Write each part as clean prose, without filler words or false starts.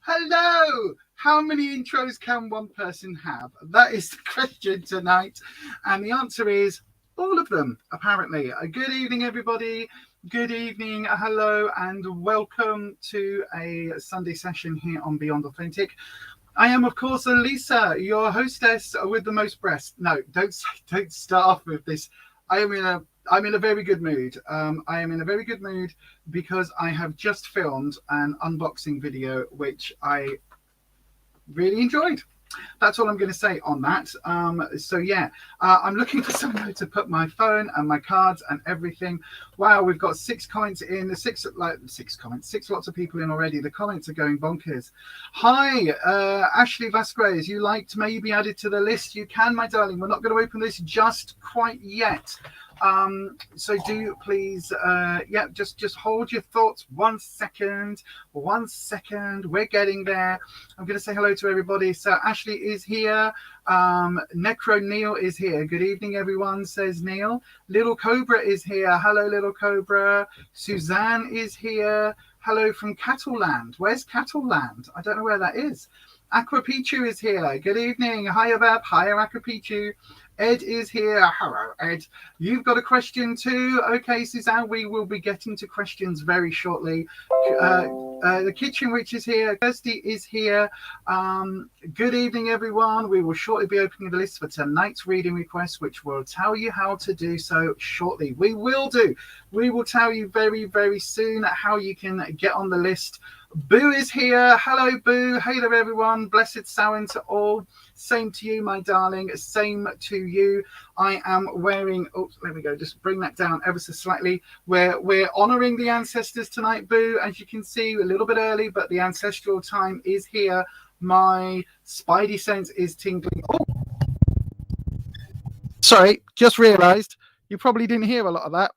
Hello! How many intros can one person have? That is the question tonight. And the answer is all of them, apparently. Good evening, everybody. Good evening, hello, and welcome to a Sunday session here on Beyond Authentic. I am, of course, Lisa, your hostess with the most breasts. No, don't start off with this. I'm in a very good mood. I am in a very good mood because I have just filmed an unboxing video, which I really enjoyed. That's all I'm going to say on that. So yeah, I'm looking for somewhere to put my phone and my cards and everything. Wow, we've got 6 comments in, six lots of people in already. The comments are going bonkers. Hi, Ashley Vasquez, you liked may be added to the list. You can, my darling. We're not going to open this just quite yet. So do please, yeah, just hold your thoughts 1 second. 1 second, we're getting there. I'm going to say hello to everybody. So Ashley is here. Necro Neil is here. Good evening, everyone, says Neil. Little Cobra is here. Hello, Little Cobra. Suzanne is here. Hello from Cattleland. Where's Cattleland? I don't know where that is. Aqua Pichu is here. Good evening. Hiya, Bab. Hiya, Aqua Pichu. Ed is here. Hello, Ed. You've got a question too. Okay, Suzanne, we will be getting to questions very shortly. The Kitchen Witch is here. Kirsty is here. Good evening, everyone. We will shortly be opening the list for tonight's reading request, which will tell you how to do so shortly. We will tell you very, very soon how you can get on the list. Boo is here. Hello, Boo. Hey there, everyone. Blessed Samhain to all. Same to you, my darling. Same to you. I am wearing, oh, there we go. Just bring that down ever so slightly. We're honoring the ancestors tonight, Boo. As you can see, a little bit early, but the ancestral time is here. My spidey sense is tingling. Oh, sorry, just realized you probably didn't hear a lot of that.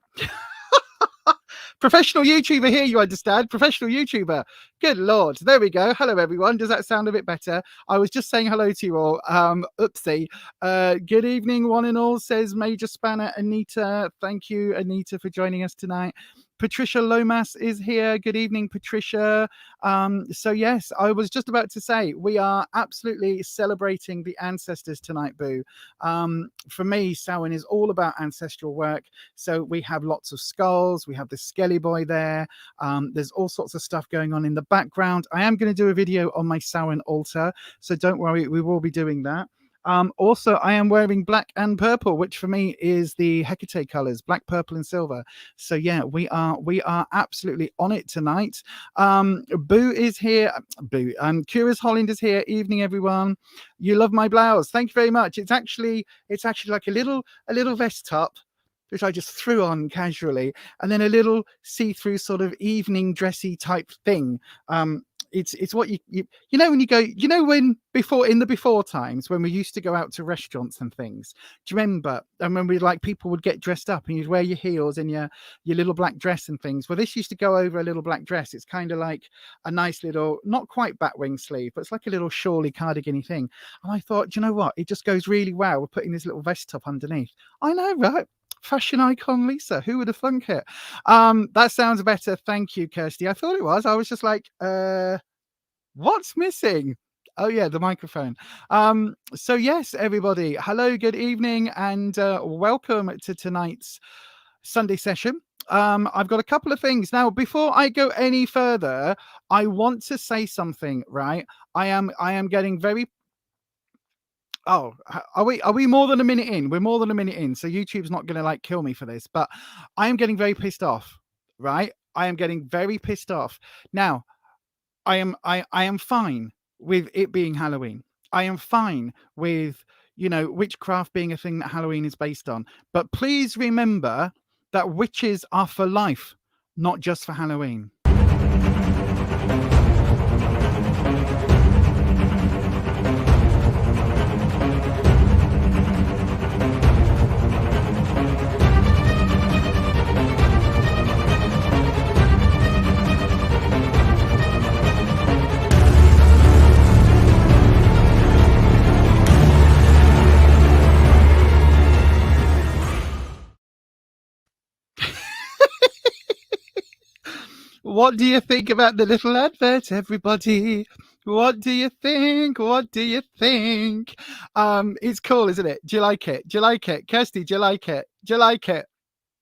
Professional YouTuber here, you understand? Professional YouTuber. Good Lord. There we go. Hello, everyone. Does that sound a bit better? I was just saying hello to you all. Oopsie. Good evening, one and all, says Major Spanner Anita. Thank you, Anita, for joining us tonight. Patricia Lomas is here. Good evening, Patricia. So yes, I was just about to say we are absolutely celebrating the ancestors tonight, Boo. For me, Samhain is all about ancestral work. So we have lots of skulls. We have the Skelly Boy there. There's all sorts of stuff going on in the background. I am going to do a video on my Samhain altar, so don't worry, we will be doing that. Also, I am wearing black and purple, which for me is the Hecate colors, black, purple, and silver. So yeah, we are absolutely on it tonight. Boo is here. Boo. Curious Holland is here. Evening, everyone. You love my blouse. Thank you very much. It's actually like a little vest top, which I just threw on casually, and then a little see-through sort of evening dressy type thing. It's what you know when you go, you know, when before times when we used to go out to restaurants and things. Do you remember? And when we people would get dressed up and you'd wear your heels and your little black dress and things. Well, this used to go over a little black dress. It's kind of like a nice little, not quite batwing sleeve, but it's like a little shawly cardigan-y thing. And I thought, do you know what? It just goes really well with putting this little vest top underneath. I know, right? Fashion icon Lisa, who would have thunk it? That sounds better. Thank you, Kirsty. I thought it was. I was just like, what's missing? Oh yeah, the microphone. So yes, everybody, hello, good evening, and welcome to tonight's Sunday session. I've got a couple of things now. Before I go any further, I want to say something. Right, I am getting very. Oh, are we more than a minute in? We're more than a minute in, so YouTube's not going to kill me for this, but I am getting very pissed off, right? I am getting very pissed off. Now, I am fine with it being Halloween. I am fine with, witchcraft being a thing that Halloween is based on. But please remember that witches are for life, not just for Halloween. What do you think about the little advert, everybody? What do you think? What do you think? It's cool, isn't it? Do you like it? Do you like it? Kirsty, do you like it? Do you like it?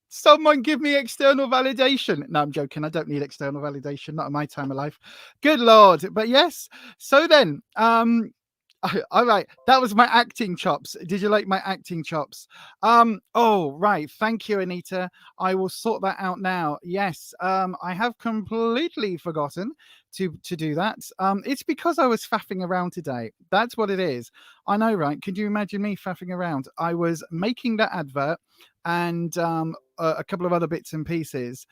Someone give me external validation. No, I'm joking. I don't need external validation. Not in my time of life. Good Lord. But yes. So then, all right, that was my acting chops. Did you like my acting chops? Oh right, thank you, Anita. I will sort that out now. Yes, I have completely forgotten to do that. It's because I was faffing around today. That's what it is. I know, right? Could you imagine me faffing around? I was making that advert and a couple of other bits and pieces.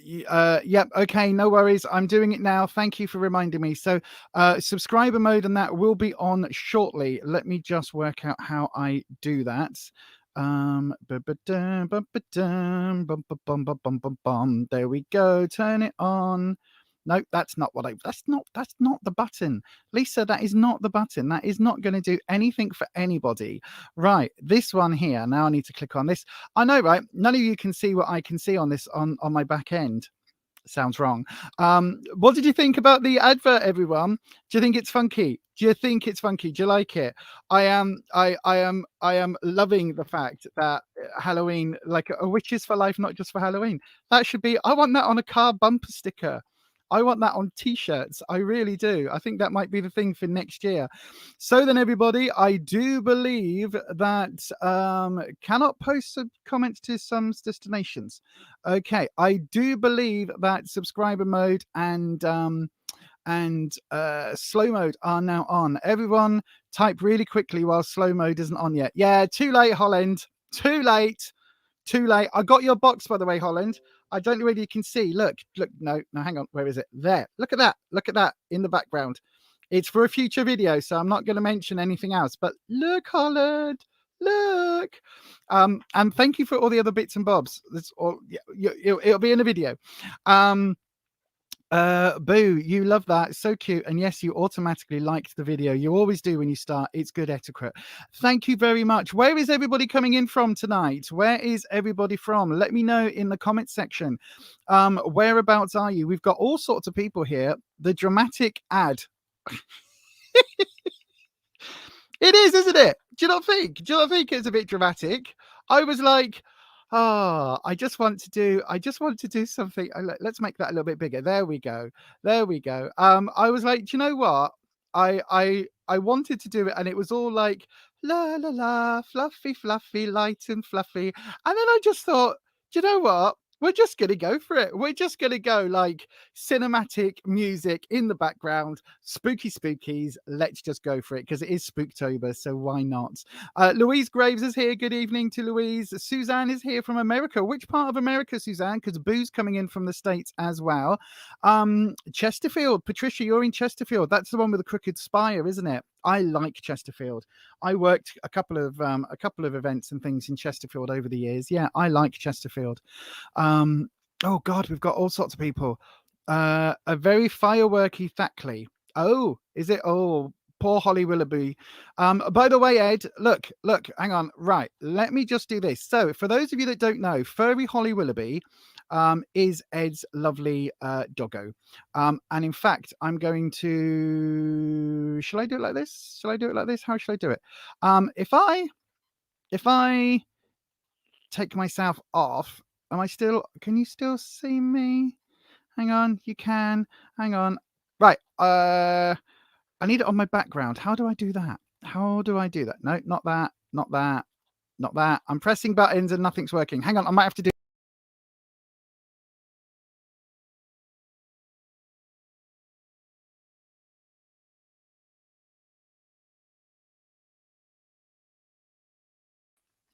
Yep, okay, no worries. I'm doing it now. Thank you for reminding me. So subscriber mode and that will be on shortly. Let me just work out how I do that. There we go. Turn it on. No, that's not what that's not the button. Lisa, that is not the button. That is not going to do anything for anybody. Right, this one here. Now I need to click on this. I know, right? None of you can see what I can see on this on my back end. Sounds wrong. What did you think about the advert, everyone? Do you think it's funky? Do you think it's funky? Do you like it? I am loving the fact that Halloween, like a witches for life, not just for Halloween. That should be. I want that on a car bumper sticker. I want that on t-shirts. I really do. I think that might be the thing for next year. So then, everybody, I do believe that cannot post comments to some destinations. Okay, I do believe that subscriber mode and slow mode are now on. Everyone type really quickly while slow mode isn't on yet. Yeah, too late, Holland. Too late. Too late. I got your box, by the way, Holland. I don't know whether you can see. Look, no, hang on. Where is it? There. Look at that. Look at that in the background. It's for a future video, so I'm not going to mention anything else. But look, Holland. Look. And thank you for all the other bits and bobs. That's all. Yeah, it'll be in a video. Boo, you love that. So cute. And yes, you automatically liked the video. You always do when you start. It's good etiquette. Thank you very much. Where is everybody coming in from tonight? Where is everybody from? Let me know in the comment section. Whereabouts are you? We've got all sorts of people here. The dramatic ad. It is, isn't it? Do you not think? Do you not think it's a bit dramatic? I was like, I just want to do something. Let's make that a little bit bigger. There we go. There we go. I was like, do you know what? I wanted to do it, and it was all like la la la, fluffy, fluffy, light and fluffy. And then I just thought, do you know what? We're just going to go for it. We're just going to go like cinematic music in the background, spooky spookies. Let's just go for it because it is Spooktober, so why not? Louise Graves is here. Good evening to Louise. Suzanne is here from America. Which part of America, Suzanne? Because Boo's coming in from the States as well. Chesterfield. Patricia, you're in Chesterfield. That's the one with the crooked spire, isn't it? I like Chesterfield. I worked a couple of events and things in Chesterfield over the years. Yeah, I like Chesterfield. Oh God, we've got all sorts of people. A very fireworky Thackley. Oh, is it? Oh, poor Holly Willoughby. By the way, Ed, look, hang on. Right, let me just do this. So, for those of you that don't know, furry Holly Willoughby is Ed's lovely doggo. And in fact, I'm going to. Shall I do it like this? Shall I do it like this? How shall I do it? If I take myself off, am I still? Can you still see me? Hang on, you can. Hang on. Right. I need it on my background. How do I do that? How do I do that? No, not that. Not that. Not that. I'm pressing buttons and nothing's working. Hang on, I might have to do.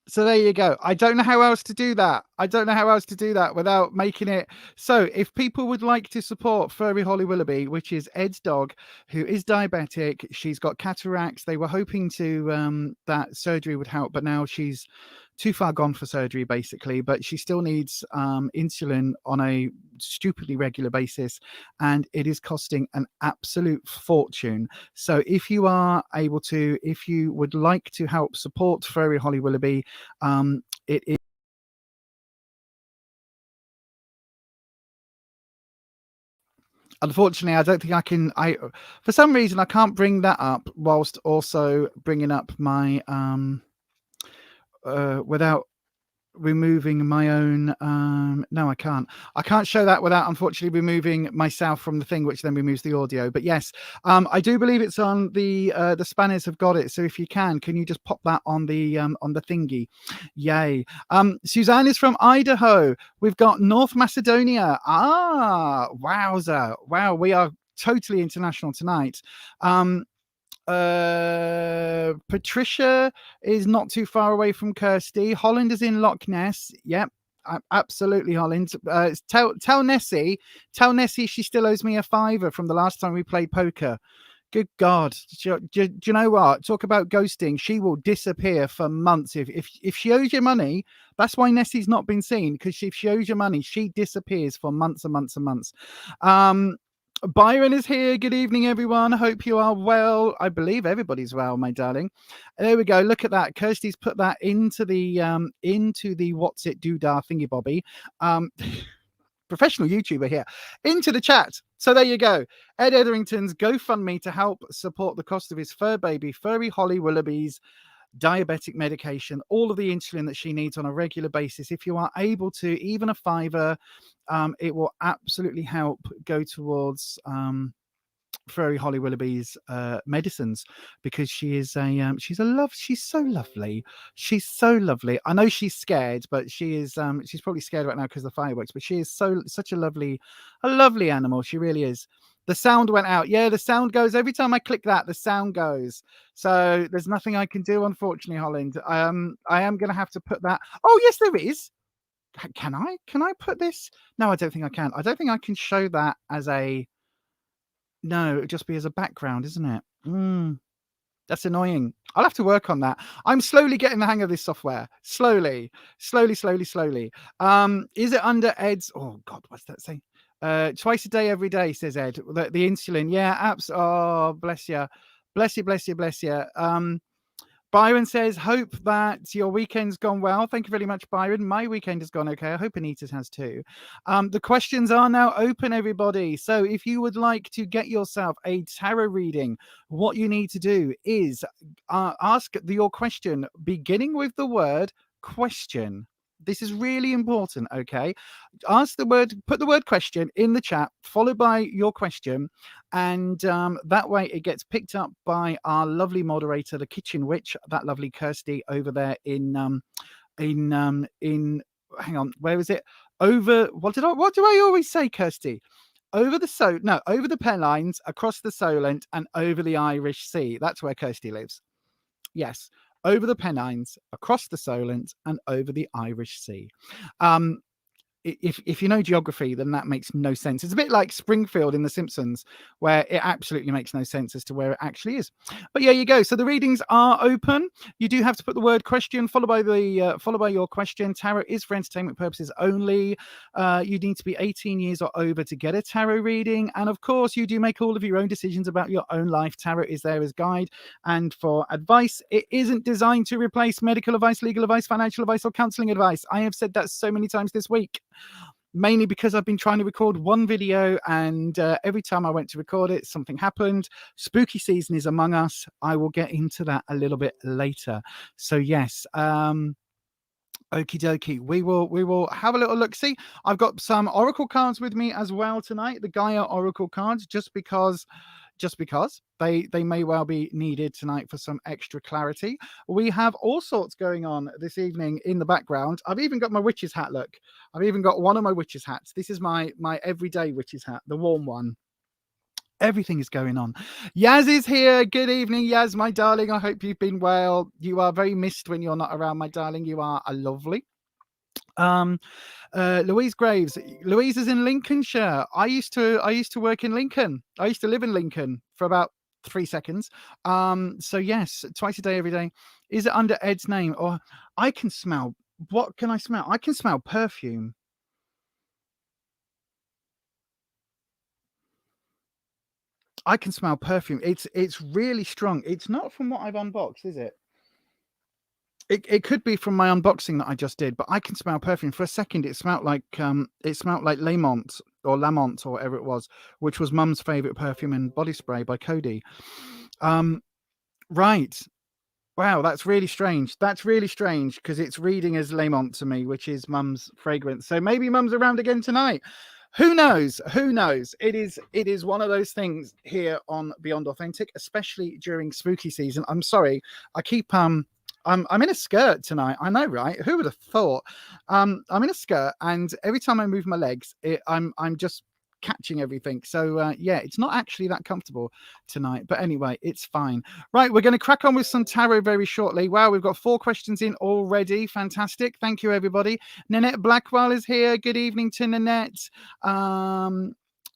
So there you go. I don't know how else to do that. I don't know how else to do that without making it. So if people would like to support Furry Holly Willoughby, which is Ed's dog, who is diabetic, she's got cataracts. They were hoping to that surgery would help, but now she's too far gone for surgery, basically. But she still needs insulin on a stupidly regular basis, and it is costing an absolute fortune. So if you are able to, if you would like to help support Furry Holly Willoughby, it is. Unfortunately, I don't think I can. For some reason, I can't bring that up whilst also bringing up my without removing my own. No, I can't show that without unfortunately removing myself from the thing, which then removes the audio. But yes, I do believe it's on the Spanners have got it. So if you can you just pop that on the thingy? Yay. Suzanne is from Idaho. We've got North Macedonia. Wowza. Wow, we are totally international tonight. Patricia is not too far away from Kirsty. Holland is in Loch Ness. Yep, absolutely, Holland. Tell Nessie she still owes me a $5 from the last time we played poker. Good God. Do you know what? Talk about ghosting. She will disappear for months. If she owes you money, that's why Nessie's not been seen, because if she owes you money, she disappears for months and months and months. Byron is here. Good evening, everyone. Hope you are well. I believe everybody's well, my darling. There we go. Look at that. Kirsty's put that into the what's it doodah thingy bobby. Professional YouTuber here, into the chat. So there you go. Ed Etherington's GoFundMe to help support the cost of his fur baby, furry Holly Willoughby's diabetic medication, all of the insulin that she needs on a regular basis. If you are able to, even a $5, it will absolutely help go towards furry Holly Willoughby's medicines, because she's so lovely. She's so lovely. I know she's scared, but she is she's probably scared right now because of the fireworks, but she is such a lovely animal. She really is. The sound went out. Yeah, the sound goes every time I click that. The sound goes. So there's nothing I can do, unfortunately, Holland. I am going to have to put that. Oh yes, there is. Can I put this? No, I don't think I can. I don't think I can show that as a. No, it'd just be as a background, isn't it? That's annoying. I'll have to work on that. I'm slowly getting the hang of this software. Slowly. Is it under Ed's? Oh God, what's that saying? Twice a day, every day, says Ed. The insulin. Yeah, oh, bless you. Bless you. Byron says, hope that your weekend's gone well. Thank you very much, Byron. My weekend has gone okay. I hope Anita's has too. The questions are now open, everybody. So if you would like to get yourself a tarot reading, what you need to do is ask your question beginning with the word question. This is really important, okay? Put the word question in the chat, followed by your question, and that way it gets picked up by our lovely moderator, the kitchen witch, that lovely Kirsty over there in hang on, where is it? Over what do I always say, Kirsty? Over the Pennines, across the Solent, and over the Irish Sea. That's where Kirsty lives. Yes, over the Pennines, across the Solent, and over the Irish Sea. If you know geography, then that makes no sense. It's a bit like Springfield in The Simpsons, where it absolutely makes no sense as to where it actually is. But yeah, you go. So the readings are open. You do have to put the word question followed by your question. Tarot is for entertainment purposes only. You need to be 18 years or over to get a tarot reading, and of course, you do make all of your own decisions about your own life. Tarot is there as guide and for advice. It isn't designed to replace medical advice, legal advice, financial advice, or counseling advice. I have said that so many times this week. Mainly because I've been trying to record one video, and every time I went to record it, something happened. Spooky season is among us. I will get into that a little bit later. So yes, okie dokie. We will have a little look. See, I've got some oracle cards with me as well tonight. The Gaia oracle cards, just because they may well be needed tonight for some extra clarity. We have all sorts going on this evening in the background. I've even got my witch's hat. Look, I've even got one of my witch's hats. This is my everyday witch's hat, the warm one. Everything is going on. Yaz is here. Good evening, Yaz, my darling. I hope you've been well. You are very missed when you're not around, my darling. You are a lovely. Louise Graves. Louise is in Lincolnshire. I used to work in Lincoln. I used to live in Lincoln for about 3 seconds. So yes, twice a day, every day. Is it under Ed's name? Or I can smell. What can I smell? I can smell perfume. I can smell perfume. It's really strong. It's not from what I've unboxed, is it? It could be from my unboxing that I just did, but I can smell perfume. For a second, it smelled like Lamont. or Lamont or whatever it was, which was Mum's favorite perfume and body spray by Cody. Right. Wow, that's really strange. That's really strange because it's reading as Lamont to me, which is Mum's fragrance. So maybe Mum's around again tonight. Who knows? Who knows? It is one of those things here on Beyond Authentic, especially during spooky season. I'm sorry, I keep I'm in a skirt tonight. I know, right? Who would have thought? I'm in a skirt, and every time I move my legs, I'm just catching everything. So yeah, it's not actually that comfortable tonight, but anyway, it's fine. Right, we're going to crack on with some tarot very shortly. Wow, we've got 4 questions in already. Fantastic. Thank you, everybody. Nanette Blackwell is here. Good evening to Nanette.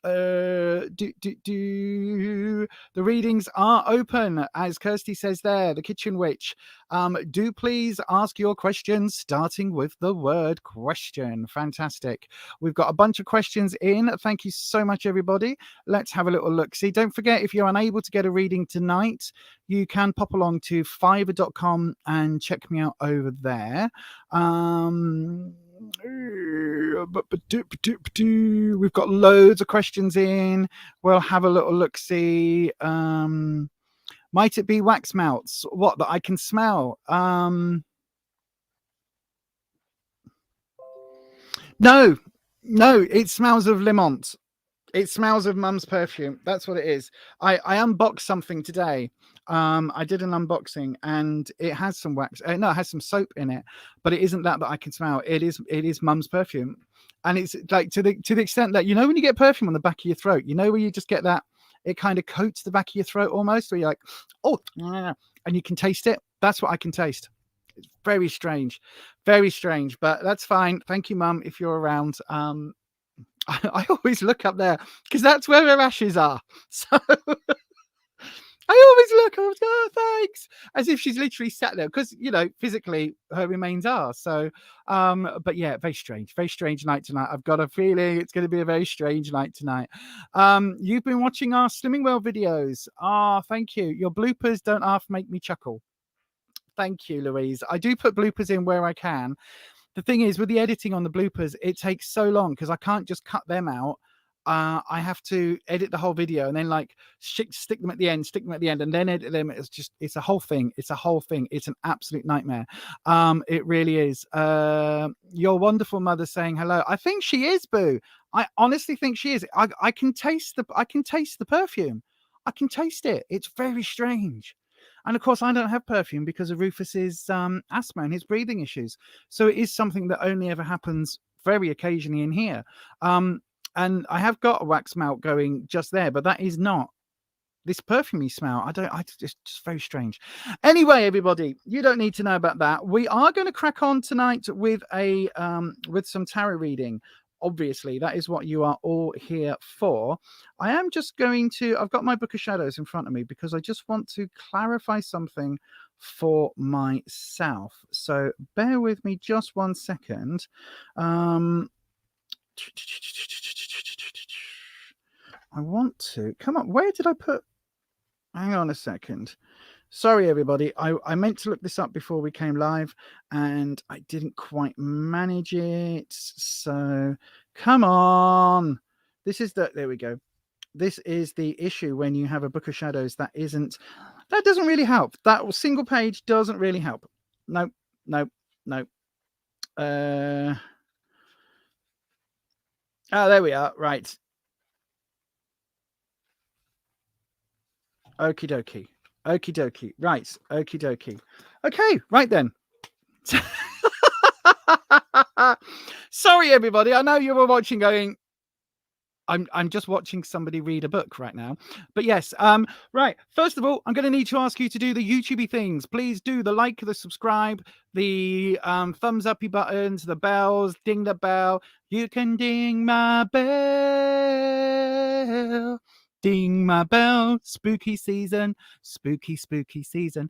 The readings are open, as Kirsty says there, the kitchen witch. Do please ask your questions, starting with the word question. Fantastic. We've got a bunch of questions in. Thank you so much, everybody. Let's have a little look. See, don't forget, if you're unable to get a reading tonight, you can pop along to fiverr.com and check me out over there. We've got loads of questions in. We'll have a little look. See, might it be wax melts? What, that I can smell? No, it smells of Lamont. It smells of Mum's perfume. That's what it is. I unboxed something today. I did an unboxing and it has some wax. No, it has some soap in it, but it isn't that I can smell. It is Mum's perfume, and it's like to the extent that, you know, when you get perfume on the back of your throat, you know, where you just get that, it kind of coats the back of your throat almost, where you're like, oh, and you can taste it. That's what I can taste. It's very strange, but that's fine. Thank you, Mum, if you're around. I always look up there because that's where her ashes are. So I always look, I was, oh, thanks, as if she's literally sat there, because, you know, physically her remains are. So, but yeah, very strange night tonight. I've got a feeling it's going to be a very strange night tonight. You've been watching our Slimming World videos. Thank you. Your bloopers don't half make me chuckle. Thank you, Louise. I do put bloopers in where I can. The thing is, with the editing on the bloopers, it takes so long because I can't just cut them out. I have to edit the whole video and then like stick them at the end, and then edit them. It's a whole thing. It's an absolute nightmare. It really is. Your wonderful mother saying hello. I think she is, Boo. I honestly think she is. I can taste the perfume. I can taste it. It's very strange. And of course, I don't have perfume because of Rufus's asthma and his breathing issues. So it is something that only ever happens very occasionally in here. And I have got a wax melt going just there, but that is not this perfumey smell. It's just very strange. Anyway, everybody, you don't need to know about that. We are going to crack on tonight with with some tarot reading. Obviously, that is what you are all here for. I am just going to, I've got my Book of Shadows in front of me because I just want to clarify something for myself. So bear with me just 1 second. I want to come up. Where did I put? Hang on a second. Sorry, everybody. I meant to look this up before we came live and I didn't quite manage it. So come on. There we go. This is the issue when you have a Book of Shadows that doesn't really help. That single page doesn't really help. No. There we are. Right. Okie dokie. Right. Okie dokie. Okay. Right then. Sorry, everybody. I know you were watching going, I'm just watching somebody read a book right now. But yes, right. First of all, I'm going to need to ask you to do the YouTubey things. Please do the like, the subscribe, the thumbs uppy buttons, the bells, ding the bell. You can ding my bell. Ding my bell. Spooky season. Spooky season.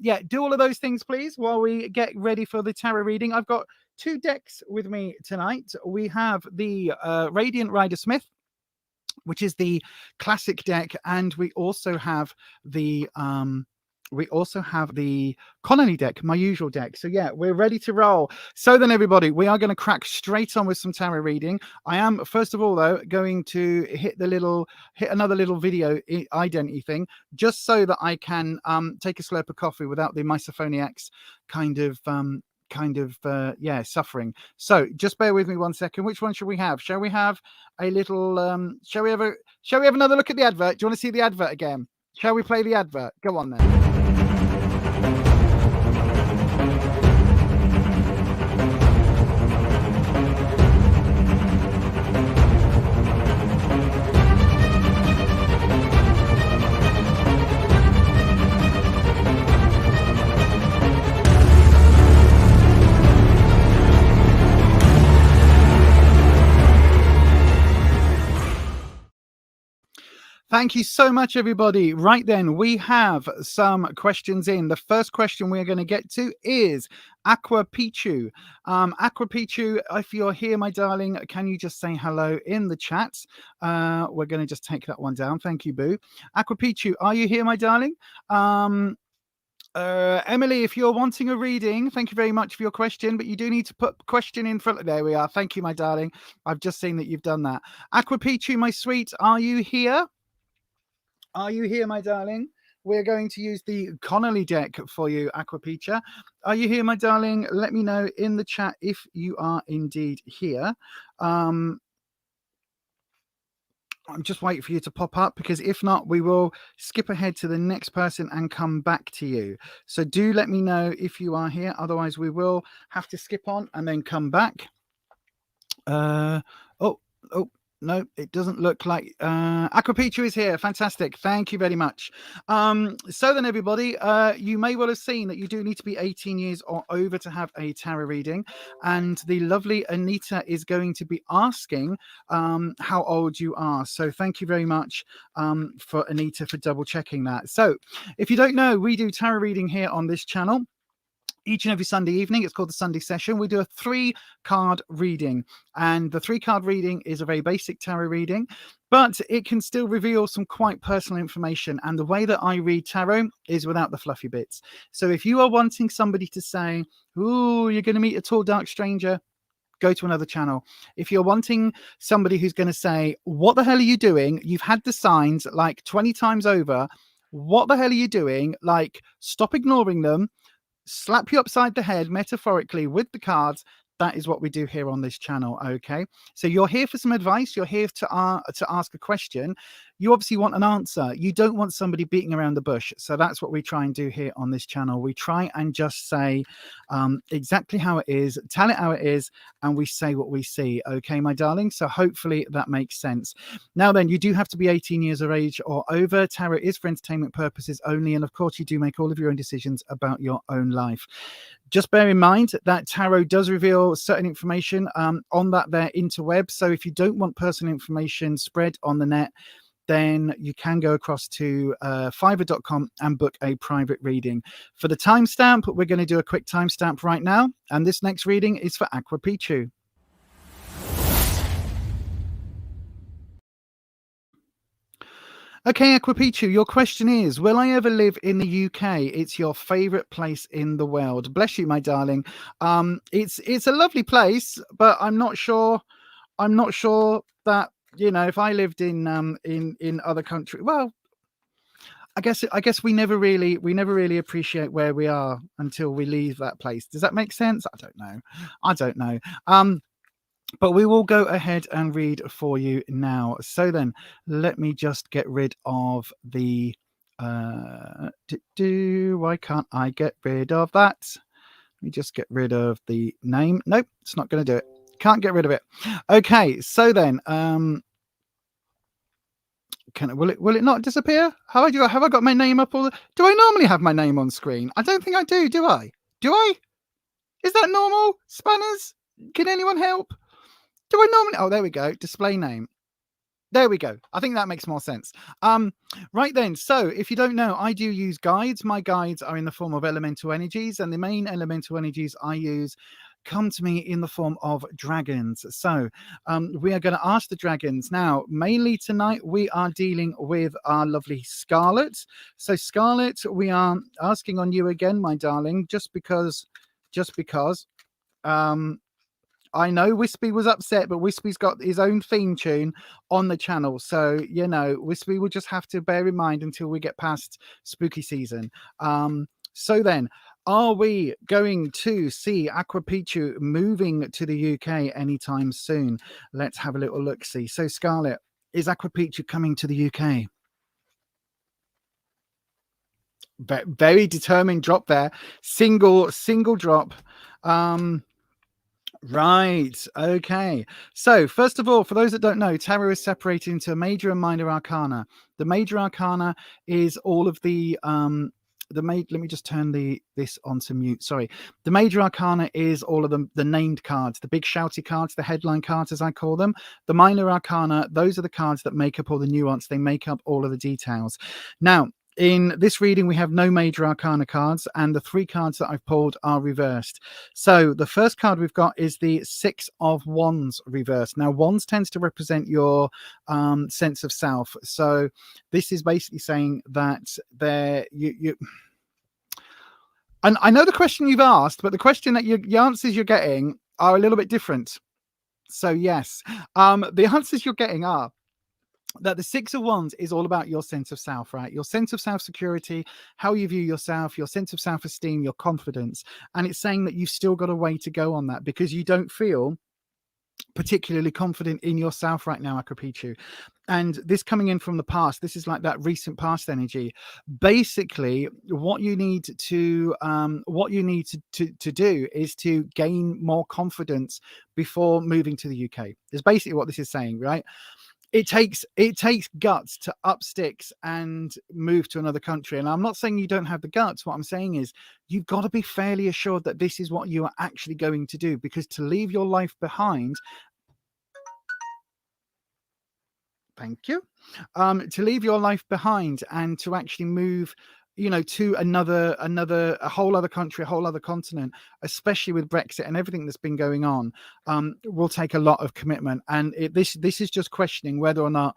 Yeah, do all of those things, please, while we get ready for the tarot reading. I've got 2 decks with me tonight. We have the Radiant Rider Smith, which is the classic deck, and we also have the we also have the Connolly deck, my usual deck. So yeah, we're ready to roll. So then, everybody, we are going to crack straight on with some tarot reading. I am, first of all, though, going to hit another little video identity thing, just so that I can take a slurp of coffee without the misophoniacs kind of suffering. So just bear with me 1 second. Which one should we have? Shall we have a little shall we have another look at the advert? Do you want to see the advert again? Shall we play the advert? Go on then. Thank you so much, everybody. Right then, we have some questions in. The first question we're going to get to is Aqua Pichu. Aqua Pichu, if you're here, my darling, can you just say hello in the chat? We're going to just take that one down. Thank you, Boo. Aqua Pichu, are you here, my darling? Emily, if you're wanting a reading, thank you very much for your question, but you do need to put question in front. There we are. Thank you, my darling. I've just seen that you've done that. Aqua Pichu, my sweet, are you here? Are you here, my darling? We're going to use the Connolly deck for you, Aqua Pichu. Are you here, my darling? Let me know in the chat if you are indeed here. I'm just waiting for you to pop up, because if not, we will skip ahead to the next person and come back to you. So do let me know if you are here. Otherwise, we will have to skip on and then come back. No, it doesn't look like Aqua Pichu is here. Fantastic. Thank you very much. So then, everybody, you may well have seen that you do need to be 18 years or over to have a tarot reading. And the lovely Anita is going to be asking how old you are. So thank you very much for Anita for double checking that. So if you don't know, we do tarot reading here on this channel. Each and every Sunday evening. It's called the Sunday Session. We do a 3-card reading, and the 3-card reading is a very basic tarot reading, but it can still reveal some quite personal information. And the way that I read tarot is without the fluffy bits. So if you are wanting somebody to say, "Ooh, you're going to meet a tall, dark stranger," go to another channel. If you're wanting somebody who's going to say, "What the hell are you doing? You've had the signs like 20 times over. What the hell are you doing? Like, stop ignoring them. Slap you upside the head metaphorically with the cards," that is what we do here on this channel. Okay, so you're here for some advice. You're here to ask a question. You obviously want an answer. You don't want somebody beating around the bush. So that's what we try and do here on this channel. We try and just say exactly how it is, tell it how it is, and we say what we see. Okay, my darling. So hopefully that makes sense. Now then, you do have to be 18 years of age or over. Tarot is for entertainment purposes only, and of course you do make all of your own decisions about your own life. Just bear in mind that tarot does reveal certain information on that there interweb. So if you don't want personal information spread on the net, then you can go across to Fiverr.com and book a private reading. For the timestamp, we're going to do a quick timestamp right now. And this next reading is for Aqua Pichu. Okay, Aqua Pichu, your question is, will I ever live in the UK? It's your favorite place in the world. Bless you, my darling. It's a lovely place, but I'm not sure that, you know, if I lived in other countries, well, I guess we never really appreciate where we are until we leave that place. Does that make sense? I don't know. But we will go ahead and read for you now. So then, let me just get rid of the why can't I get rid of that? Let me just get rid of the name. Nope, it's not going to do it. Can't get rid of it. Okay, so then will it not disappear? Have I got my name up? Do I normally have my name on screen? I don't think I do. Do I? Is that normal? Spanners? Can anyone help? Do I normally? Oh, there we go. Display name. There we go. I think that makes more sense. Right then. So if you don't know, I do use guides. My guides are in the form of elemental energies, and the main elemental energies I use come to me in the form of dragons. So we are going to ask the dragons now. Mainly tonight we are dealing with our lovely Scarlet. So Scarlet, we are asking on you again, my darling, just because I know Wispy was upset, but Wispy's got his own theme tune on the channel. So, you know, Wispy will just have to bear in mind until we get past spooky season. So then, are we going to see Aqua Pichu moving to the UK anytime soon? Let's have a little look-see. So, Scarlet, is Aqua Pichu coming to the UK? Very determined drop there. Single drop. Right. Okay. So first of all, for those that don't know, tarot is separated into major and minor arcana. The major arcana is all of the let me just turn this onto mute. Sorry. The major arcana is all of the named cards, the big shouty cards, the headline cards as I call them. The minor arcana, those are the cards that make up all the nuance. They make up all of the details. Now, in this reading, we have no major arcana cards, and the 3 cards that I've pulled are reversed. So the first card we've got is the 6 of Wands reversed. Now, Wands tends to represent your sense of self. So this is basically saying that and I know the question you've asked, but the question that the answers you're getting are a little bit different. So yes, the answers you're getting are that the 6 of Wands is all about your sense of self, right? Your sense of self-security, how you view yourself, your sense of self-esteem, your confidence. And it's saying that you've still got a way to go on that because you don't feel particularly confident in yourself right now, Aqua Pichu. And this coming in from the past, this is like that recent past energy. Basically, what you need to do is to gain more confidence before moving to the UK. Is basically what this is saying, right? It takes guts to up sticks and move to another country. And I'm not saying you don't have the guts. What I'm saying is you've got to be fairly assured that this is what you are actually going to do, because to leave your life behind, thank you, to leave your life behind and to actually move, you know, to a whole other country, a whole other continent, especially with Brexit and everything that's been going on, will take a lot of commitment. And this is just questioning whether or not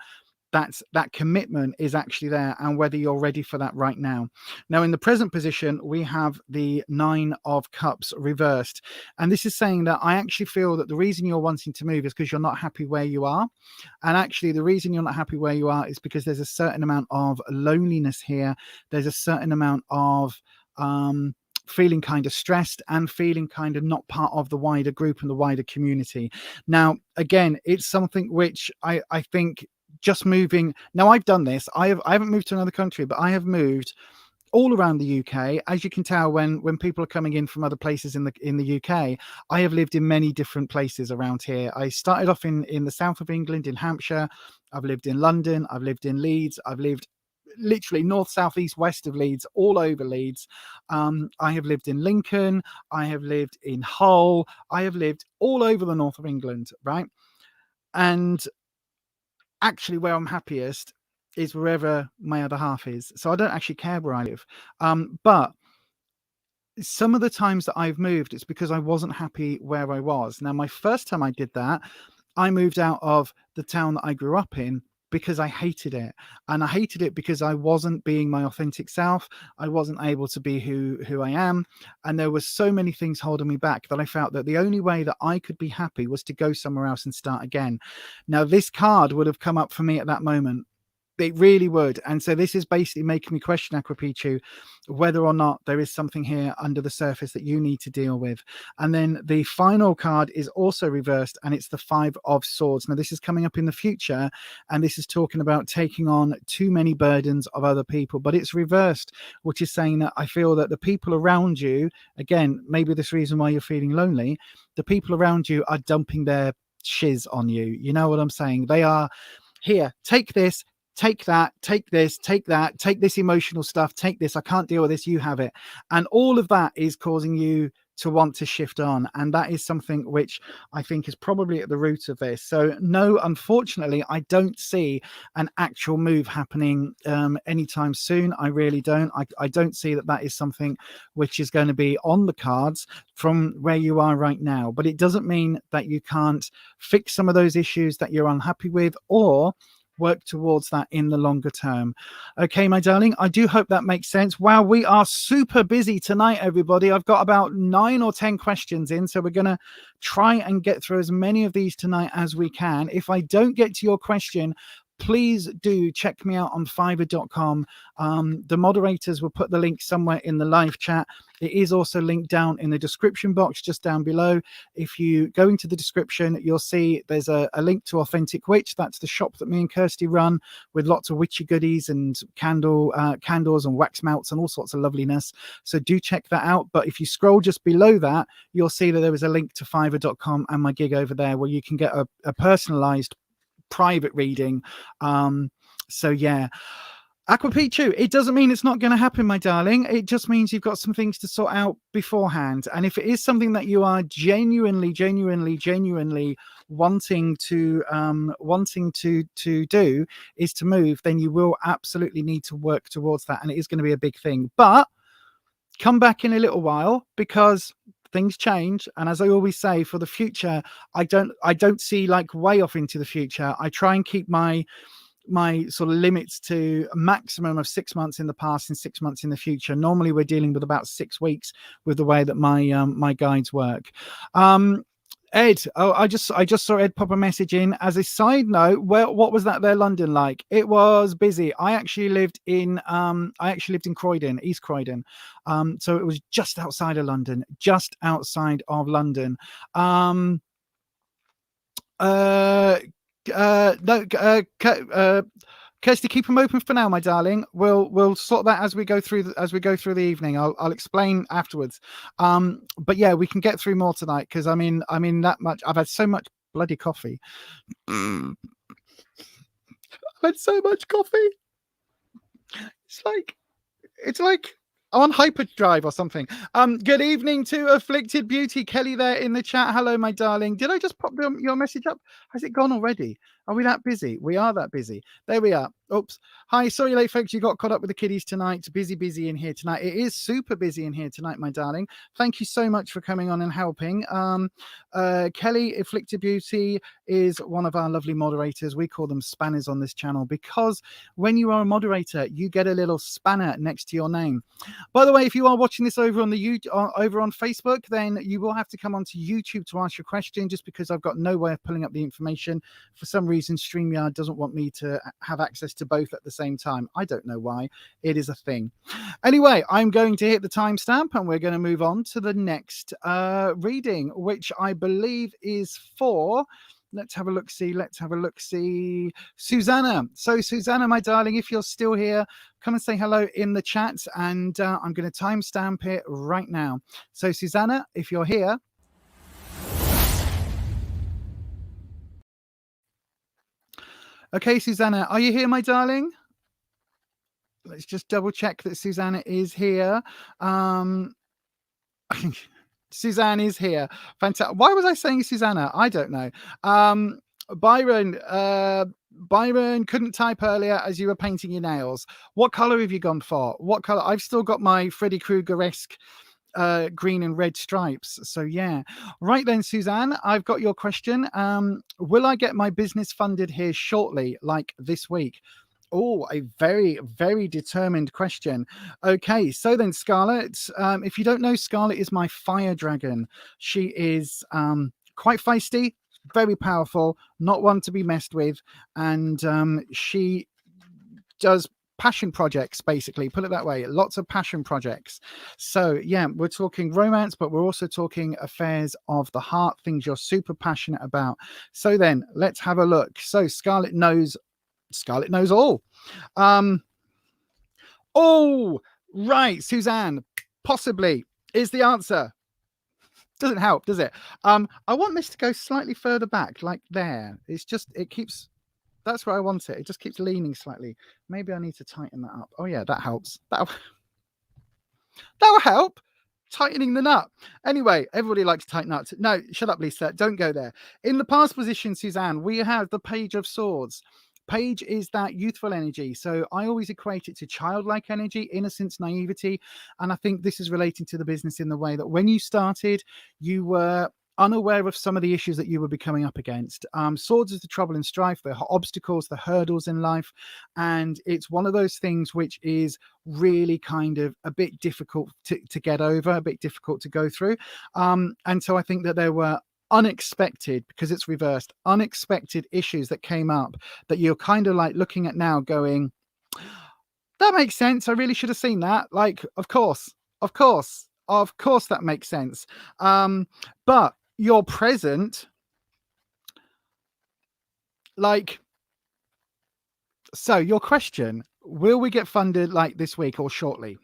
that commitment is actually there and whether you're ready for that right now. Now, in the present position, we have the 9 of Cups reversed. And this is saying that I actually feel that the reason you're wanting to move is because you're not happy where you are. And actually, the reason you're not happy where you are is because there's a certain amount of loneliness here. There's a certain amount of feeling kind of stressed and feeling kind of not part of the wider group and the wider community. Now, again, it's something which I think just moving. Now, I've done this. I haven't moved to another country, but I have moved all around the UK. As you can tell, when people are coming in from other places in the UK, I have lived in many different places around here. I started off in the south of England, in Hampshire. I've lived in London. I've lived in Leeds. I've lived literally north, south, east, west of Leeds, all over Leeds. I have lived in Lincoln. I have lived in Hull. I have lived all over the north of England, right? And actually, where I'm happiest is wherever my other half is. So I don't actually care where I live. But some of the times that I've moved, it's because I wasn't happy where I was. Now, my first time I did that, I moved out of the town that I grew up in because I hated it. And I hated it because I wasn't being my authentic self. I wasn't able to be who I am. And there were so many things holding me back that I felt that the only way that I could be happy was to go somewhere else and start again. Now, this card would have come up for me at that moment. It really would. And so this is basically making me question, Aqua Pichu, whether or not there is something here under the surface that you need to deal with. And then the final card is also reversed, and it's the 5 of Swords. Now, this is coming up in the future, and this is talking about taking on too many burdens of other people, but it's reversed, which is saying that I feel that the people around you, again, maybe this reason why you're feeling lonely, the people around you are dumping their shiz on you. You know what I'm saying? They are, here, take this, take that, take this, take that, take this emotional stuff, take this, I can't deal with this, you have it. And all of that is causing you to want to shift on. And that is something which I think is probably at the root of this. So no, unfortunately, I don't see an actual move happening anytime soon. I really don't. I don't see that is something which is going to be on the cards from where you are right now. But it doesn't mean that you can't fix some of those issues that you're unhappy with, or work towards that in the longer term. Okay, my darling, I do hope that makes sense. Wow, we are super busy tonight, everybody. I've got about 9 or 10 questions in, so we're going to try and get through as many of these tonight as we can. If I don't get to your question, please do check me out on Fiverr.com. The moderators will put the link somewhere in the live chat. It is also linked down in the description box just down below. If you go into the description, you'll see there's a link to Authentic Witch. That's the shop that me and Kirsty run, with lots of witchy goodies and candles and wax melts and all sorts of loveliness. So do check that out. But if you scroll just below that, you'll see that there is a link to Fiverr.com and my gig over there, where you can get a personalized private reading. So yeah, Aqua Pichu, it doesn't mean it's not going to happen, my darling. It just means you've got some things to sort out beforehand. And if it is something that you are genuinely wanting to do, is to move, then you will absolutely need to work towards that, and it is going to be a big thing. But come back in a little while, because things change. And as I always say, for the future, I don't see like way off into the future. I try and keep my sort of limits to a maximum of 6 months in the past and 6 months in the future. Normally we're dealing with about 6 weeks with the way that my guides work. Ed, I just saw Ed pop a message in. As a side note, what was that there London like? It was busy. I actually lived in Croydon, East Croydon. So it was just outside of London. Kirsty, keep them open for now, my darling. We'll sort that as we go through the evening. I'll explain afterwards. But yeah, we can get through more tonight, because I mean that much. I've had so much bloody coffee. I've had so much coffee. It's like on hyperdrive or something. Good evening to Afflicted Beauty. Kelly there in the chat. Hello, my darling. Did I just pop your message up? Has it gone already? Are we that busy? We are that busy. There we are. Oops. Hi, sorry, late folks. You got caught up with the kiddies tonight. Busy in here tonight. It is super busy in here tonight, my darling. Thank you so much for coming on and helping. Kelly, Afflicted Beauty, is one of our lovely moderators. We call them spanners on this channel, because when you are a moderator, you get a little spanner next to your name. By the way, if you are watching this over on Facebook, then you will have to come onto YouTube to ask your question, just because I've got no way of pulling up the information. For some reason, StreamYard doesn't want me to have access to both at the same time. I don't know why. It is a thing. Anyway, I'm going to hit the timestamp, and we're going to move on to the next reading, which I believe is for... Let's have a look-see. Susanna. So, Susanna, my darling, if you're still here, come and say hello in the chat, and I'm going to timestamp it right now. So, Susanna, if you're here. Okay, Susanna, are you here, my darling? Let's just double check that Susanna is here. Suzanne is here. Fantastic. Why was I saying Susanna? I don't know. Byron couldn't type earlier as you were painting your nails. What color have you gone for? What color? I've still got my Freddy Krueger-esque green and red stripes. So yeah. Right then, Suzanne, I've got your question. Will I get my business funded here shortly, like this week? Oh, a very, very determined question. Okay, so then Scarlet, if you don't know, Scarlet is my fire dragon. She is quite feisty, very powerful, not one to be messed with, and she does passion projects, basically, put it that way. Lots of passion projects. So yeah, we're talking romance, but we're also talking affairs of the heart, things you're super passionate about. So then let's have a look. So Scarlet knows all. Oh, right, Suzanne, possibly is the answer. Doesn't help, does it? I want this to go slightly further back, like there. It's just, it keeps, that's where I want it. It just keeps leaning slightly. Maybe I need to tighten that up. Oh yeah, that helps. That'll help. tightening the nut. Anyway, everybody likes tight nuts. No, shut up, Lisa. Don't go there. In the past position, Suzanne, we have the Page of Swords. Page is that youthful energy. So I always equate it to childlike energy, innocence, naivety. And I think this is relating to the business in the way that when you started, you were unaware of some of the issues that you would be coming up against. Swords is the trouble and strife, the obstacles, the hurdles in life. And it's one of those things which is really kind of a bit difficult to get over, a bit difficult to go through. And so I think that there were unexpected, because it's reversed, unexpected issues that came up that you're kind of like looking at now going, that makes sense. I really should have seen that. Like, of course that makes sense. But your present, like, so your question, will we get funded like this week or shortly?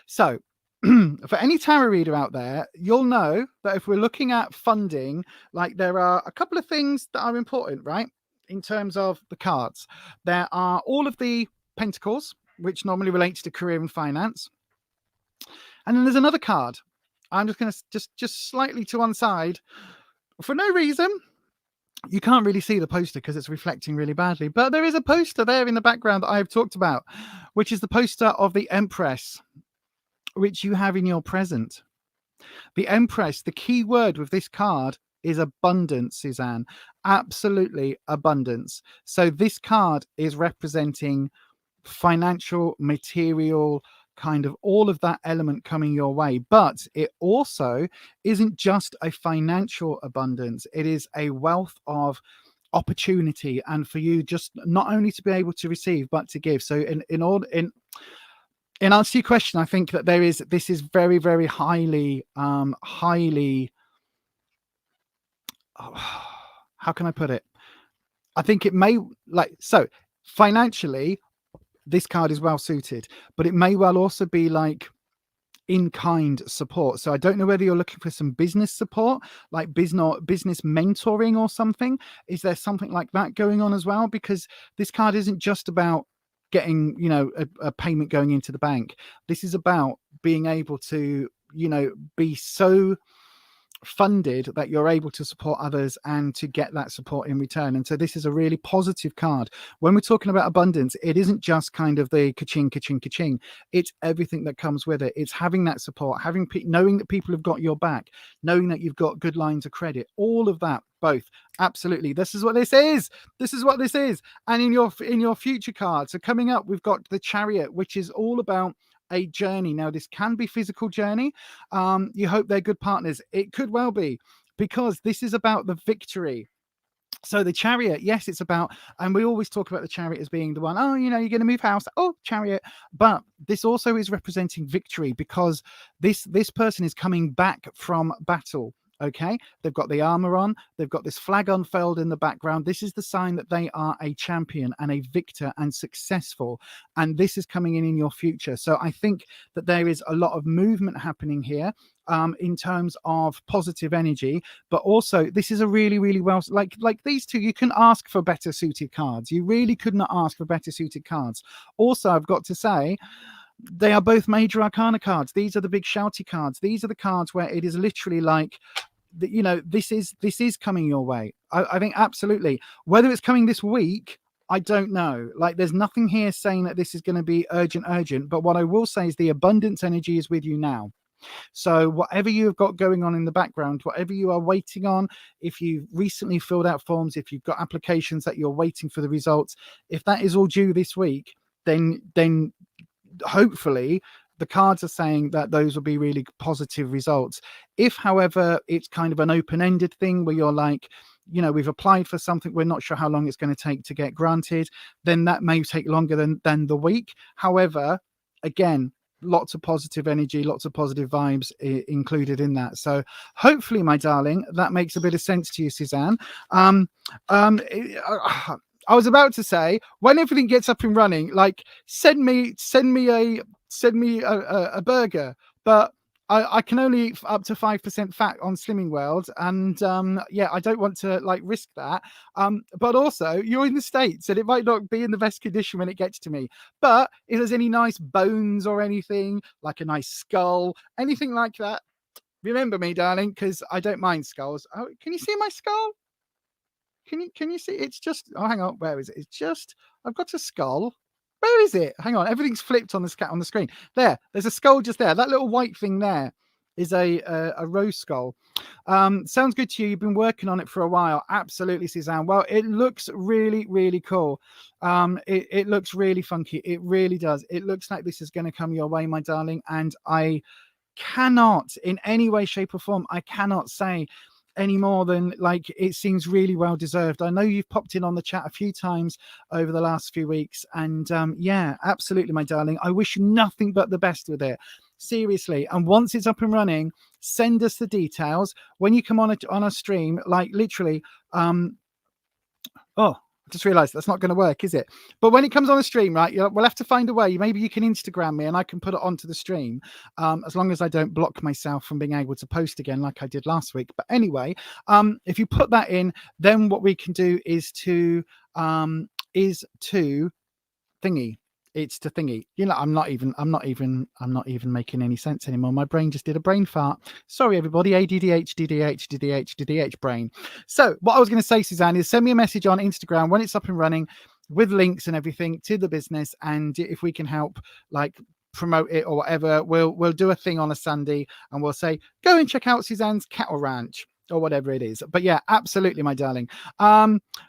So for any tarot reader out there, you'll know that if we're looking at funding, like there are a couple of things that are important, right? In terms of the cards, there are all of the Pentacles, which normally relates to career and finance. And then there's another card. I'm just going to just slightly to one side for no reason. You can't really see the poster because it's reflecting really badly, but there is a poster there in the background that I've talked about, which is the poster of the Empress, which you have in your present. The Empress, the key word with this card is abundance, Suzanne. Absolutely abundance. So this card is representing financial, material, kind of all of that element coming your way. But it also isn't just a financial abundance. It is a wealth of opportunity, and for you just not only to be able to receive, but to give. So in answer to your question, I think that this is very, very highly, how can I put it? I think it may, so financially, this card is well suited, but it may well also be like in-kind support. So I don't know whether you're looking for some business support, like business mentoring or something. Is there something like that going on as well? Because this card isn't just about getting, a payment going into the bank. This is about being able to, be so funded that you're able to support others and to get that support in return. And so this is a really positive card. When we're talking about abundance, it isn't just kind of the ka-ching, ka-ching, ka-ching. It's everything that comes with it. It's having that support, knowing that people have got your back, knowing that you've got good lines of credit, all of that, both. Absolutely. This is what this is. And in your future cards, so coming up, we've got the Chariot, which is all about a journey. Now, this can be physical journey. You hope they're good partners. It could well be, because this is about the victory. So the Chariot, yes, it's about, and we always talk about the Chariot as being the one, you're going to move house, Chariot. But this also is representing victory, because this person is coming back from battle. Okay, they've got the armor on, they've got this flag unfurled in the background. This is the sign that they are a champion and a victor and successful, and this is coming in your future. So I think that there is a lot of movement happening here in terms of positive energy, but also this is a really, really well, like these two, you can ask for better suited cards. You really could not ask for better suited cards. Also, I've got to say, they are both major arcana cards. These are the big shouty cards. These are the cards where it is literally like, this is coming your way. I think absolutely. Whether it's coming this week, I don't know. Like, there's nothing here saying that this is going to be urgent. But what I will say is the abundance energy is with you now. So whatever you've got going on in the background, whatever you are waiting on, if you've recently filled out forms, if you've got applications that you're waiting for the results, if that is all due this week, then hopefully the cards are saying that those will be really positive results. If, however, it's kind of an open-ended thing where you're like, we've applied for something, we're not sure how long it's going to take to get granted, then that may take longer than the week. However, again, lots of positive energy, lots of positive vibes included in that. So hopefully, my darling, that makes a bit of sense to you, Suzanne. I was about to say, when everything gets up and running, like send me a burger, but I can only eat up to 5% fat on Slimming World, and yeah, I don't want to like risk that. But also, you're in the States, and it might not be in the best condition when it gets to me. But if there's any nice bones or anything, like a nice skull, anything like that, remember me, darling, because I don't mind skulls. Oh, can you see my skull? Can you see? It's just, oh, hang on, where is it? It's just, I've got a skull. Where is it? Hang on, everything's flipped on the screen. There's a skull just there. That little white thing there is a rose skull. Sounds good to you. You've been working on it for a while. Absolutely, Suzanne. Well, it looks really, really cool. It looks really funky. It really does. It looks like this is going to come your way, my darling. And I cannot, in any way, shape, or form, I cannot say any more than like it seems really well deserved. I know you've popped in on the chat a few times over the last few weeks, and yeah, absolutely, my darling. I wish you nothing but the best with it. Seriously. And once it's up and running, send us the details when you come on a stream, like literally. Oh, I just realized that's not going to work, is it? But when it comes on the stream, right, we'll have to find a way. Maybe you can Instagram me and I can put it onto the stream, as long as I don't block myself from being able to post again like I did last week. But anyway, if you put that in, then what we can do is to thingy. It's to thingy. You know, I'm not even making any sense anymore. My brain just did a brain fart. Sorry, everybody. ADDH brain. So what I was going to say, Suzanne, is send me a message on Instagram when it's up and running with links and everything to the business. And if we can help, like, promote it or whatever, we'll do a thing on a Sunday and we'll say, go and check out Suzanne's cattle ranch or whatever it is. But yeah, absolutely, my darling.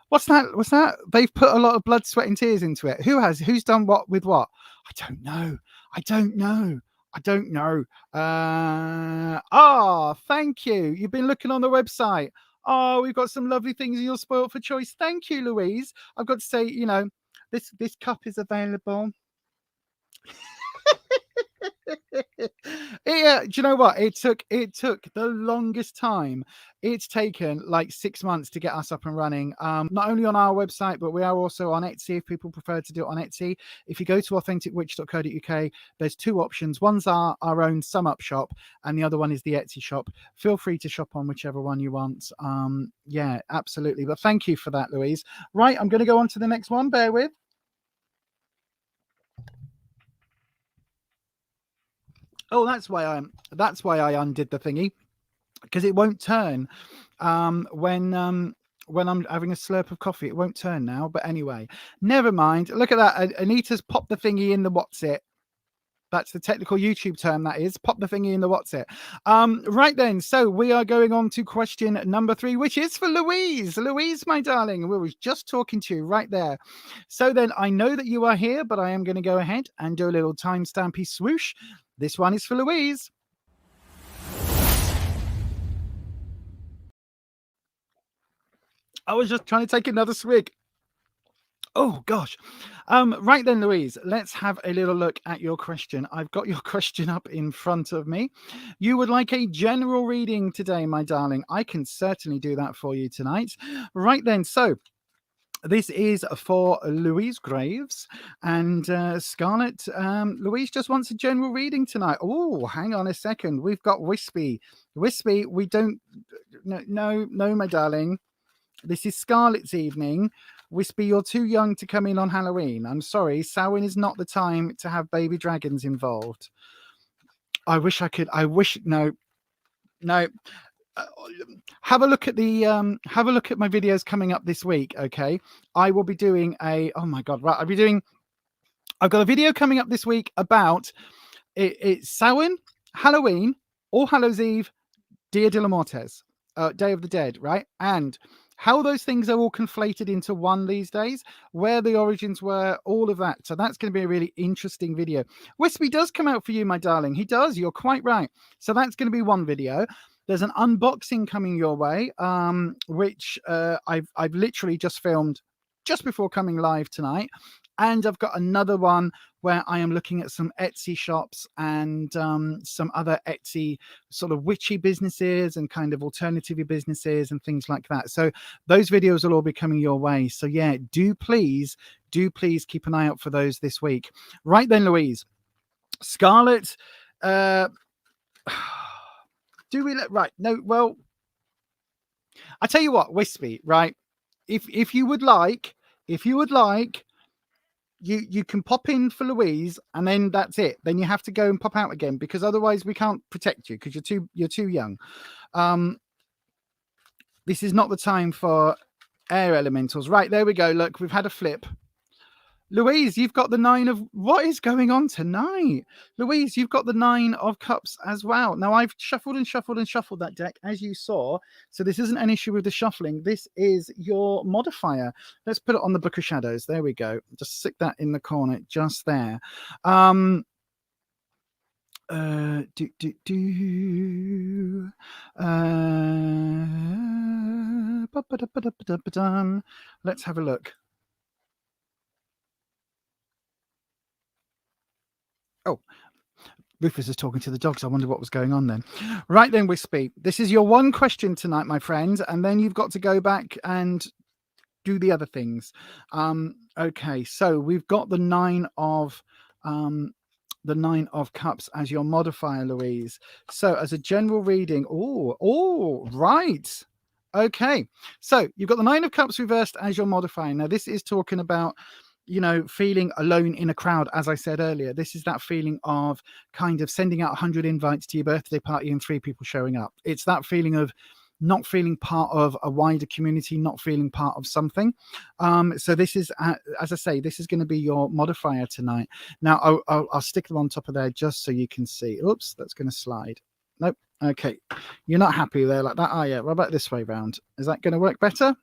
What's that? They've put a lot of blood, sweat, and tears into it. Who's done what with what? I don't know. Thank you. You've been looking on the website. Oh, we've got some lovely things. You're spoiled for choice. Thank you, Louise. I've got to say, you know, this cup is available. Yeah, do you know what? It took the longest time. It's taken like 6 months to get us up and running. Not only on our website, but we are also on Etsy if people prefer to do it on Etsy. If you go to authenticwitch.co.uk, there's two options. One's our own sum up shop, and the other one is the Etsy shop. Feel free to shop on whichever one you want. Yeah, absolutely. But thank you for that, Louise. Right, I'm going to go on to the next one. Bear with. Oh, that's why I undid the thingy, because it won't turn when I'm having a slurp of coffee. It won't turn now. But anyway, never mind. Look at that. Anita's popped the thingy in the what's it. That's the technical YouTube term, that is. Pop the thingy in the what's it. Right then, so we are going on to question number 3, which is for Louise. Louise, my darling, we were just talking to you right there. So then I know that you are here, but I am going to go ahead and do a little timestampy swoosh. This one is for Louise. I was just trying to take another swig. Oh, gosh. Right then, Louise, let's have a little look at your question. I've got your question up in front of me. You would like a general reading today, my darling. I can certainly do that for you tonight. Right then, so this is for Louise Graves and Scarlett. Louise just wants a general reading tonight. Oh, hang on a second. We've got Wispy. Wispy, we don't... No, my darling. This is Scarlett's evening. Wispy, you're too young to come in on Halloween. I'm sorry. Samhain is not the time to have baby dragons involved. I wish I could. No. Have a look at the have a look at my videos coming up this week. Okay, I will be doing oh my god, right, I've got a video coming up this week about it's Samhain, Halloween, All Hallows Eve, Dia de la Mortes, Day of the Dead, right? And how those things are all conflated into one these days, where the origins were, all of that. So that's going to be a really interesting video. Wispy does come out for you, my darling. He does. You're quite right. So that's going to be one video. There's an unboxing coming your way, which I've literally just filmed just before coming live tonight. And I've got another one where I am looking at some Etsy shops and some other Etsy sort of witchy businesses and kind of alternative businesses and things like that. So those videos will all be coming your way. So yeah, do please keep an eye out for those this week. Right then, Louise. Scarlett, do we let right? No, well, I tell you what, Wispy, right? If you would like, you can pop in for Louise, and then that's it. Then you have to go and pop out again, because otherwise we can't protect you, because you're too young. This is not the time for air elementals. Right, there we go. Look, we've had a flip. Louise, you've got the 9 of... What is going on tonight? Louise, you've got the 9 of Cups as well. Now, I've shuffled and shuffled and shuffled that deck, as you saw. So this isn't an issue with the shuffling. This is your modifier. Let's put it on the Book of Shadows. There we go. Just stick that in the corner just there. Let's have a look. Oh, Rufus is talking to the dogs. I wonder what was going on then. Right then, Wispy. This is your one question tonight, my friend, and then you've got to go back and do the other things. Okay, so we've got the 9 of Cups as your modifier, Louise. So as a general reading, right. Okay, so you've got the 9 of Cups reversed as your modifier. Now, this is talking about, you know, feeling alone in a crowd. As I said earlier, this is that feeling of kind of sending out 100 invites to your birthday party and 3 people showing up. It's that feeling of not feeling part of a wider community, not feeling part of something. So this is, as I say, this is going to be your modifier tonight. Now, I'll stick them on top of there just so you can see. Oops, that's going to slide. Nope. Okay. You're not happy there like that, are you? What about this way round? Is that going to work better?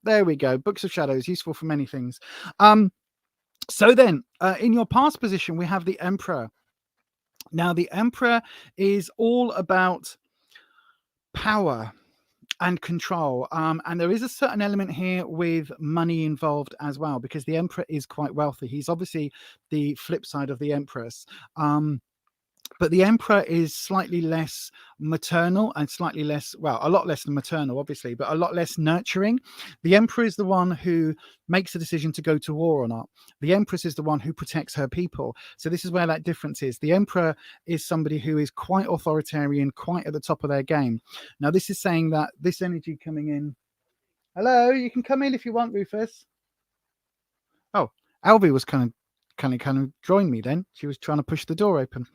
There we go. Books of Shadows, useful for many things. So then, in your past position, we have the Emperor. Now, the Emperor is all about power and control. And there is a certain element here with money involved as well, because the Emperor is quite wealthy. He's obviously the flip side of the Empress. But the Emperor is slightly less maternal and slightly less, well, a lot less than maternal, obviously, but a lot less nurturing. The Emperor is the one who makes the decision to go to war or not. The Empress is the one who protects her people. So this is where that difference is. The Emperor is somebody who is quite authoritarian, quite at the top of their game. Now, this is saying that this energy coming in. Hello, you can come in if you want, Rufus. Oh, Alvy was kind of joined me then. She was trying to push the door open.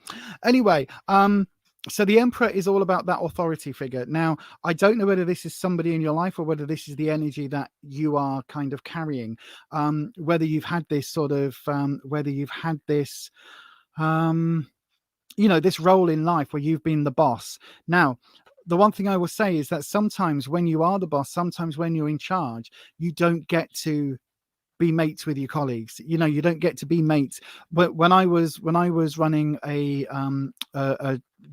Anyway, so the Emperor is all about that authority figure. Now, I don't know whether this is somebody in your life or whether this is the energy that you are kind of carrying. Whether you've had this sort of, you know, this role in life where you've been the boss. Now, the one thing I will say is that sometimes when you are the boss, sometimes when you're in charge, you don't get to be mates with your colleagues. You know, you don't get to be mates. But when I was running a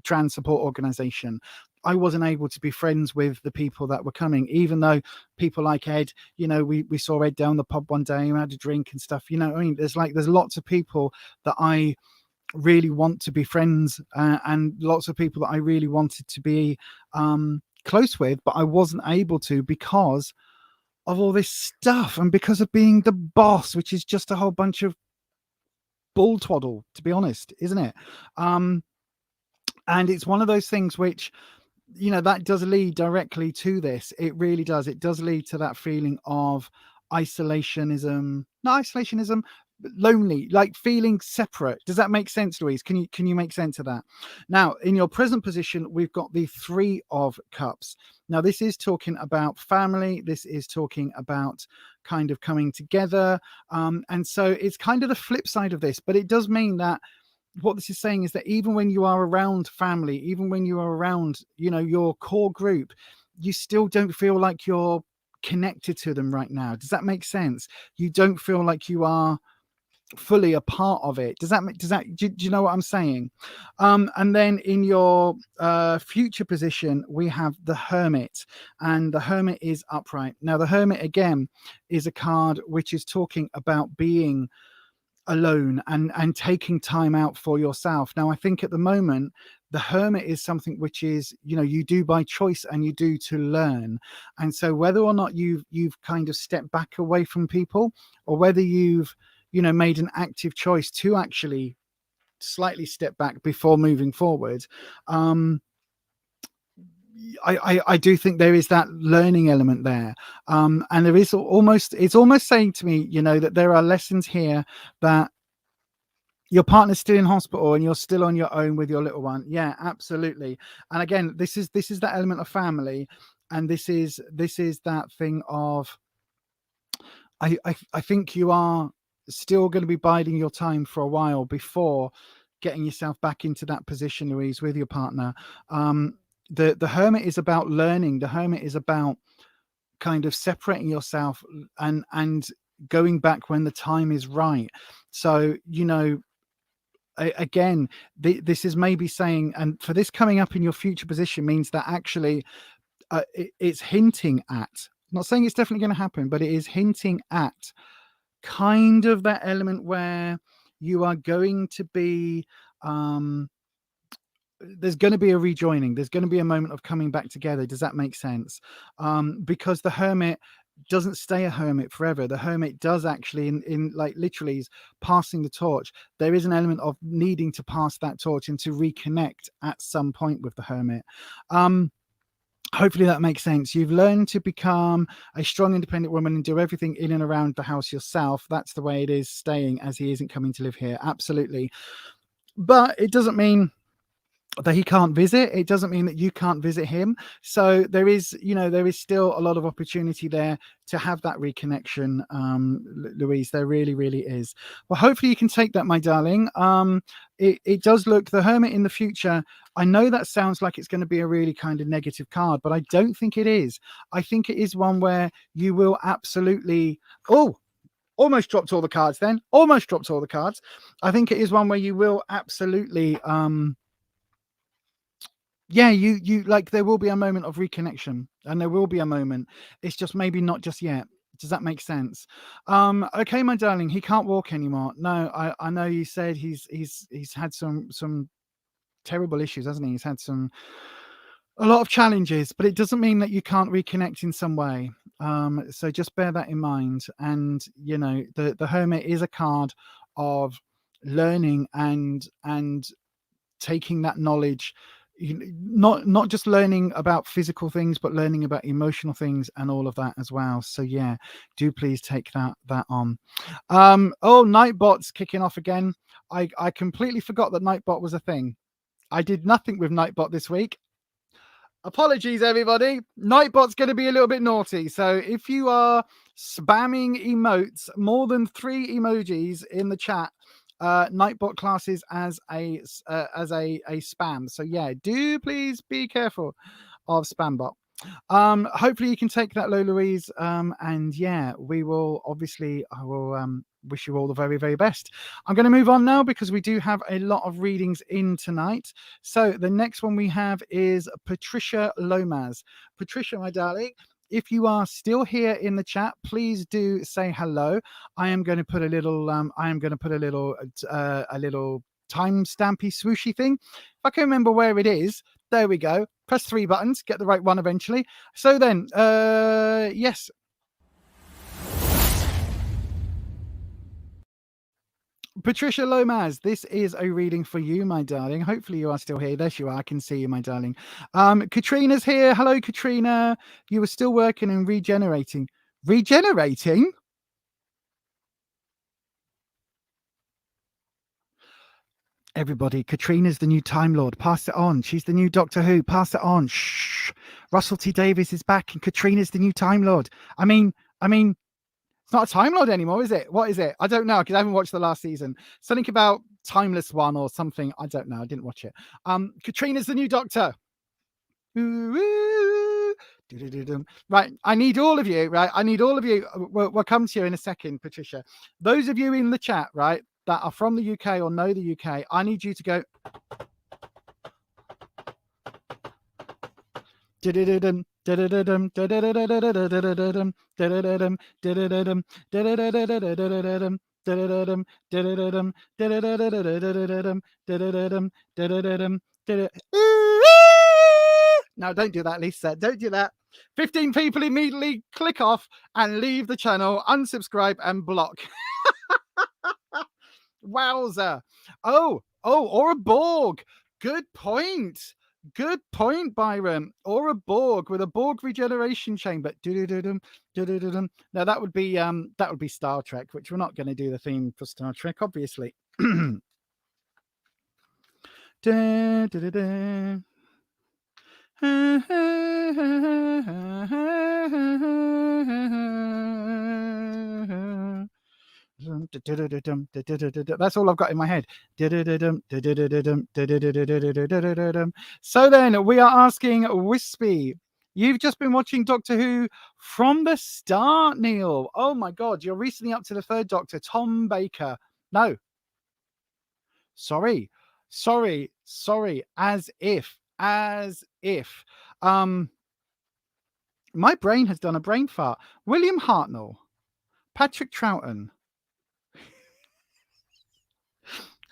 trans support organization, I wasn't able to be friends with the people that were coming, even though people like Ed, you know, we saw Ed down the pub one day and had a drink and stuff. You know, I mean, there's lots of people that I really want to be friends, and lots of people that I really wanted to be close with, but I wasn't able to because of all this stuff and because of being the boss, which is just a whole bunch of bull twaddle, to be honest, isn't it? And it's one of those things which, you know, that does lead directly to this. It really does. It does lead to that feeling of isolationism, not isolationism, but lonely, like feeling separate. Does that make sense, Louise? Can you make sense of that? Now, in your present position, we've got the 3 of Cups. Now, this is talking about family. This is talking about kind of coming together. And so it's kind of the flip side of this, but it does mean that what this is saying is that even when you are around family, even when you are around, you know, your core group, you still don't feel like you're connected to them right now. Does that make sense? You don't feel like you are fully a part of it. Do you know what I'm saying? And then in your future position, we have the Hermit, and the Hermit is upright. Now, the Hermit again is a card which is talking about being alone and taking time out for yourself. Now, I think at the moment, the Hermit is something which is, you know, you do by choice and you do to learn. And so whether or not you've kind of stepped back away from people, or whether you've, you know, made an active choice to actually slightly step back before moving forward. I do think there is that learning element there, and there is it's almost saying to me, you know, that there are lessons here that your partner's still in hospital and you're still on your own with your little one. Yeah, absolutely. And again, this is that element of family, and this is that thing of I think you are still going to be biding your time for a while before getting yourself back into that position, Louise, with your partner. The Hermit is about learning. The Hermit is about kind of separating yourself and going back when the time is right. So, you know, again, this is maybe saying, and for this coming up in your future position means that actually it's hinting at, I'm not saying it's definitely going to happen, but it is hinting at kind of that element where you are going to be there's going to be a rejoining, there's going to be a moment of coming back together. Does that make sense? Because the Hermit doesn't stay a hermit forever. The Hermit does actually in like literally is passing the torch. There is an element of needing to pass that torch and to reconnect at some point with the Hermit. Hopefully that makes sense. You've learned to become a strong, independent woman and do everything in and around the house yourself. That's the way it is staying, as he isn't coming to live here. Absolutely. But it doesn't mean that he can't visit. It doesn't mean that you can't visit him. So there is, you know, there is still a lot of opportunity there to have that reconnection, Louise. There really, really is. Well, hopefully you can take that, my darling. It does look, the Hermit in the future, I know that sounds like it's going to be a really kind of negative card, but I don't think it is. I think it is one where you will absolutely, almost dropped all the cards then. Almost dropped all the cards. I think it is one where you will absolutely, yeah, you like, there will be a moment of reconnection, and there will be a moment. It's just maybe not just yet. Does that make sense? Okay, my darling, he can't walk anymore. No, I know you said he's had some terrible issues, hasn't he? He's had a lot of challenges, but it doesn't mean that you can't reconnect in some way. So just bear that in mind. And you know, the Hermit is a card of learning and taking that knowledge, not just learning about physical things, but learning about emotional things and all of that as well. So yeah, do please take that on. Nightbot's kicking off again. I completely forgot that Nightbot was a thing. I did nothing with Nightbot this week. Apologies, everybody. Nightbot's going to be a little bit naughty. So if you are spamming emotes, more than 3 emojis in the chat, Nightbot classes as a spam. So yeah, do please be careful of Spambot. Hopefully you can take that, Louise. And yeah, we will obviously, I will wish you all the very, very best. I'm going to move on now because we do have a lot of readings in tonight. So the next one we have is Patricia Lomas. Patricia, my darling, if you are still here in the chat, please do say hello. I am going to put a little a little time stampy swooshy thing. If I can remember where it is, there we go. Press 3 buttons, get the right one eventually. So then, yes. Patricia Lomas, this is a reading for you, my darling. Hopefully you are still here. There you are. I can see you, my darling. Katrina's here. Hello, Katrina. You were still working and regenerating. Regenerating? Everybody, Katrina's the new Time Lord. Pass it on. She's the new Doctor Who. Pass it on. Shh. Russell T Davies is back and Katrina's the new Time Lord. I mean, it's not a Time Lord anymore, is it? What is it? I don't know, because I haven't watched the last season. Something about Timeless One or something. I don't know. I didn't watch it. Katrina's the new Doctor. Right. I need all of you, right? I need all of you. We'll come to you in a second, Patricia. Those of you in the chat, right, that are from the UK or know the UK, I need you to go. No, don't do that, Lisa. Don't do that. 15 people immediately click off and leave the channel, unsubscribe and block. Wowza. Oh, or a Borg. Good point. Good point, Byron. Or a Borg with a Borg regeneration chamber. Now that would be Star Trek, which we're not going to do the theme for Star Trek, obviously. That's all I've got in my head. So then we are asking Wispy, you've just been watching Doctor Who from the start, Neil. Oh my God, you're recently up to the third Doctor, Tom Baker. No. Sorry. As if. My brain has done a brain fart. William Hartnell, Patrick Troughton.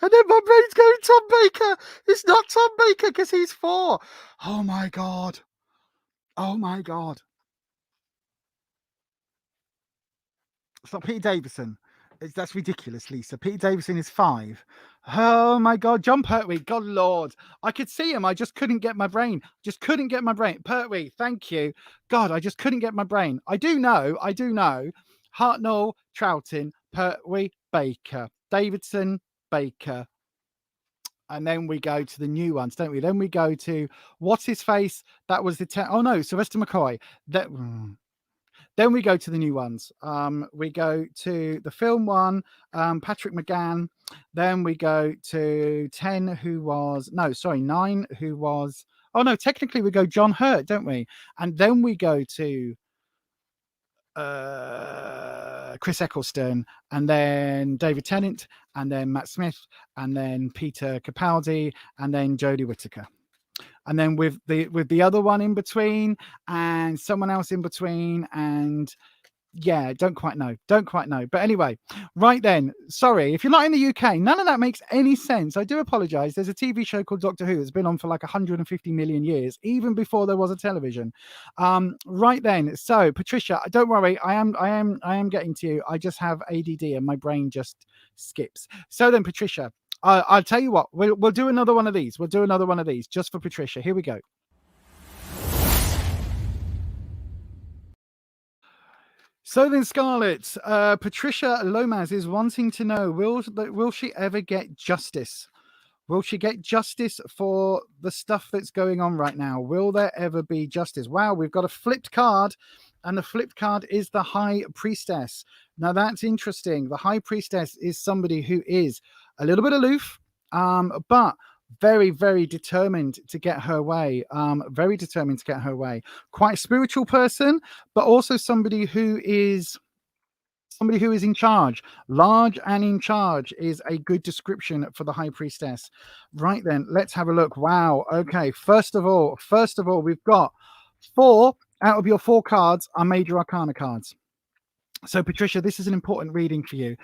And then my brain's going Tom Baker. It's not Tom Baker because he's 4. Oh my God. It's not Peter Davison. That's ridiculous, Lisa. Peter Davison is 5. Oh my God. John Pertwee. God Lord. I could see him. I just couldn't get my brain. Pertwee. Thank you. God, I just couldn't get my brain. I do know. Hartnell, Troughton, Pertwee, Baker. Davidson, Baker. And then we go to the new ones, don't we? Then we go to what's his face? That was the Sylvester McCoy. Then we go to the new ones. We go to the film one, Patrick McGann. Then we go to 9, who was. Technically we go John Hurt, don't we? And then we go to Chris Eccleston, and then David Tennant, and then Matt Smith, and then Peter Capaldi, and then Jodie Whittaker. And then with the other one in between, and someone else in between, and yeah, don't quite know. But anyway, right then, sorry, if you're not in the UK, none of that makes any sense. I do apologize. There's a TV show called Doctor Who that's been on for like 150 million years, even before there was a television. Right then, so Patricia, don't worry, I am getting to you. I just have ADD and my brain just skips. So then, Patricia, I'll tell you what, we'll do another one of these. We'll do another one of these just for Patricia. Here we go. So then, Scarlett, Patricia Lomas is wanting to know, will she ever get justice? Will she get justice for the stuff that's going on right now? Will there ever be justice? Wow, we've got a flipped card, and the flipped card is the High Priestess. Now, that's interesting. The High Priestess is somebody who is a little bit aloof, but very, very determined to get her way. Quite a spiritual person, but also somebody who is in charge. Large and in charge is a good description for the High Priestess. Right then, let's have a look. Wow. Okay. First of all, we've got 4 out of your 4 cards are Major Arcana cards. So, Patricia, this is an important reading for you,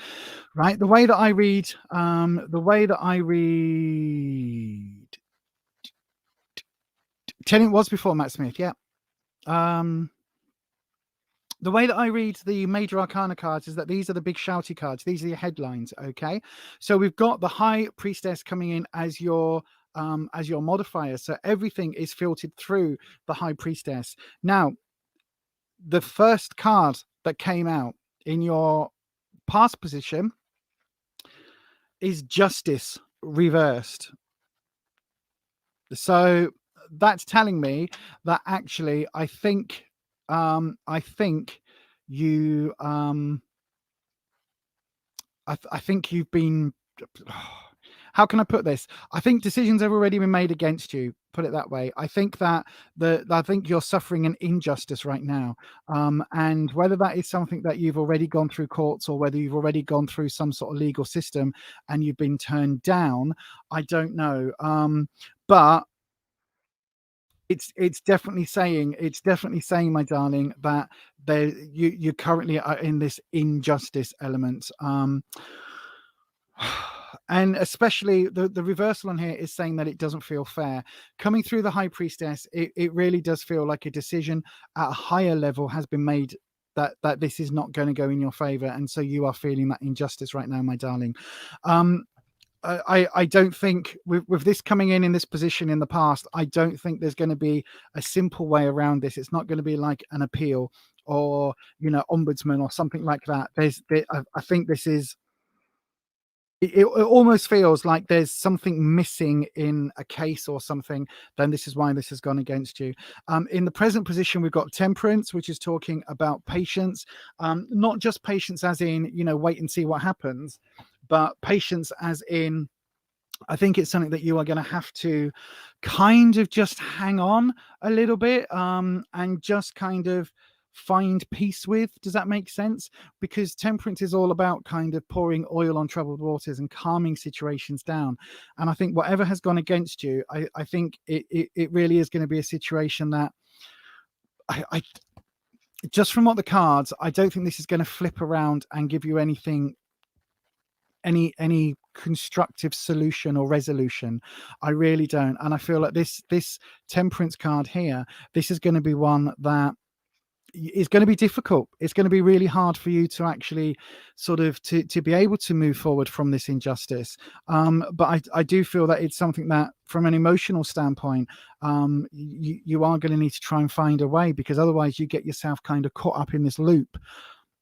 right? The way that I read, Tennant was before Matt Smith, yeah. The way that I read the Major Arcana cards is that these are the big shouty cards. These are your headlines, okay? So we've got the High Priestess coming in as your modifier. So everything is filtered through the High Priestess. Now, the first card that came out in your past position is Justice reversed. So that's telling me that actually I think you I think you've been, how can I put this? I think decisions have already been made against you. Put it that way. I think that I think you're suffering an injustice right now. And whether that is something that you've already gone through courts, or whether you've already gone through some sort of legal system and you've been turned down, I don't know. But it's definitely saying, my darling, that you currently are in this injustice element. And especially the reversal on here is saying that it doesn't feel fair. Coming through the High Priestess, it really does feel like a decision at a higher level has been made that this is not going to go in your favor, and so you are feeling that injustice right now, my darling. I don't think with this coming in this position in the past, I don't think there's going to be a simple way around this. It's not going to be like an appeal or, you know, ombudsman or something like that. I think this is, it almost feels like there's something missing in a case or something. Then this is why this has gone against you. In the present position, we've got temperance, which is talking about patience, not just patience as in, you know, wait and see what happens, but patience as in, I think it's something that you are going to have to kind of just hang on a little bit, and just kind of find peace with. Does that make sense? Because temperance is all about kind of pouring oil on troubled waters and calming situations down. And I think whatever has gone against you, I think it really is going to be a situation that I just from what the cards, I don't think this is going to flip around and give you anything, any constructive solution or resolution. I really don't. And I feel like this temperance card here, this is going to be one that is going to be difficult. It's going to be really hard for you to actually sort of to be able to move forward from this injustice. But I do feel that it's something that from an emotional standpoint, you are going to need to try and find a way, because otherwise you get yourself kind of caught up in this loop.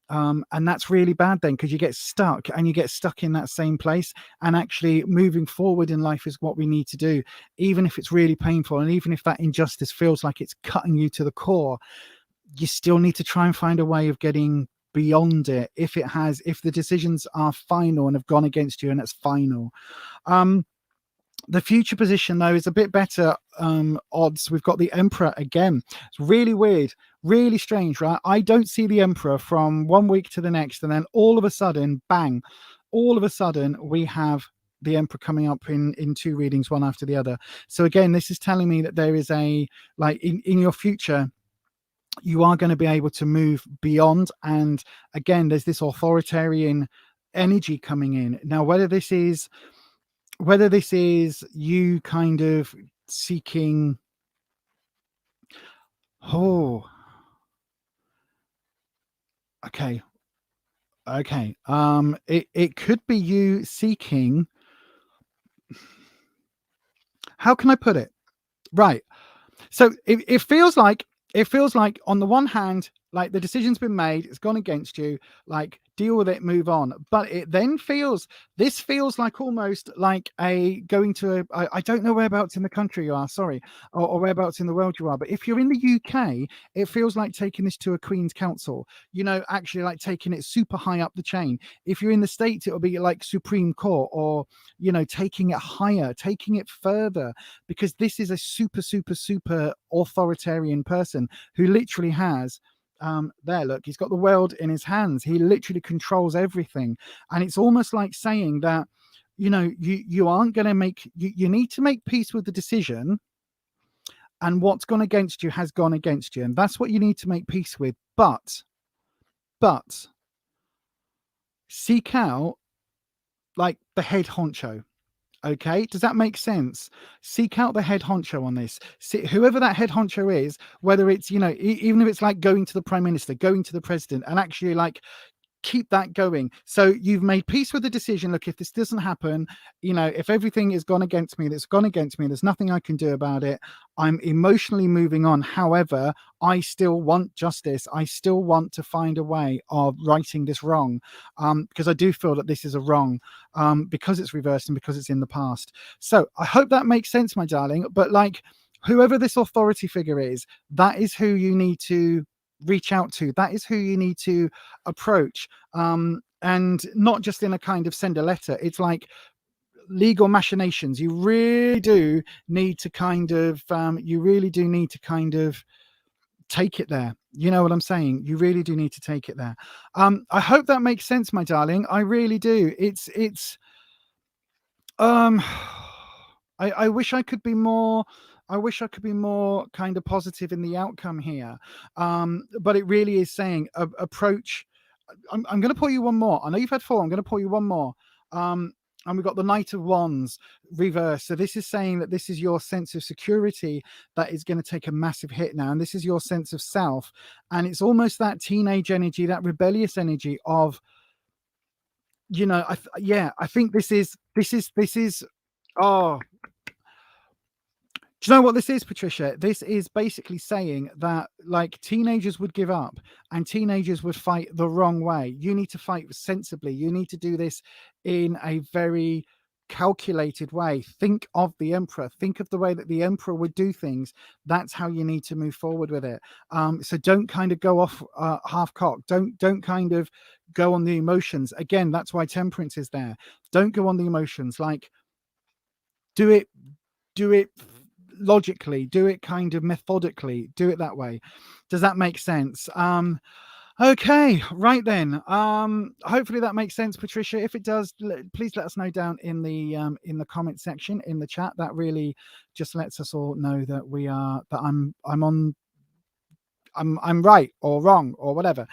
And that's really bad then, because you get stuck in that same place. And actually moving forward in life is what we need to do, even if it's really painful, and even if that injustice feels like it's cutting you to the core. You still need to try and find a way of getting beyond it if the decisions are final and have gone against you, and it's final. The future position, though, is a bit better odds. We've got the Emperor again. It's really weird, really strange, right? I don't see the Emperor from one week to the next, and then all of a sudden, bang, all of a sudden we have the Emperor coming up in two readings, one after the other. So again, this is telling me that there is a, like, in your future, you are going to be able to move beyond. And again, there's this authoritarian energy coming in. Now, whether this is you kind of seeking, okay, it could be you seeking, how can I put it? Right. So it feels like on the one hand, like the decision's been made, it's gone against you, like deal with it, move on. But it then feels like almost like a going to I don't know whereabouts in the country you are, sorry, or whereabouts in the world you are, but if you're in the UK, it feels like taking this to a Queen's Council, you know, actually like taking it super high up the chain. If you're in the States, it'll be like Supreme Court, or, you know, taking it higher, taking it further, because this is a super authoritarian person who literally has there, look, he's got the world in his hands. He literally controls everything. And it's almost like saying that, you know, you aren't going to make, you need to make peace with the decision, and what's gone against you has gone against you, and that's what you need to make peace with. But seek out like the head honcho. Okay, does that make sense? Seek out the head honcho on this. See, whoever that head honcho is, whether it's, you know, even if it's like going to the Prime Minister, going to the President, and actually like keep that going. So you've made peace with the decision. Look, if this doesn't happen, you know, if everything is gone against me, that's gone against me, there's nothing I can do about it. I'm emotionally moving on. However, I still want justice. I still want to find a way of righting this wrong, because I do feel that this is a wrong, because it's reversed and because it's in the past. So I hope that makes sense, my darling. But like, whoever this authority figure is, that is who you need to reach out to. That is who you need to approach, and not just in a kind of send a letter. It's like legal machinations. You really do need to kind of take it there. You know what I'm saying? You really do need to take it there. I hope that makes sense, my darling. I really do. It's I wish I could be more kind of positive in the outcome here. But it really is saying approach. I'm going to pull you one more. I know you've had four. I'm going to pull you one more. And we've got the Knight of Wands reverse. So this is saying that this is your sense of security that is going to take a massive hit now. And this is your sense of self. And it's almost that teenage energy, that rebellious energy of, you know, I think this is, oh, do you know what this is, Patricia? This is basically saying that, like, teenagers would give up and teenagers would fight the wrong way. You need to fight sensibly. You need to do this in a very calculated way. Think of the emperor. Think of the way that the emperor would do things. That's how you need to move forward with it. So don't kind of go off half-cocked. Don't kind of go on the emotions. Again, that's why temperance is there. Don't go on the emotions. Like, do it logically, do it kind of methodically, do it that way. Does that make sense? Okay, right then. Hopefully that makes sense, Patricia. If it does, please let us know down in the comment section, in the chat. That really just lets us all know that I'm right or wrong or whatever.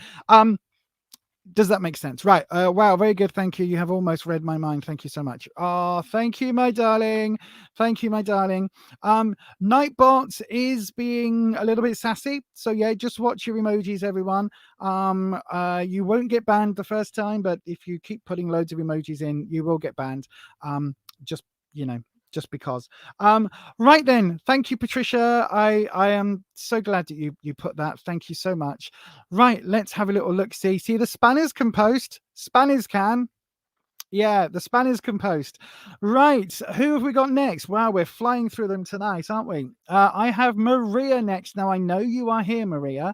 Does that make sense? Right. Wow. Very good. Thank you. You have almost read my mind. Thank you so much. Oh, thank you, my darling. Thank you, my darling. Nightbot is being a little bit sassy. So yeah, just watch your emojis, everyone. You won't get banned the first time, but if you keep putting loads of emojis in, you will get banned. Just, you know, just because. Right then, thank you, Patricia. I am so glad that you put that. Thank you so much. Right, let's have a little look. See the spanners can post. Spanners can. Yeah, the spanners can post. Right, who have we got next? Wow, we're flying through them tonight, aren't we? I have Maria next. Now, I know you are here, Maria.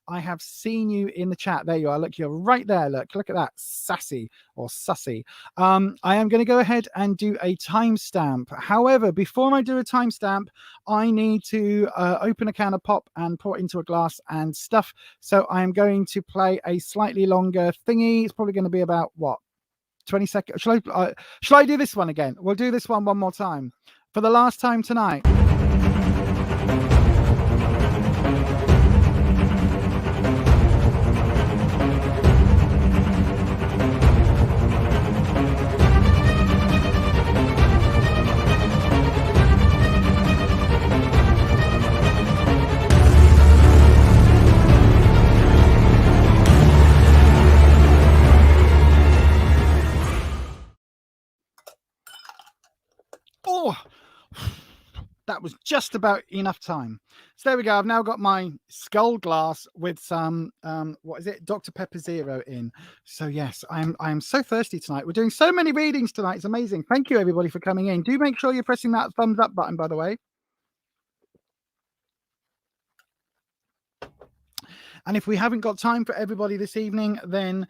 I have seen you in the chat. There you are. Look, you're right there. Look at that. Sassy or sussy. I am going to go ahead and do a timestamp. However, before I do a timestamp, I need to open a can of pop and pour it into a glass and stuff. So I am going to play a slightly longer thingy. It's probably going to be about, what, 20 seconds? Shall I do this one again? We'll do this one more time. For the last time tonight. Oh, that was just about enough time. So there we go. I've now got my skull glass with some what is it, Dr. Pepper Zero in. So yes, I am so thirsty tonight. We're doing so many readings tonight. It's amazing. Thank you, everybody, for coming in. Do make sure you're pressing that thumbs up button, by the way. And if we haven't got time for everybody this evening, then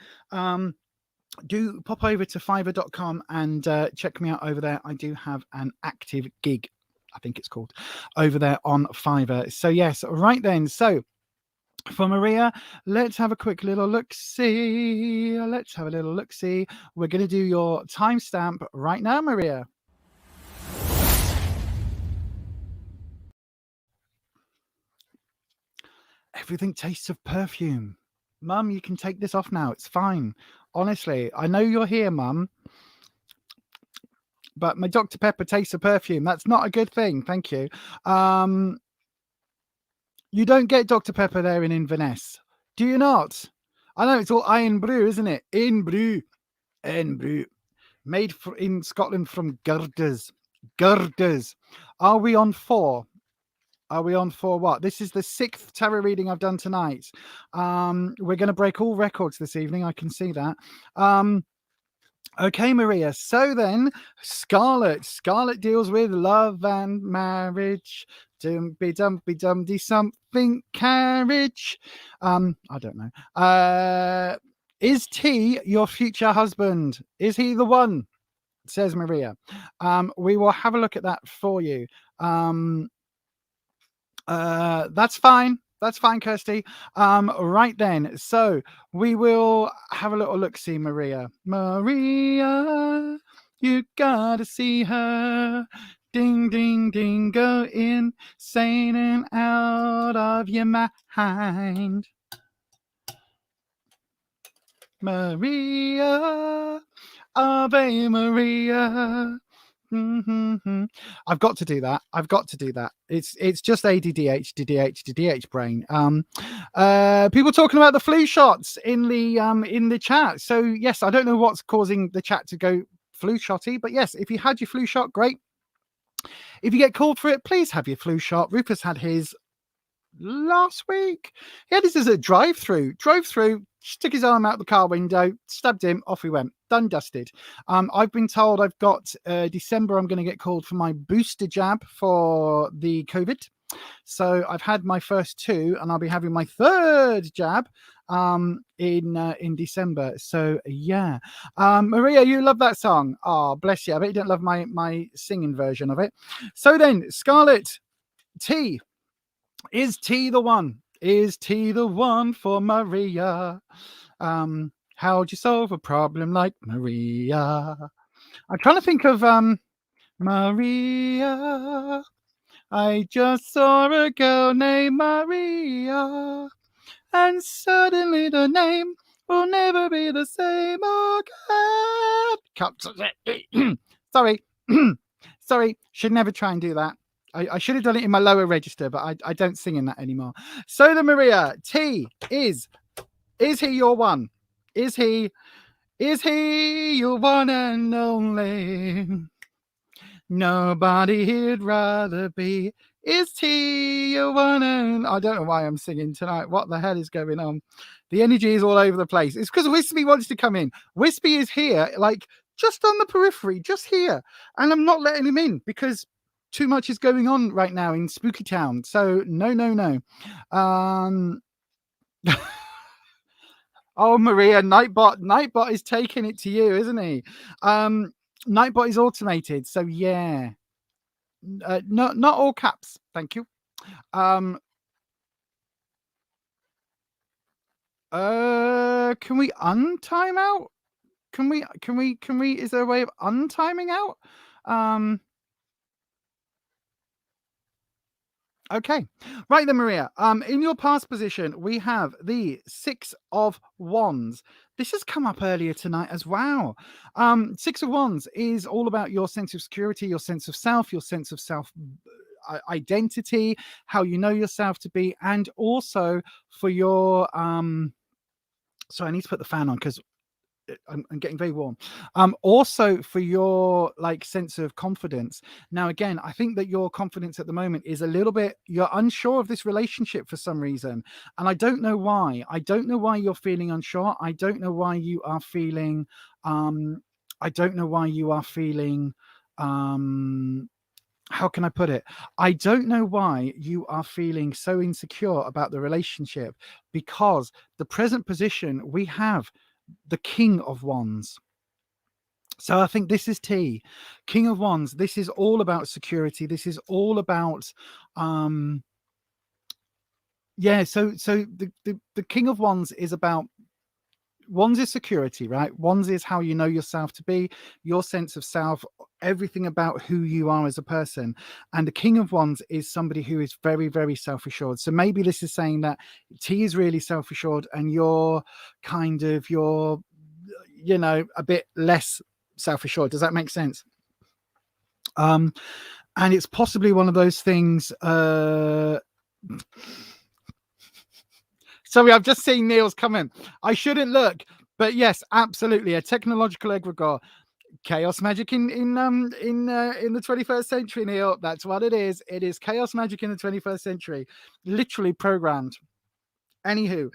do pop over to fiverr.com and check me out over there. I do have an active gig, I think it's called, over there on Fiverr. So yes, right then. So for Maria, let's have a quick little look-see. Let's have a little look-see. We're going to do your timestamp right now, Maria. Everything tastes of perfume. Mum, you can take this off now. It's fine. Honestly, I know you're here, Mum, but my Dr. Pepper tastes of perfume. That's not a good thing. Thank you. You don't get Dr. Pepper there in Inverness. Do you not? I know it's all iron brew, isn't it? In brew. Made in Scotland from girders. Are we on 4? Are we on 4 what? This is the 6th tarot reading I've done tonight. We're going to break all records this evening. I can see that. Okay, Maria. So then, Scarlet. Scarlet deals with love and marriage. Dumpy dumpty something carriage. I don't know. Is T your future husband? Is he the one? Says Maria. We will have a look at that for you. That's fine. That's fine, Kirsty. Right then. So we will have a little look. See, Maria. Maria, you gotta see her. Ding, ding, ding. Go insane and out of your mind. Maria. Ave Maria. Mm-hmm. I've got to do that. I've got to do that. It's just ADDH brain. People talking about the flu shots in the chat. So yes, I don't know what's causing the chat to go flu shotty, but yes, if you had your flu shot, great. If you get called for it, please have your flu shot. Rufus had his last week. He had his as a drive-through, stuck his arm out the car window, stabbed him, off he went, done, dusted. I've been told I've got December, I'm going to get called for my booster jab for the COVID. So I've had my first 2 and I'll be having my 3rd jab in December. So yeah. Maria, you love that song. Oh, bless you. I bet you don't love my singing version of it. So then, Scarlett T. Is T the one? Is T the one for Maria? How'd you solve a problem like Maria? I'm trying to think of Maria. I just saw a girl named Maria, and suddenly the name will never be the same again. Sorry. Sorry, should never try and do that. I should have done it in my lower register, but I don't sing in that anymore. So the Maria, T, is he your one? Is he your one and only? Nobody he'd rather be. Is T your one and... I don't know why I'm singing tonight. What the hell is going on? The energy is all over the place. It's because Wispy wants to come in. Wispy is here, like just on the periphery, just here. And I'm not letting him in because too much is going on right now in Spooky Town. So no. Oh, Maria, Nightbot is taking it to you, isn't he? Nightbot is automated, so yeah. Not all caps, thank you. Can we untime out? Can we is there a way of untiming out? Okay, right then, Maria. In your past position, we have the 6 of Wands. This has come up earlier tonight as well. 6 of Wands is all about your sense of security, your sense of self, your sense of self identity, how you know yourself to be, and also for your sorry, I need to put the fan on because I'm getting very warm. Also for your like sense of confidence. Now, again, I think that your confidence at the moment is a little bit, you're unsure of this relationship for some reason. And I don't know why. I don't know why you're feeling unsure. I don't know why you are feeling, I don't know why you are feeling, how can I put it? I don't know why you are feeling so insecure about the relationship, because the present position we have the King of Wands. So I think this is T, King of Wands. This is all about security. This is all about yeah, so the King of Wands is about, Wands is security, right? Wands is how you know yourself to be, your sense of self, everything about who you are as a person. And the King of Wands is somebody who is very, very self-assured. So maybe this is saying that T is really self-assured and you're kind of, you're, you know, a bit less self-assured. Does that make sense? And it's possibly one of those things. Sorry, I've just seen Neil's comment. I shouldn't look, but yes, absolutely, a technological egregore, chaos magic in the 21st century, Neil. That's what it is. It is chaos magic in the 21st century, literally programmed. Anywho,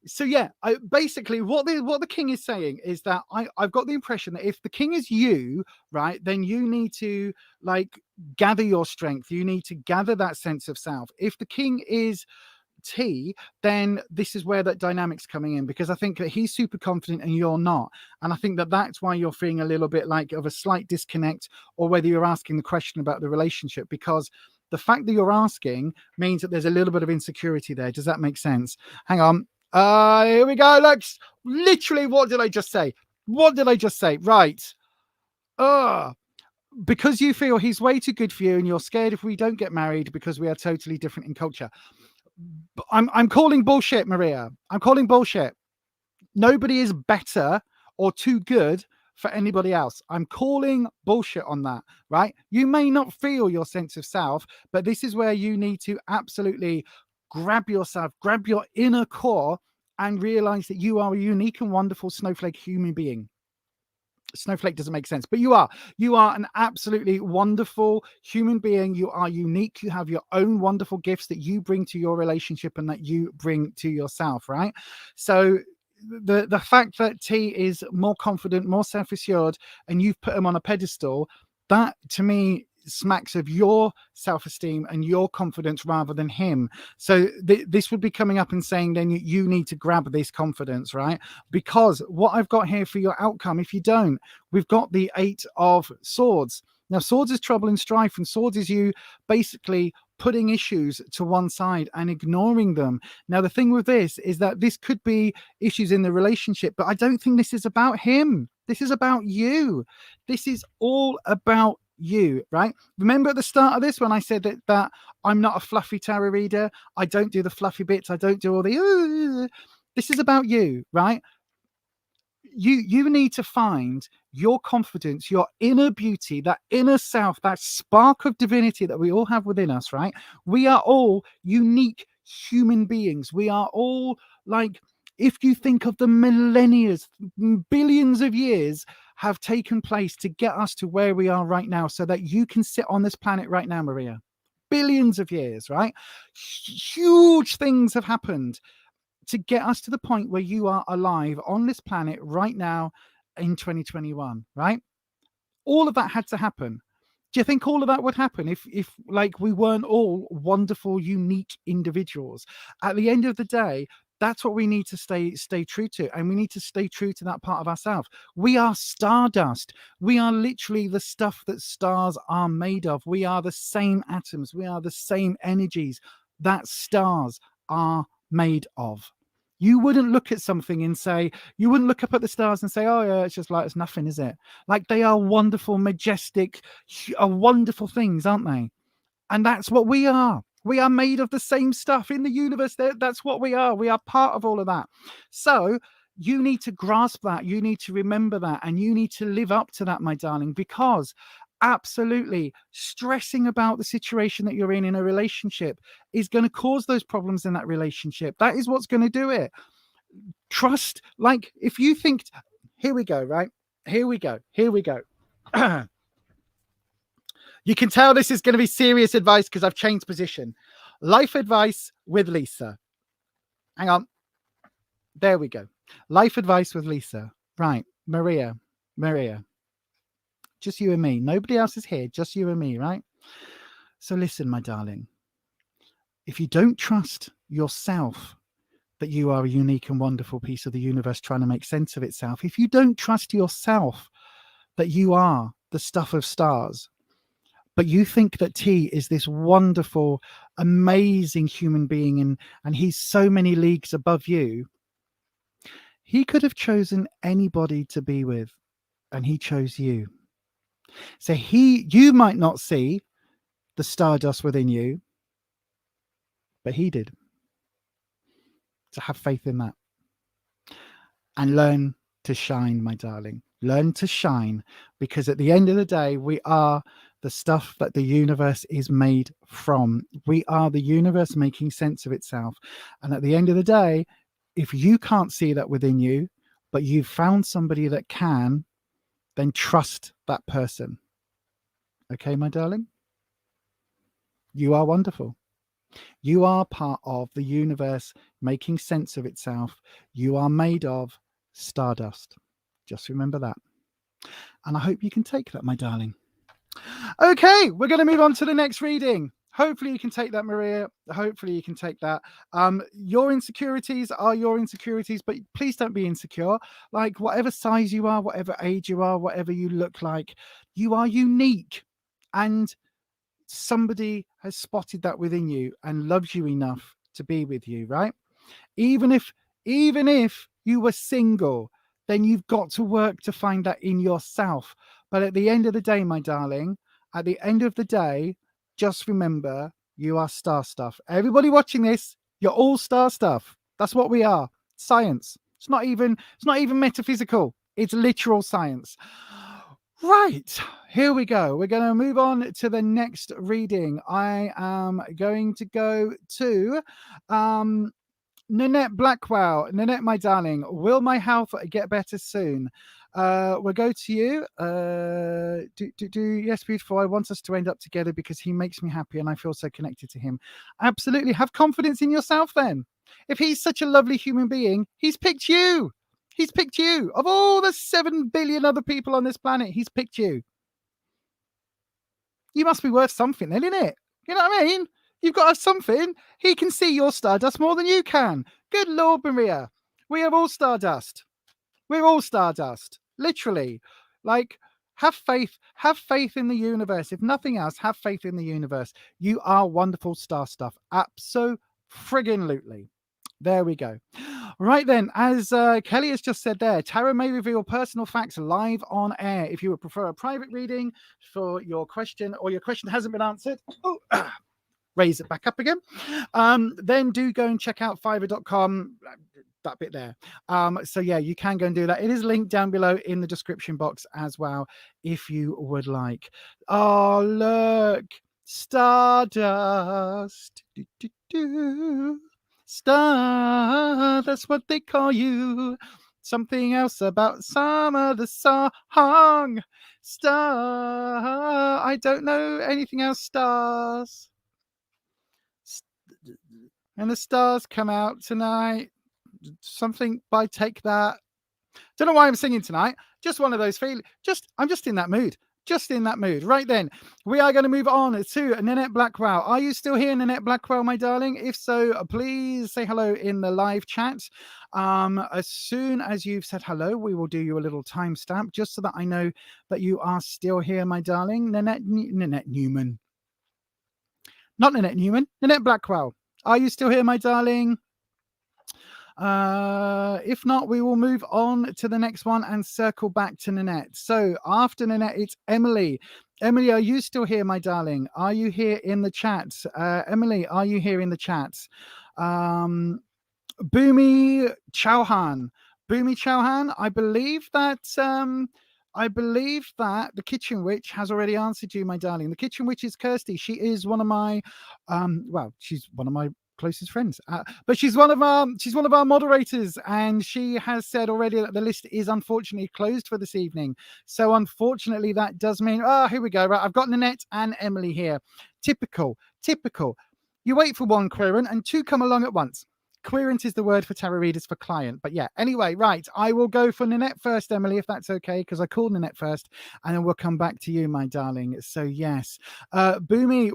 so yeah, basically what the king is saying is that I've got the impression that if the king is you, right, then you need to like gather your strength. You need to gather that sense of self. If the king is T, then this is where that dynamic's coming in, because I think that he's super confident and you're not, and I think that that's why you're feeling a little bit like of a slight disconnect, or whether you're asking the question about the relationship, because the fact that you're asking means that there's a little bit of insecurity there. Does that make sense? Hang on, here we go. Let's literally, what did I just say? Right, because you feel he's way too good for you and you're scared if we don't get married because we are totally different in culture. I'm calling bullshit, Maria. I'm calling bullshit. Nobody is better or too good for anybody else. I'm calling bullshit on that, right? You may not feel your sense of self, but this is where you need to absolutely grab yourself, grab your inner core, and realize that you are a unique and wonderful snowflake human being. Snowflake doesn't make sense, but you are an absolutely wonderful human being. You are unique. You have your own wonderful gifts that you bring to your relationship and that you bring to yourself, right? So the fact that T is more confident, more self-assured, and you've put him on a pedestal, that to me smacks of your self-esteem and your confidence rather than him. So this would be coming up and saying then you need to grab this confidence, right? Because what I've got here for your outcome, if you don't, we've got the 8 of Swords. Now, Swords is trouble and strife, and Swords is you basically putting issues to one side and ignoring them. Now, the thing with this is that this could be issues in the relationship, but I don't think this is about him. This is about you. This is all about you, right? Remember at the start of this when I said that I'm not a fluffy tarot reader, I don't do the fluffy bits, I don't do all the this is about you, right? You need to find your confidence, your inner beauty, that inner self, that spark of divinity that we all have within us, right? We are all unique human beings. We are all, like, if you think of the millennia, billions of years have taken place to get us to where we are right now, so that you can sit on this planet right now, Maria. Billions of years, right? Huge things have happened to get us to the point where you are alive on this planet right now in 2021, right? All of that had to happen. Do you think all of that would happen if like we weren't all wonderful, unique individuals? At the end of the day, that's what we need to stay true to, and we need to stay true to that part of ourselves. We are stardust. We are literally the stuff that stars are made of. We are the same atoms. We are the same energies that stars are made of. You wouldn't look at something and say, you wouldn't look up at the stars and say, oh yeah, it's just like, it's nothing, is it? Like, they are wonderful, majestic, wonderful things, aren't they? And that's what we are. We are made of the same stuff in the universe. That's what we are. We are part of all of that. So you need to grasp that. You need to remember that. And you need to live up to that, my darling, because absolutely stressing about the situation that you're in a relationship is going to cause those problems in that relationship. That is what's going to do it. Trust, like, if you think, here we go, right? Here we go. You can tell this is going to be serious advice because I've changed position. Life advice with Lisa. Hang on. There we go. Life advice with Lisa. Right. Maria. Just you and me. Nobody else is here. Just you and me, right? So listen, my darling. If you don't trust yourself that you are a unique and wonderful piece of the universe trying to make sense of itself, if you don't trust yourself that you are the stuff of stars, but you think that T is this wonderful, amazing human being and he's so many leagues above you, he could have chosen anybody to be with, and he chose you. So you might not see the stardust within you, but he did. So have faith in that and learn to shine, my darling. Learn to shine, because at the end of the day, we are the stuff that the universe is made from. We are the universe making sense of itself. And at the end of the day, if you can't see that within you, but you've found somebody that can, then trust that person. Okay, my darling? You are wonderful. You are part of the universe making sense of itself. You are made of stardust. Just remember that. And I hope you can take that, my darling. Okay, we're going to move on to the next reading. Hopefully you can take that, Maria. Hopefully you can take that. Your insecurities are your insecurities, but please don't be insecure. Like, whatever size you are, whatever age you are, whatever you look like, you are unique. And somebody has spotted that within you and loves you enough to be with you, right? Even if you were single, then you've got to work to find that in yourself. But at the end of the day, my darling, at the end of the day, just remember, you are star stuff. Everybody watching this, you're all star stuff. That's what we are. Science. It's not even metaphysical. It's literal science. Right, here we go. We're going to move on to the next reading. I am going to go to Nanette Blackwell. Nanette, my darling, will my health get better soon? We'll go to you. Yes, beautiful. I want us to end up together because he makes me happy and I feel so connected to him. Absolutely. Have confidence in yourself then. If he's such a lovely human being, he's picked you. He's picked you. Of all the 7 billion other people on this planet, he's picked you. You must be worth something then, isn't it? You know what I mean? You've got to have something. He can see your stardust more than you can. Good Lord, Maria. We are all stardust. We're all stardust. Literally. Like, have faith in the universe. If nothing else, have faith in the universe. You are wonderful star stuff. Abso-friggin-lutely. There we go. Right then, as Kelly has just said there, tarot may reveal personal facts live on air. If you would prefer a private reading for your question or your question hasn't been answered, raise it back up again, then do go and check out fiverr.com. That bit there. So yeah, you can go and do that. It is linked down below in the description box as well, if you would like. Oh, look. Stardust. Star, that's what they call you. Something else about summer, the song. Star, I don't know anything else. Stars. And the stars come out tonight. Something by Take That. Don't know why I'm singing tonight. Just one of those feelings. I'm just in that mood. Just in that mood. Right then, we are going to move on to Nanette Blackwell. Are you still here, Nanette Blackwell, my darling? If so, please say hello in the live chat. As soon as you've said hello, we will do you a little timestamp just so that I know that you are still here, my darling. Nanette Newman. Not Nanette Newman. Nanette Blackwell. Are you still here, my darling? If not, we will move on to the next one and circle back to Nanette. So after Nanette, it's Emily. Emily, are you still here, my darling? Are you here in the chat? Emily, are you here in the chat? Boomy Chauhan. Boomy Chauhan, I believe that the Kitchen Witch has already answered you, my darling. The Kitchen Witch is Kirsty. She is one of my she's one of my closest friends, but she's one of our moderators, and she has said already that the list is unfortunately closed for this evening. So unfortunately that does mean here we go. Right, I've got Nanette and Emily here. Typical. You wait for one querent and two come along at once. Querent is the word for tarot readers for client. But yeah, anyway, right. I will go for Nanette first, Emily, if that's okay, because I called Nanette first, and then we'll come back to you, my darling. So yes. Boomy,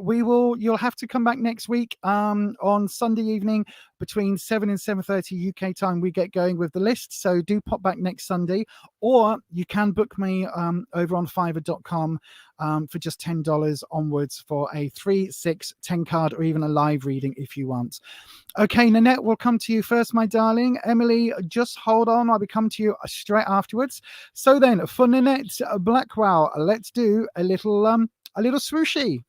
you'll have to come back next week on Sunday evening between 7 and 7:30 UK time. We get going with the list. So do pop back next Sunday, or you can book me over on Fiverr.com for just $10 onwards for a 3, 6, 10 card, or even a live reading if you want. Okay, Nanette, we'll come to you first, my darling. Emily, just hold on. I'll be coming to you straight afterwards. So then, for Nanette Blackwell, let's do a little swooshy.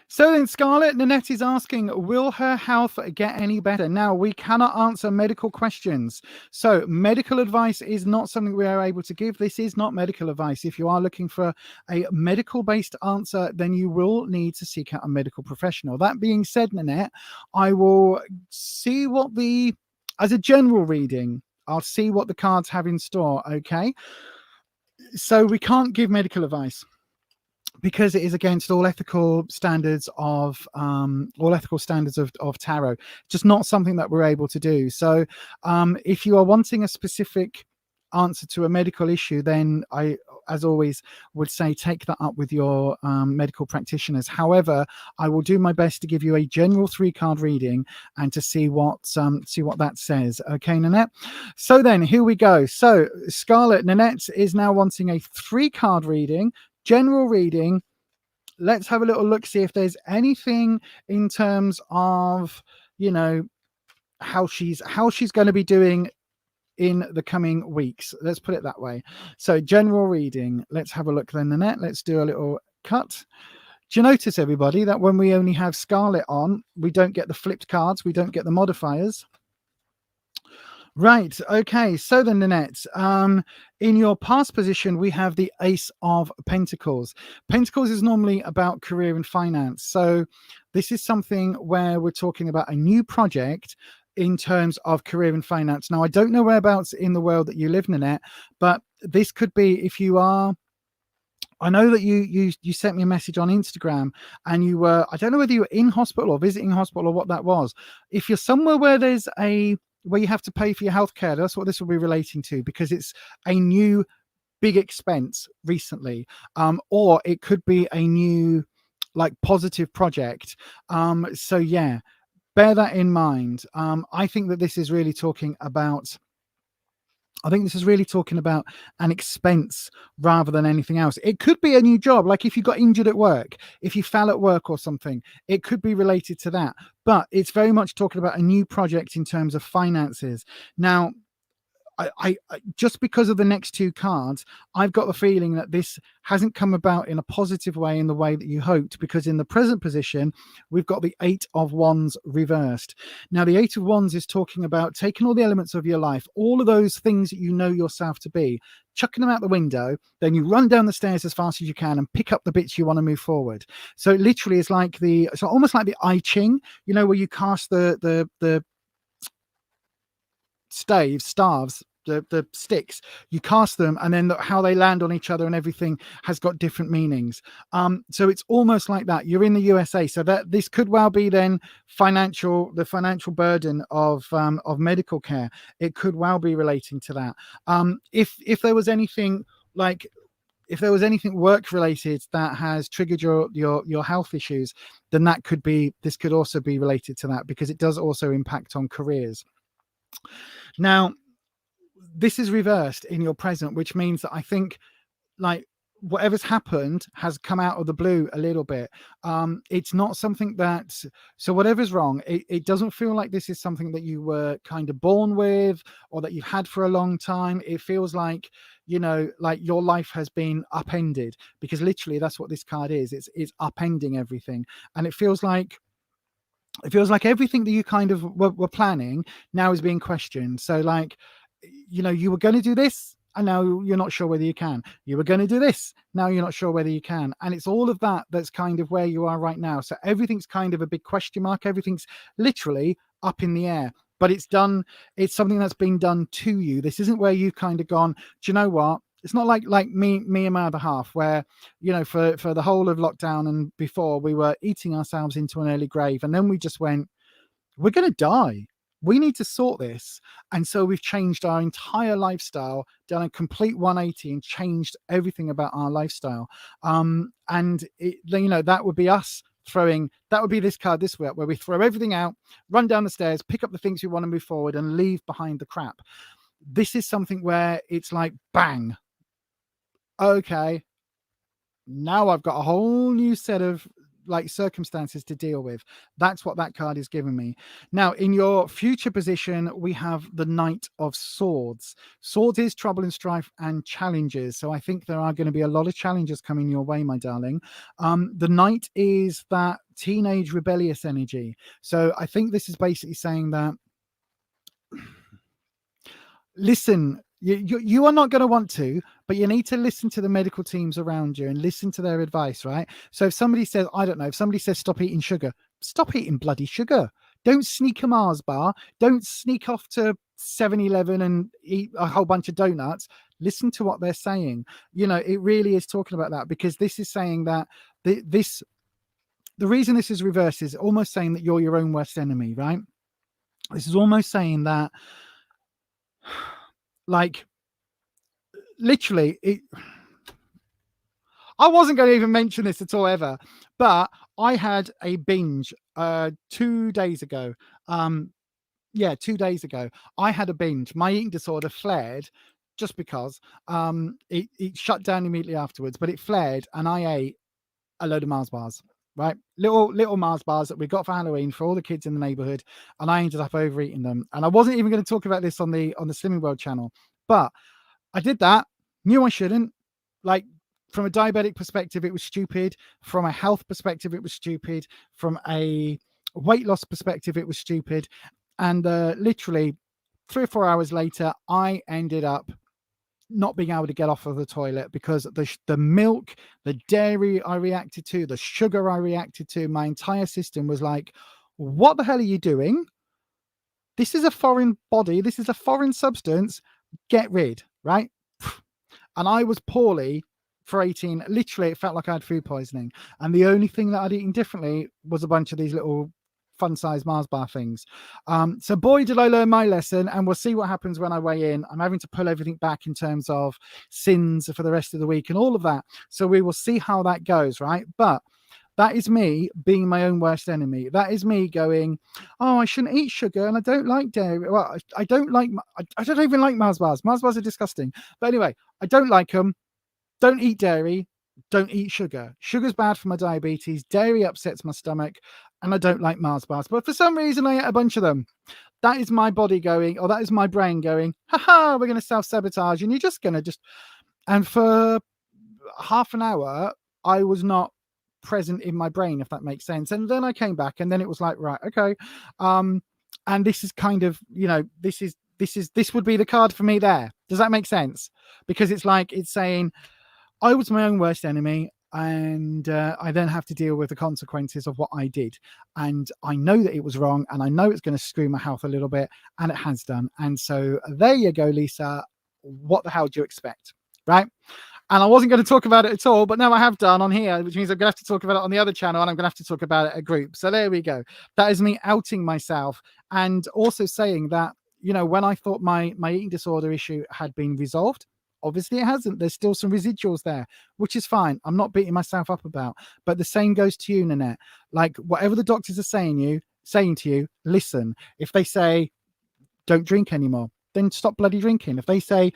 So then, Scarlett, Nanette is asking, will her health get any better? Now, we cannot answer medical questions. So medical advice is not something we are able to give. This is not medical advice. If you are looking for a medical-based answer, then you will need to seek out a medical professional. That being said, Nanette, I will see as a general reading, I'll see what the cards have in store, okay? So we can't give medical advice, because it is against all ethical standards of tarot. Just not something that we're able to do. So if you are wanting a specific answer to a medical issue, then I, as always, would say take that up with your medical practitioners. However, I will do my best to give you a general 3-card reading and to see what that says. Okay, Nanette? So then here we go. So Scarlett, Nanette is now wanting a 3-card reading. General reading. Let's have a little look, see if there's anything in terms of, how she's going to be doing in the coming weeks. Let's put it that way. So general reading. Let's have a look then, Nanette. Let's do a little cut. Do you notice, everybody, that when we only have Scarlett on, we don't get the flipped cards, we don't get the modifiers? Right. Okay. So then, Nanette, in your past position, we have the Ace of Pentacles. Pentacles is normally about career and finance. So this is something where we're talking about a new project in terms of career and finance. Now, I don't know whereabouts in the world that you live, Nanette, but this could be if you are. I know that you sent me a message on Instagram and you were, I don't know whether you were in hospital or visiting hospital or what that was. If you're somewhere where there's where you have to pay for your healthcare, that's what this will be relating to, because it's a new big expense recently. Or it could be a new like positive project. So yeah, bear that in mind. I think that this is really talking about an expense rather than anything else. It could be a new job, like if you got injured at work, if you fell at work or something, it could be related to that. But it's very much talking about a new project in terms of finances. Now, I just because of the next two cards, I've got the feeling that this hasn't come about in a positive way in the way that you hoped, because in the present position, we've got the Eight of Wands reversed. Now, the Eight of Wands is talking about taking all the elements of your life, all of those things that you know yourself to be, chucking them out the window, then you run down the stairs as fast as you can and pick up the bits you want to move forward. So it literally is like so almost like the I Ching, you know, where you cast the staves, the sticks, you cast them, and then how they land on each other and everything has got different meanings. So it's almost like that. You're in the USA, so that this could well be then the financial burden of medical care. It could well be relating to that. If there was anything like, if there was anything work related that has triggered your health issues, then this could also be related to that, because it does also impact on careers. Now, this is reversed in your present, which means that I think like whatever's happened has come out of the blue a little bit. It's not something so whatever's wrong, it doesn't feel like this is something that you were kind of born with or that you've had for a long time. It feels like, you know, like your life has been upended, because literally that's what this card is. It's upending everything. And it feels like everything that you kind of were planning now is being questioned. So like, you know, you were going to do this and now you're not sure whether you can. You were going to do this, now you're not sure whether you can. And it's all of that that's kind of where you are right now. So everything's kind of a big question mark. Everything's literally up in the air, but it's something that's been done to you. This isn't where you've kind of gone, do you know what? It's not like me and my other half, where, you know, for the whole of lockdown and before, we were eating ourselves into an early grave. And then we just went, we're going to die. We need to sort this. And so we've changed our entire lifestyle, done a complete 180 and changed everything about our lifestyle. And you know, that would be us that would be this card this week, where we throw everything out, run down the stairs, pick up the things we want to move forward and leave behind the crap. This is something where it's like, bang. Okay, now I've got a whole new set of like circumstances to deal with. That's what that card is giving me. Now, in your future position, we have the Knight of Swords. Swords is trouble and strife and challenges. So I think there are going to be a lot of challenges coming your way, my darling. The Knight is that teenage rebellious energy. So I think this is basically saying that, listen, you are not going to want to, but you need to listen to the medical teams around you and listen to their advice, right? So if somebody says, I don't know, if somebody says stop eating sugar, stop eating bloody sugar. Don't sneak a Mars bar. Don't sneak off to 7-Eleven and eat a whole bunch of donuts. Listen to what they're saying. You know, it really is talking about that, because this is saying that the reason this is reversed is almost saying that you're your own worst enemy, right? This is almost saying that, like, literally, I wasn't going to even mention this at all ever, but I had a binge 2 days ago. 2 days ago, I had a binge. My eating disorder flared just because it shut down immediately afterwards, but it flared and I ate a load of Mars bars. Right, little Mars bars that we got for Halloween for all the kids in the neighborhood, and I ended up overeating them. And I wasn't even going to talk about this on the Slimming World channel, but I did that. Knew I shouldn't. Like, from a diabetic perspective, it was stupid. From a health perspective, it was stupid. From a weight loss perspective, it was stupid. And literally 3 or 4 hours later, I ended up not being able to get off of the toilet because the milk, the dairy I reacted to, the sugar I reacted to, my entire system was like, what the hell are you doing? This is a foreign body. This is a foreign substance. Get rid, right? And I was poorly for 18. Literally, it felt like I had food poisoning. And the only thing that I'd eaten differently was a bunch of these little fun-sized Mars bar things. So boy, did I learn my lesson, and we'll see what happens when I weigh in. I'm having to pull everything back in terms of sins for the rest of the week and all of that. So we will see how that goes, right? But that is me being my own worst enemy. That is me going, oh, I shouldn't eat sugar and I don't like dairy. Well, I don't even like Mars bars. Mars bars are disgusting. But anyway, I don't like them. Don't eat dairy. Don't eat sugar. Sugar's bad for my diabetes. Dairy upsets my stomach. And I don't like Mars bars. But for some reason, I ate a bunch of them. That is my body going, or that is my brain going, haha, we're going to self-sabotage. And you're just going to just... And for half an hour, I was not present in my brain, if that makes sense. And then I came back, and then it was like, right, okay. And this is kind of, you know, this would be the card for me there. Does that make sense? Because it's like, it's saying I was my own worst enemy, and I then have to deal with the consequences of what I did. And I know that it was wrong, and I know it's going to screw my health a little bit, and it has done. And so there you go, Lisa. What the hell do you expect? Right? And I wasn't going to talk about it at all, but now I have done on here, which means I'm going to have to talk about it on the other channel, and I'm going to have to talk about it at group. So there we go. That is me outing myself, and also saying that, you know, when I thought my eating disorder issue had been resolved, obviously it hasn't. There's still some residuals there, which is fine. I'm not beating myself up about. But the same goes to you, Nanette. Like, whatever the doctors are saying to you, listen. If they say don't drink anymore, then stop bloody drinking. If they say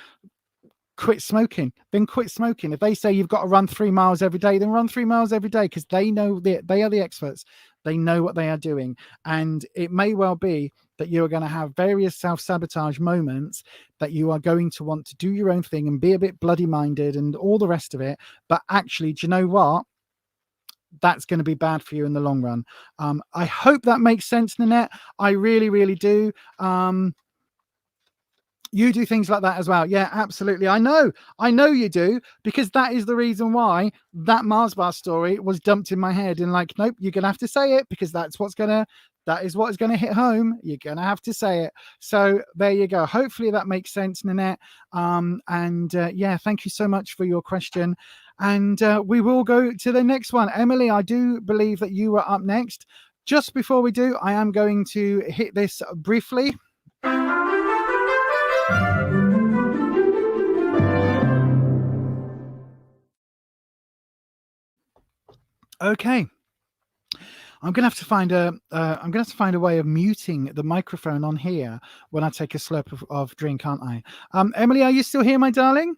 quit smoking, then quit smoking. If they say you've got to run 3 miles every day, then run 3 miles every day, because they know they are the experts. They know what they are doing. And it may well be that you're going to have various self-sabotage moments, that you are going to want to do your own thing and be a bit bloody minded and all the rest of it. But actually, do you know what? That's going to be bad for you in the long run. I hope that makes sense, Nanette. I really, really do. You do things like that as well. Yeah, absolutely. I know you do, because that is the reason why that Mars bar story was dumped in my head. And like, nope, you're going to have to say it, because that is what's going to hit home. You're going to have to say it. So there you go. Hopefully that makes sense, Nanette. Yeah, thank you so much for your question. And we will go to the next one. Emily, I do believe that you were up next. Just before we do, I am going to hit this briefly. Okay, I'm gonna have to find a way of muting the microphone on here when I take a slurp of drink, aren't I? Emily, are you still here, my darling?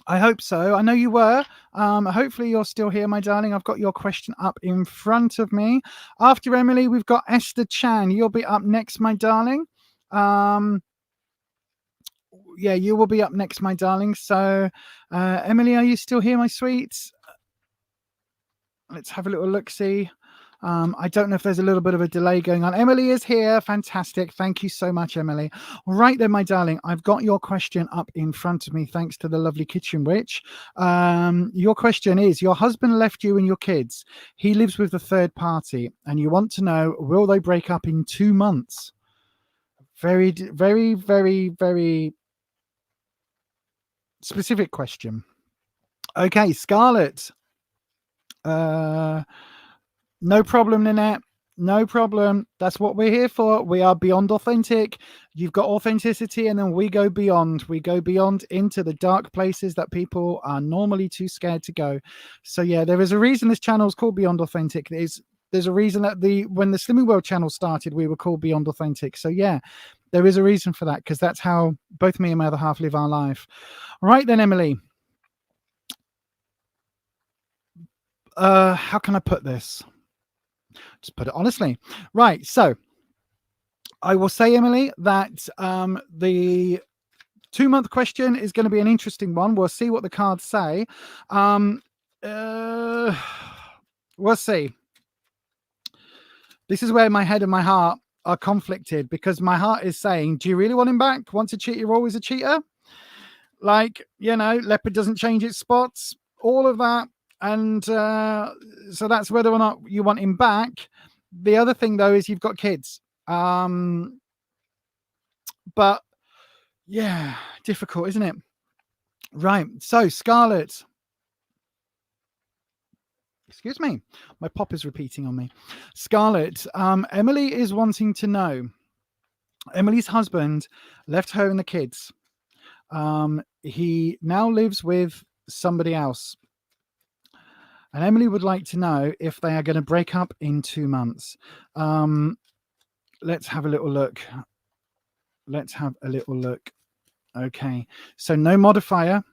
I hope so. I know you were. Hopefully you're still here, my darling. I've got your question up in front of me. After Emily, we've got Esther Chan. You'll be up next, my darling. Yeah, you will be up next, my darling. So, Emily, are you still here, my sweet? Let's have a little look-see. I don't know if there's a little bit of a delay going on. Emily is here. Fantastic. Thank you so much, Emily. Right then, my darling, I've got your question up in front of me, thanks to the lovely kitchen witch. Your question is, your husband left you and your kids. He lives with a third party, and you want to know, will they break up in 2 months? Very, very, very, very specific question. Okay, Scarlett. No problem, Nanette. No problem. That's what we're here for. We are Beyond Authentic. You've got authenticity, and then we go beyond. We go beyond into the dark places that people are normally too scared to go. So yeah, there is a reason this channel is called Beyond Authentic. There's a reason that when the Slimming World channel started, we were called Beyond Authentic. So yeah, there is a reason for that, because that's how both me and my other half live our life. Right then, Emily. How can I put this? Just put it honestly. Right. So I will say, Emily, that the 2-month question is going to be an interesting one. We'll see what the cards say. We'll see. This is where my head and my heart are conflicted, because my heart is saying, do you really want him back? Once a cheater, you're always a cheater. Like, you know, leopard doesn't change its spots, all of that. And so that's whether or not you want him back. The other thing, though, is you've got kids. But yeah, difficult, isn't it? Right. So Scarlet. Excuse me. My pop is repeating on me. Scarlet. Emily is wanting to know. Emily's husband left her and the kids. He now lives with somebody else. And Emily would like to know if they are going to break up in 2 months. Let's have a little look. Okay. So no modifier.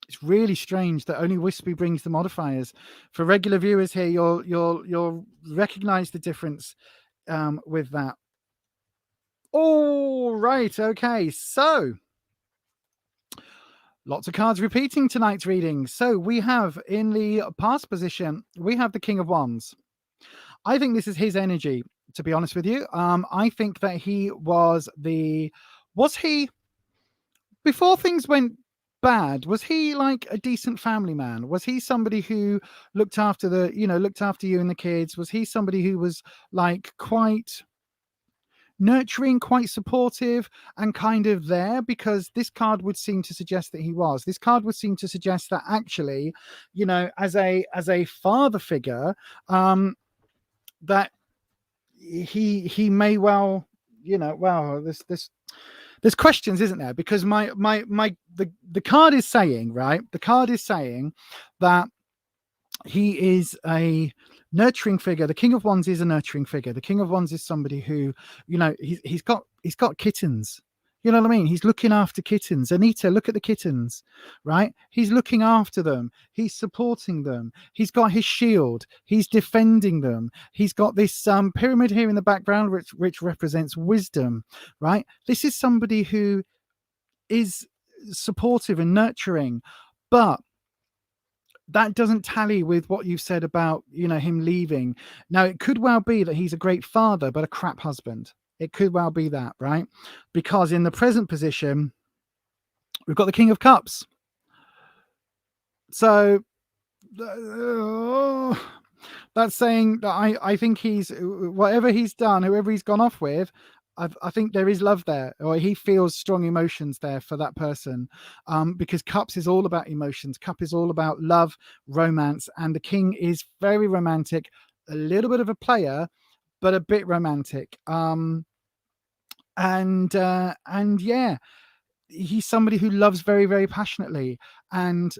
It's really strange that only Wispy brings the modifiers. For regular viewers here, you'll recognize the difference with that. All right. Okay. So lots of cards repeating tonight's reading. So we have in the past position, we have the King of Wands. I think this is his energy, to be honest with you. I think that he was before things went bad, was he like a decent family man? Was he somebody who looked after you and the kids? Was he somebody who was like quite nurturing, quite supportive, and kind of there? Because this card would seem to suggest that he was. This card would seem to suggest that actually, you know, as a father figure, that he may well, you know, well, there's questions, isn't there? Because the card is saying, right? The card is saying that he is a nurturing figure. The King of Wands is a nurturing figure. The King of Wands is somebody who, you know, he's got kittens. You know what I mean? He's looking after kittens. Anita, look at the kittens, right? He's looking after them. He's supporting them. He's got his shield. He's defending them. He's got this pyramid here in the background, which represents wisdom, right? This is somebody who is supportive and nurturing, but that doesn't tally with what you've said about, you know, him leaving. Now, it could well be that he's a great father, but a crap husband. It could well be that, right? Because in the present position, we've got the King of Cups. So that's saying that I think he's, whatever he's done, whoever he's gone off with, I think there is love there, or he feels strong emotions there for that person, because Cups is all about emotions. Cup is all about love, romance, and the King is very romantic, a little bit of a player, but a bit romantic. And yeah, he's somebody who loves very, very passionately. And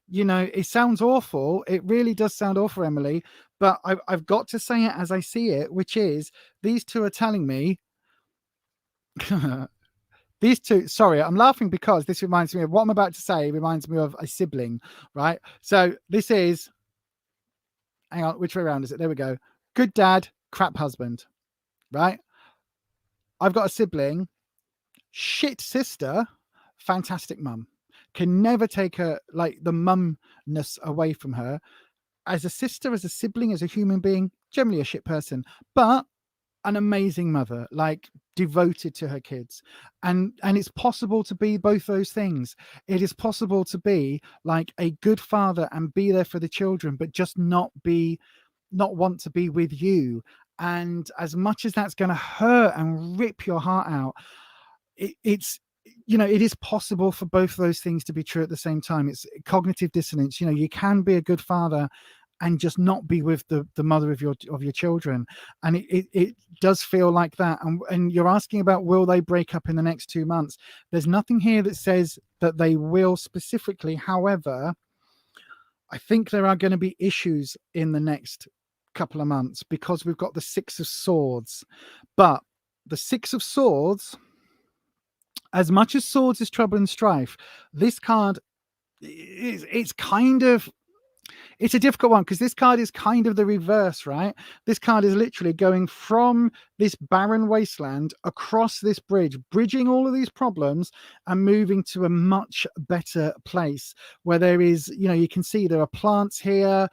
you know, it sounds awful. It really does sound awful, Emily, but I've got to say it as I see it, which is these two are telling me these two, sorry, I'm laughing because this reminds me of what I'm about to say, reminds me of a sibling, right? So this is, hang on, which way around is it? There we go. Good dad, crap husband, right? I've got a sibling, shit sister, fantastic mum. Can never take her, like, the mumness away from her. As a sister, as a sibling, as a human being, generally a shit person, but an amazing mother, like devoted to her kids. And it's possible to be both those things. It is possible to be like a good father and be there for the children, but just not want to be with you. And as much as that's going to hurt and rip your heart out, it's, you know, it is possible for both of those things to be true at the same time. It's cognitive dissonance. You know, you can be a good father and just not be with the mother of your children. And it does feel like that. And you're asking about, will they break up in the next 2 months? There's nothing here that says that they will specifically. However, I think there are going to be issues in the next couple of months because we've got the Six of Swords. But the Six of Swords, as much as swords is trouble and strife, this card it's kind of, It's a difficult one because this card is kind of the reverse, right? This card is literally going from this barren wasteland across this bridge, bridging all of these problems and moving to a much better place where there is, you know, you can see there are plants here.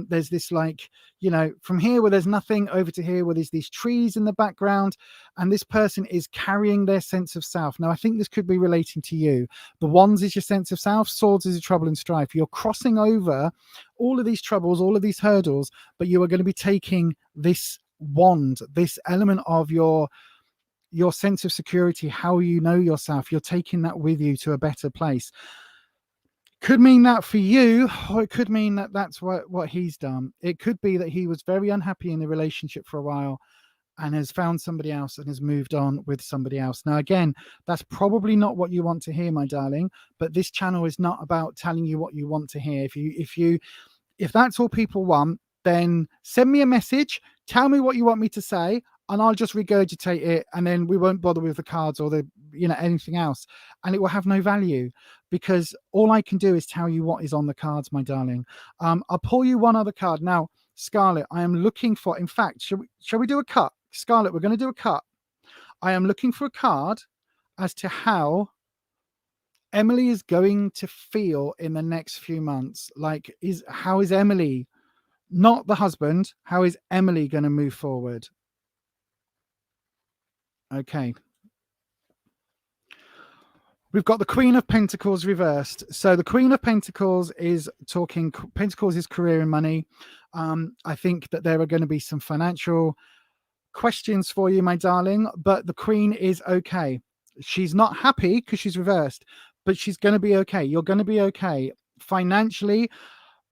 There's this, like, you know, from here where there's nothing over to here where there's these trees in the background, and this person is carrying their sense of self. Now, I think this could be relating to you. The wands is your sense of self, swords is your trouble and strife. You're crossing over all of these troubles, all of these hurdles, but you are going to be taking this wand, this element of your sense of security, how you know yourself. You're taking that with you to a better place. Could mean that for you, or it could mean that that's what he's done. It could be that he was very unhappy in the relationship for a while and has found somebody else and has moved on with somebody else. Now, again, that's probably not what you want to hear, my darling, but this channel is not about telling you what you want to hear. If that's all people want, then send me a message, tell me what you want me to say, and I'll just regurgitate it, and then we won't bother with the cards or the, you know, anything else, and it will have no value, because all I can do is tell you what is on the cards, my darling. I'll pull you one other card now. Scarlet, I am looking for, in fact, shall we do a cut? Scarlet, we're going to do a cut. I am looking for a card as to how Emily is going to feel in the next few months. Like, how is Emily, not the husband, how is Emily going to move forward? Okay. We've got the Queen of Pentacles reversed. So the Queen of Pentacles is talking, Pentacles is career and money. I think that there are going to be some financial questions for you, my darling, but the Queen is okay. She's not happy because she's reversed, but she's going to be okay. You're going to be okay. Financially,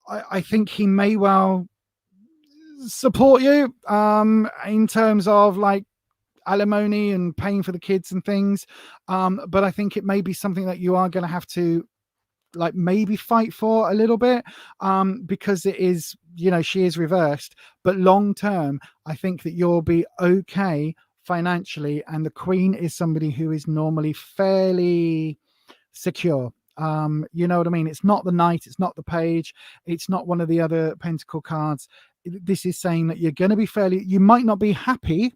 I think he may well support you in terms of, like, alimony and paying for the kids and things, but I think it may be something that you are going to have to, like, maybe fight for a little bit, because it is, you know, she is reversed, but long term I think that you'll be okay financially, and the Queen is somebody who is normally fairly secure. You know what I mean? It's not the Knight, it's not the Page, it's not one of the other Pentacle cards. This is saying that you're going to be fairly, you might not be happy,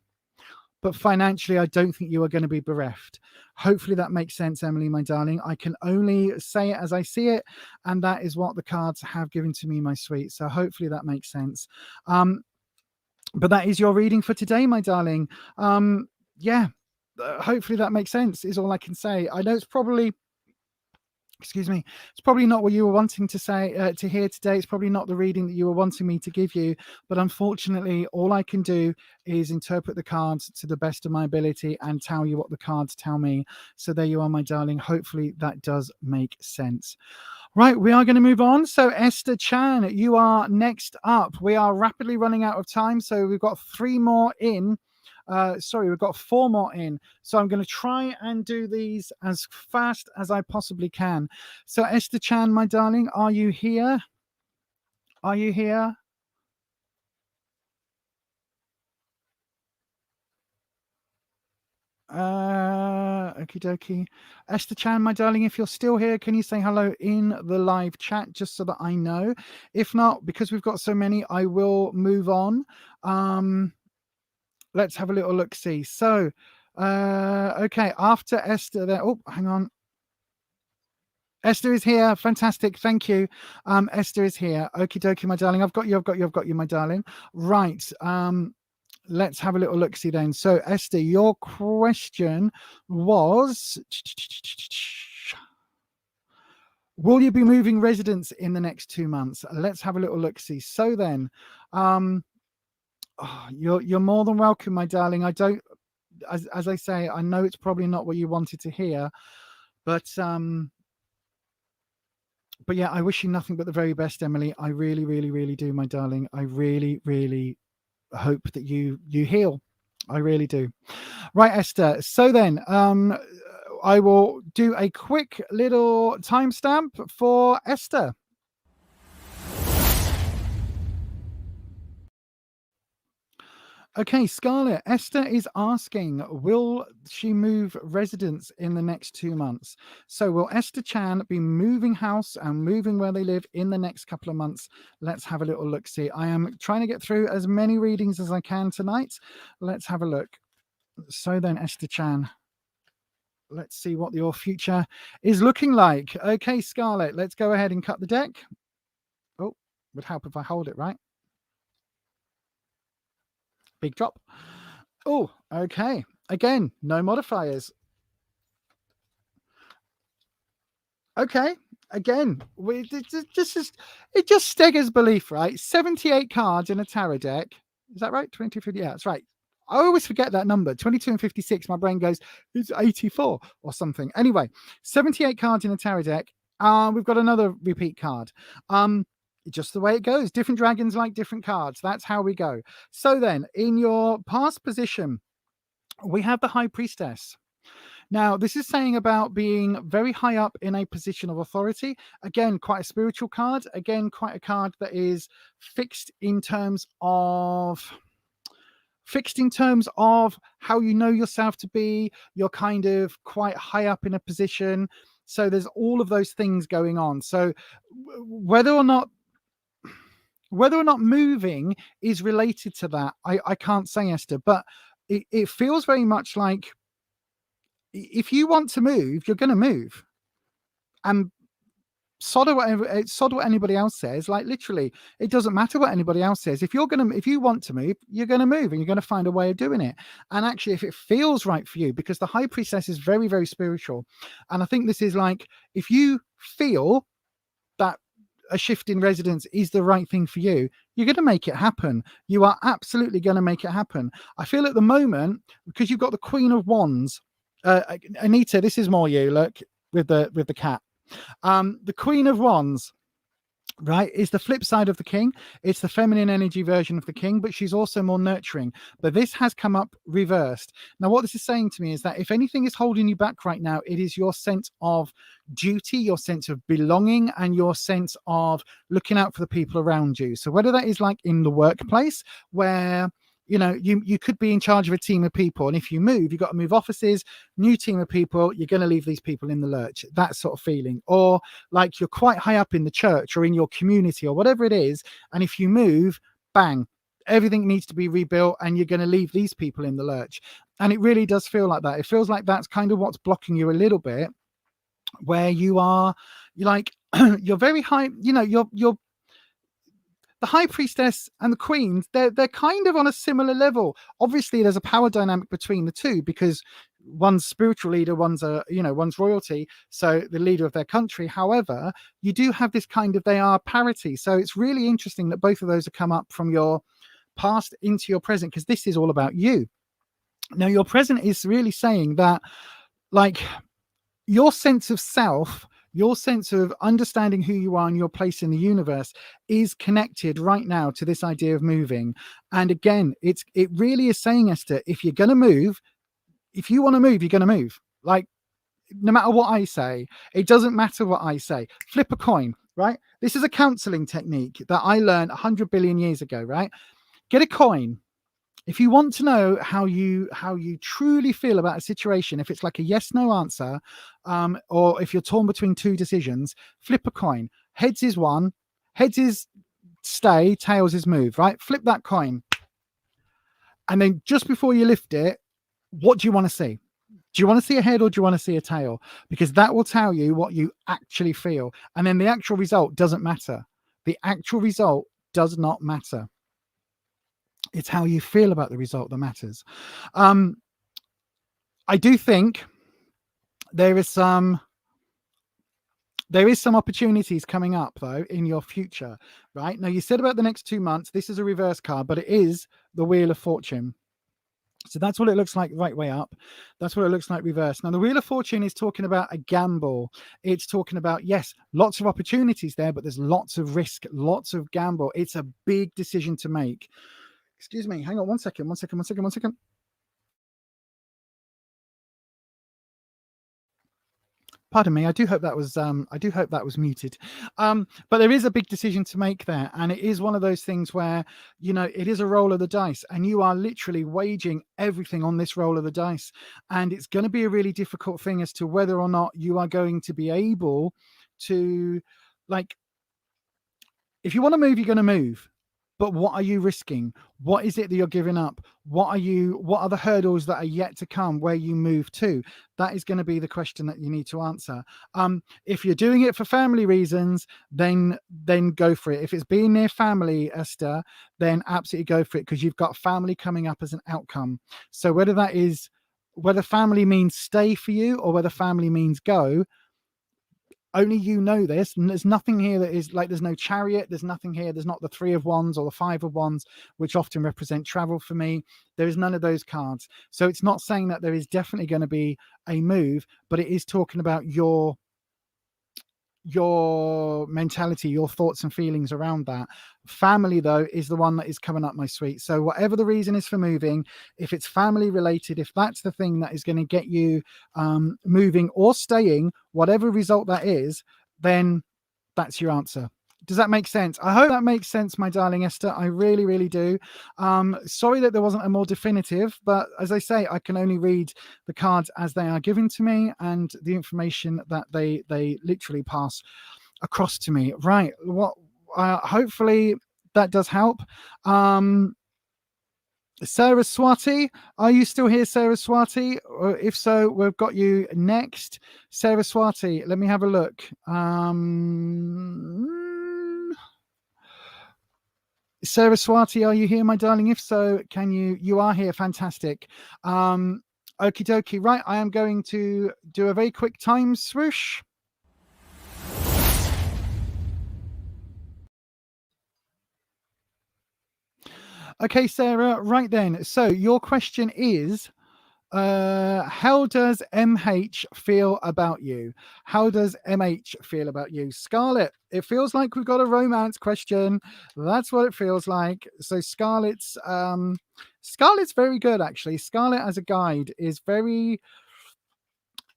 but financially, I don't think you are going to be bereft. Hopefully that makes sense, Emily, my darling. I can only say it as I see it, and that is what the cards have given to me, my sweet. So hopefully that makes sense. But that is your reading for today, my darling. Yeah, hopefully that makes sense, is all I can say. I know it's probably, excuse me, it's probably not what you were wanting to say, to hear today. It's probably not the reading that you were wanting me to give you, but unfortunately all I can do is interpret the cards to the best of my ability and tell you what the cards tell me. So there you are, my darling. Hopefully that does make sense. Right, we are going to move on. So Esther Chan, you are next up. We are rapidly running out of time, so we've got 3 more in. We've got 4 more in. So I'm going to try and do these as fast as I possibly can. So Esther Chan, my darling, are you here? Are you here? Okie dokie. Esther Chan, my darling, if you're still here, can you say hello in the live chat just so that I know? If not, because we've got so many, I will move on. Let's have a little look see. So okay, after Esther there, oh, hang on. Esther is here. Fantastic. Thank you. Esther is here. Okie dokie, my darling. I've got you, my darling. Right. Let's have a little look see then. So Esther, your question was, will you be moving residence in the next 2 months? Let's have a little look see. So then, you're more than welcome, my darling. I don't, as I say, I know it's probably not what you wanted to hear, but yeah, I wish you nothing but the very best, Emily. I really, really, really do, my darling. I really, really hope that you heal. I really do. Right, Esther. So then, I will do a quick little timestamp for Esther. Okay, Scarlett. Esther is asking, will she move residence in the next 2 months? So will Esther Chan be moving house and moving where they live in the next couple of months? Let's have a little look. See, I am trying to get through as many readings as I can tonight. Let's have a look. So then, Esther Chan, let's see what your future is looking like. Okay, Scarlett, let's go ahead and cut the deck. Oh, would help if I hold it right. Big drop. Oh, okay. Again, no modifiers. Okay. Again, it just staggers belief, right? 78 cards in a tarot deck. Is that right? 22, yeah, that's right. I always forget that number. 22 and 56. My brain goes, it's 84 or something. Anyway, 78 cards in a tarot deck. We've got another repeat card. Just the way it goes. Different dragons like different cards. That's how we go. So then, in your past position, we have the High Priestess. Now, this is saying about being very high up in a position of authority. Again, quite a spiritual card. Again, quite a card that is fixed in terms of how you know yourself to be. You're kind of quite high up in a position. So there's all of those things going on. So whether or not moving is related to that, I can't say, Esther, but it feels very much like if you want to move, you're going to move. And sod what anybody else says. Like, literally, it doesn't matter what anybody else says. If you want to move, you're going to move, and you're going to find a way of doing it. And actually, if it feels right for you, because the High Priestess is very, very spiritual. And I think this is like, if you feel that a shift in residence is the right thing for you, you're going to make it happen. You are absolutely going to make it happen. I feel at the moment, because you've got the Queen of Wands, Anita, this is more you, look, with the cat. The Queen of Wands, right, is the flip side of the King. It's the feminine energy version of the King, but she's also more nurturing. But this has come up reversed. Now, what this is saying to me is that if anything is holding you back right now, it is your sense of duty, your sense of belonging, and your sense of looking out for the people around you. So whether that is like in the workplace, where you could be in charge of a team of people, and if you move, you've got to move offices, new team of people, you're going to leave these people in the lurch, that sort of feeling. Or like you're quite high up in the church or in your community or whatever it is, and if you move, bang, everything needs to be rebuilt, and you're going to leave these people in the lurch. And it really does feel like that. It feels like that's kind of what's blocking you a little bit, where you're like, you're very high, you're the High Priestess and the Queen, they're kind of on a similar level. Obviously, there's a power dynamic between the two, because one's spiritual leader, one's royalty, so the leader of their country. However, you do have this kind of, they are parity. So it's really interesting that both of those have come up from your past into your present, because this is all about you. Now, your present is really saying that, like, your sense of self, your sense of understanding who you are and your place in the universe is connected right now to this idea of moving. And again, it really is saying, Esther, if you're going to move, if you want to move, you're going to move. Like, no matter what I say, it doesn't matter what I say. Flip a coin, right? This is a counseling technique that I learned 100 billion years ago, right? Get a coin. If you want to know how you truly feel about a situation, if it's like a yes/no answer, or if you're torn between two decisions, flip a coin. Heads is one, heads is stay, tails is move, right? Flip that coin. And then just before you lift it, what do you want to see? Do you want to see a head or do you want to see a tail? Because that will tell you what you actually feel. And then the actual result doesn't matter. The actual result does not matter. It's how you feel about the result that matters. I do think there is some opportunities coming up, though, in your future, right? Now, you said about the next 2 months, this is a reverse card, but it is the Wheel of Fortune. So that's what it looks like right way up. That's what it looks like reverse. Now, the Wheel of Fortune is talking about a gamble. It's talking about, yes, lots of opportunities there, but there's lots of risk, lots of gamble. It's a big decision to make. Excuse me. Hang on one second. Pardon me. I do hope that was muted. But there is a big decision to make there, and it is one of those things where, you know, it is a roll of the dice, and you are literally waging everything on this roll of the dice, and it's going to be a really difficult thing as to whether or not you are going to be able to, like, if you want to move, you're going to move. But what are you risking? What is it that you're giving up? What are the hurdles that are yet to come where you move to? That is going to be the question that you need to answer. If you're doing it for family reasons, then go for it. If it's being near family, Esther, then absolutely go for it, because you've got family coming up as an outcome. So whether family means stay for you or whether family means go, only you know this, and there's nothing here that is like, there's no Chariot, there's nothing here, there's not the 3 of Wands or the 5 of Wands, which often represent travel for me. There is none of those cards. So it's not saying that there is definitely going to be a move, but it is talking about your mentality, your thoughts and feelings around that. Family, though, is the one that is coming up, my sweet. So whatever the reason is for moving, if it's family related, if that's the thing that is going to get you moving or staying, whatever result that is, then that's your answer. Does that make sense? I hope that makes sense, my darling Esther. I really, really do. Sorry that there wasn't a more definitive, but as I say, I can only read the cards as they are given to me and the information that they literally pass across to me. Right. Hopefully that does help. Saraswati, are you still here, Saraswati? Or if so, we've got you next. Saraswati, let me have a look. Saraswati, are you here, my darling? If so, can you are here. Fantastic. Okie dokie. Right, I am going to do a very quick time swoosh. Okay, Sarah, right then. So your question is, how does MH feel about you? How does MH feel about you? Scarlett, it feels like we've got a romance question. That's what it feels like. So Scarlett's very good, actually. Scarlett as a guide is very...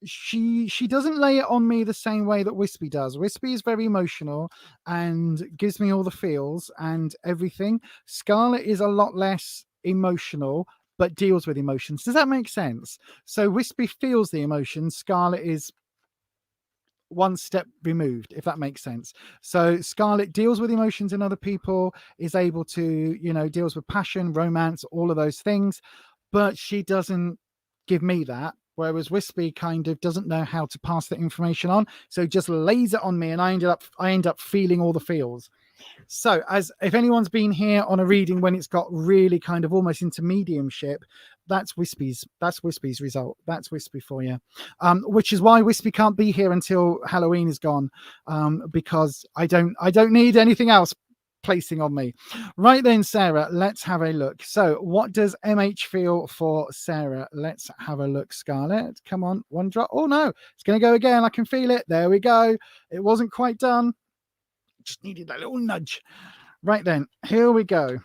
She doesn't lay it on me the same way that Wispy does. Wispy is very emotional and gives me all the feels and everything. Scarlett is a lot less emotional but deals with emotions. Does that make sense? So Wispy feels the emotions. Scarlett is one step removed, if that makes sense. So Scarlett deals with emotions in other people, is able to, deals with passion, romance, all of those things, but she doesn't give me that. Whereas Wispy kind of doesn't know how to pass that information on, so just lays it on me, and I end up feeling all the feels. So, as if anyone's been here on a reading when it's got really kind of almost into mediumship, that's Wispy's result. That's Wispy for you, which is why Wispy can't be here until Halloween is gone, because I don't need anything else placing on me. Right then, Sarah, let's have a look. So what does MH feel for Sarah? Let's have a look. Scarlett, come on, one drop. Oh no, it's going to go again. I can feel it. There we go. It wasn't quite done. Just needed that little nudge. Right then, here we go.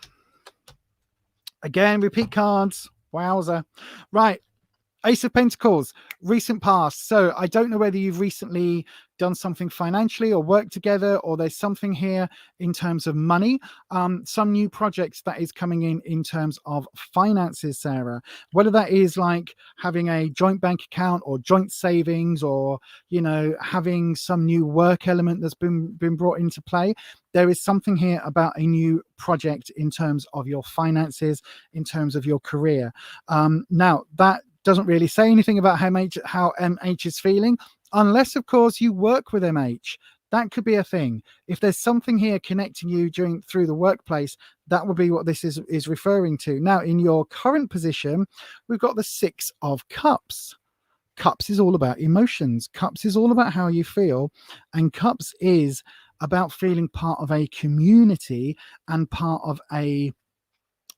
Again, repeat cards. Wowza. Right. Ace of Pentacles, recent past. So I don't know whether you've recently done something financially or worked together, or there's something here in terms of money, some new projects that is coming in terms of finances, Sarah. Whether that is like having a joint bank account or joint savings, or, having some new work element that's been brought into play. There is something here about a new project in terms of your finances, in terms of your career. Now, that doesn't really say anything about how MH is feeling, unless, of course, you work with MH. That could be a thing. If there's something here connecting you through the workplace, that would be what this is referring to. Now, in your current position, we've got the 6 of Cups. Cups is all about emotions. Cups is all about how you feel. And Cups is about feeling part of a community and part of a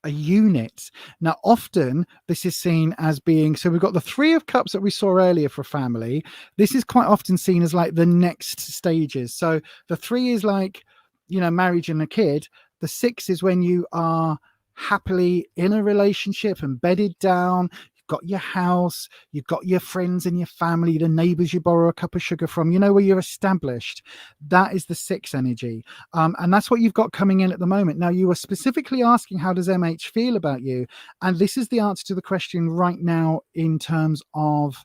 unit. Now, often this is seen as being, so we've got the 3 of Cups that we saw earlier for family. This is quite often seen as like the next stages. So the 3 is like, marriage and a kid. The 6 is when you are happily in a relationship and bedded down, got your house, you've got your friends and your family, the neighbors you borrow a cup of sugar from, you know, where you're established. That is the 6 energy. And that's what you've got coming in at the moment. Now, you were specifically asking, how does MH feel about you? And this is the answer to the question right now in terms of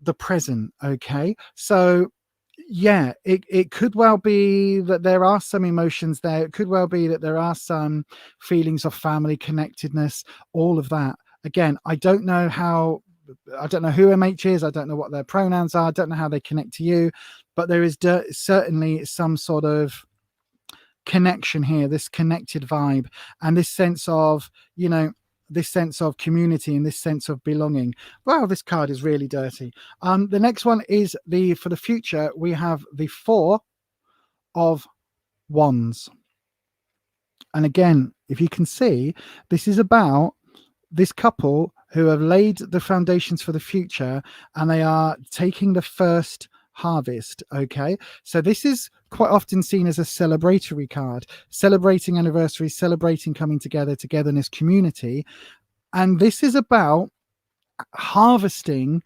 the present. Okay, so yeah, it could well be that there are some emotions there. It could well be that there are some feelings of family connectedness, all of that. Again, I don't know who MH is. I don't know what their pronouns are. I don't know how they connect to you, but there is certainly some sort of connection here, this connected vibe, and this sense of, you know, this sense of community and this sense of belonging. Wow, this card is really dirty. The next one is for the future, we have the 4 of Wands. And again, if you can see, this is about this couple who have laid the foundations for the future, and they are taking the first harvest. Okay, so this is quite often seen as a celebratory card, celebrating anniversaries, celebrating coming together, togetherness, community. And this is about harvesting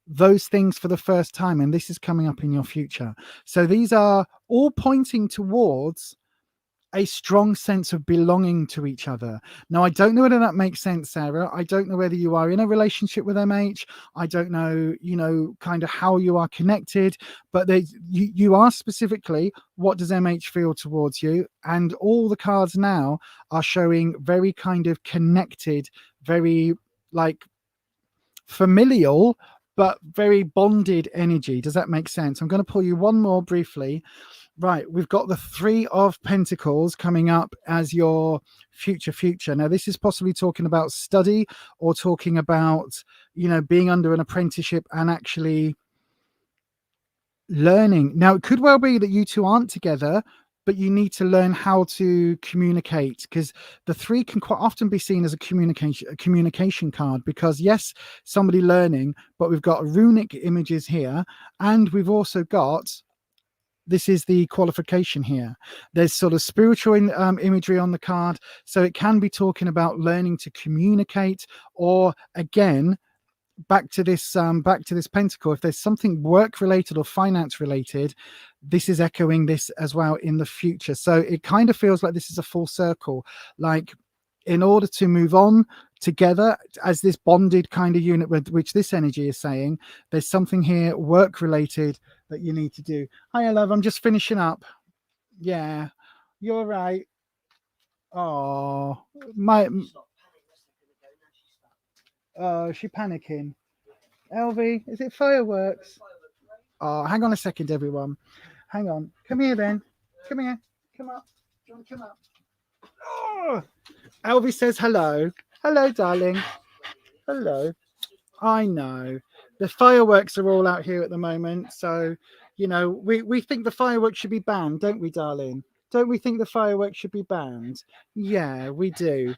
those things for the first time, and this is coming up in your future. So these are all pointing towards a strong sense of belonging to each other. Now, I don't know whether that makes sense, Sarah. I don't know whether you are in a relationship with MH. I don't know, you know, kind of how you are connected, but you are specifically, what does MH feel towards you? And all the cards now are showing very kind of connected, very like familial, but very bonded energy. Does that make sense? I'm going to pull you one more briefly. Right, we've got the 3 of Pentacles coming up as your future. Now, this is possibly talking about study, or talking about, you know, being under an apprenticeship and actually learning. Now, it could well be that you two aren't together, but you need to learn how to communicate, because the 3 can quite often be seen as a communication card, because yes, somebody learning, but we've got runic images here, and we've also got, this is the qualification here. There's sort of spiritual imagery on the card. So it can be talking about learning to communicate, or again, back to this pentacle, if there's something work related or finance related, this is echoing this as well in the future. So it kind of feels like this is a full circle. Like, in order to move on together as this bonded kind of unit, with which this energy is saying, there's something here work related that you need to do. Hi, love, I'm just finishing up. Yeah, you're right. Oh, she panicking. Elvie, is it fireworks? Oh, hang on a second, everyone. Hang on. Come here, then. Come here. Come up. Do you want to come up? Oh! Elvie says hello. Hello, darling. Hello. I know. The fireworks are all out here at the moment. So, you know, we think the fireworks should be banned, don't we, darling? Don't we think the fireworks should be banned? Yeah, we do.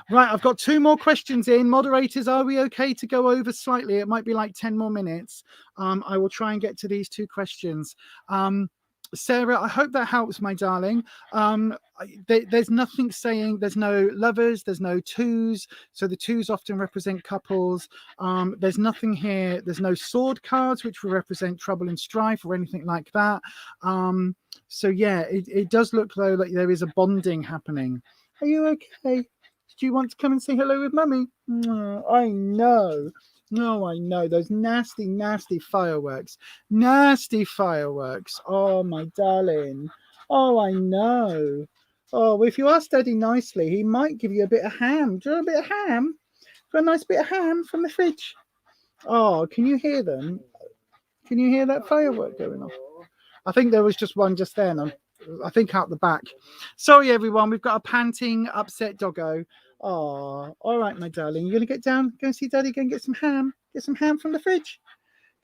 Right, I've got 2 more questions in. Moderators, are we okay to go over slightly? It might be like 10 more minutes. I will try and get to these 2 questions. Sarah, I hope that helps, my darling. There's nothing saying, there's no lovers, there's no 2s. So the 2s often represent couples. There's nothing here. There's no sword cards, which will represent trouble and strife or anything like that. So yeah, it does look though like there is a bonding happening. Are you okay? Do you want to come and say hello with mummy? I know. No, I know. Those nasty, nasty fireworks. Nasty fireworks. Oh, my darling. Oh, I know. Oh, if you ask Daddy nicely, he might give you a bit of ham. Do you want a bit of ham? For a nice bit of ham from the fridge. Oh, can you hear them? Can you hear that firework going off? I think there was just one just then. I think out the back. Sorry, everyone. We've got a panting, upset doggo. Oh, all right, my darling. You're going to get down, go and see Daddy, go and get some ham. Get some ham from the fridge.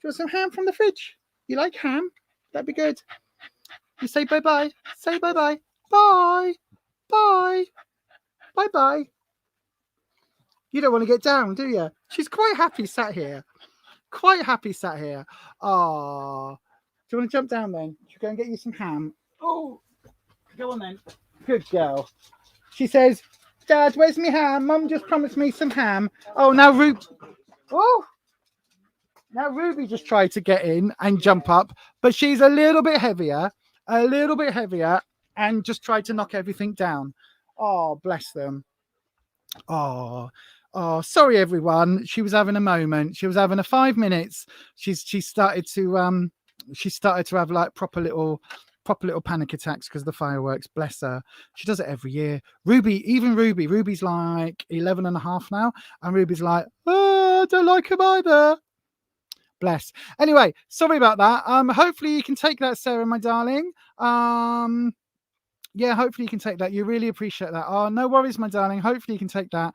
Do you want some ham from the fridge? You like ham? That'd be good. You say bye-bye. Say bye-bye. Bye. Bye. Bye-bye. You don't want to get down, do you? She's quite happy sat here. Quite happy sat here. Oh. Do you want to jump down then? Should we go and get you some ham? Oh, go on then. Good girl. She says, Dad, where's my ham? Mum just promised me some ham. Oh, now Ruth. Oh, now Ruby just tried to get in and jump up, but she's a little bit heavier, and just tried to knock everything down. Oh, bless them. Oh, sorry everyone. She was having a moment. She was having a 5 minutes. She started to have like proper little panic attacks because of the fireworks. Bless her. She does it every year. Ruby's like 11 and a half now, and Ruby's like, oh, I don't like him either. Bless. Anyway, sorry about that. Hopefully you can take that, Sarah, my darling. Yeah, hopefully you can take that. You really appreciate that. Oh, no worries, my darling. Hopefully you can take that.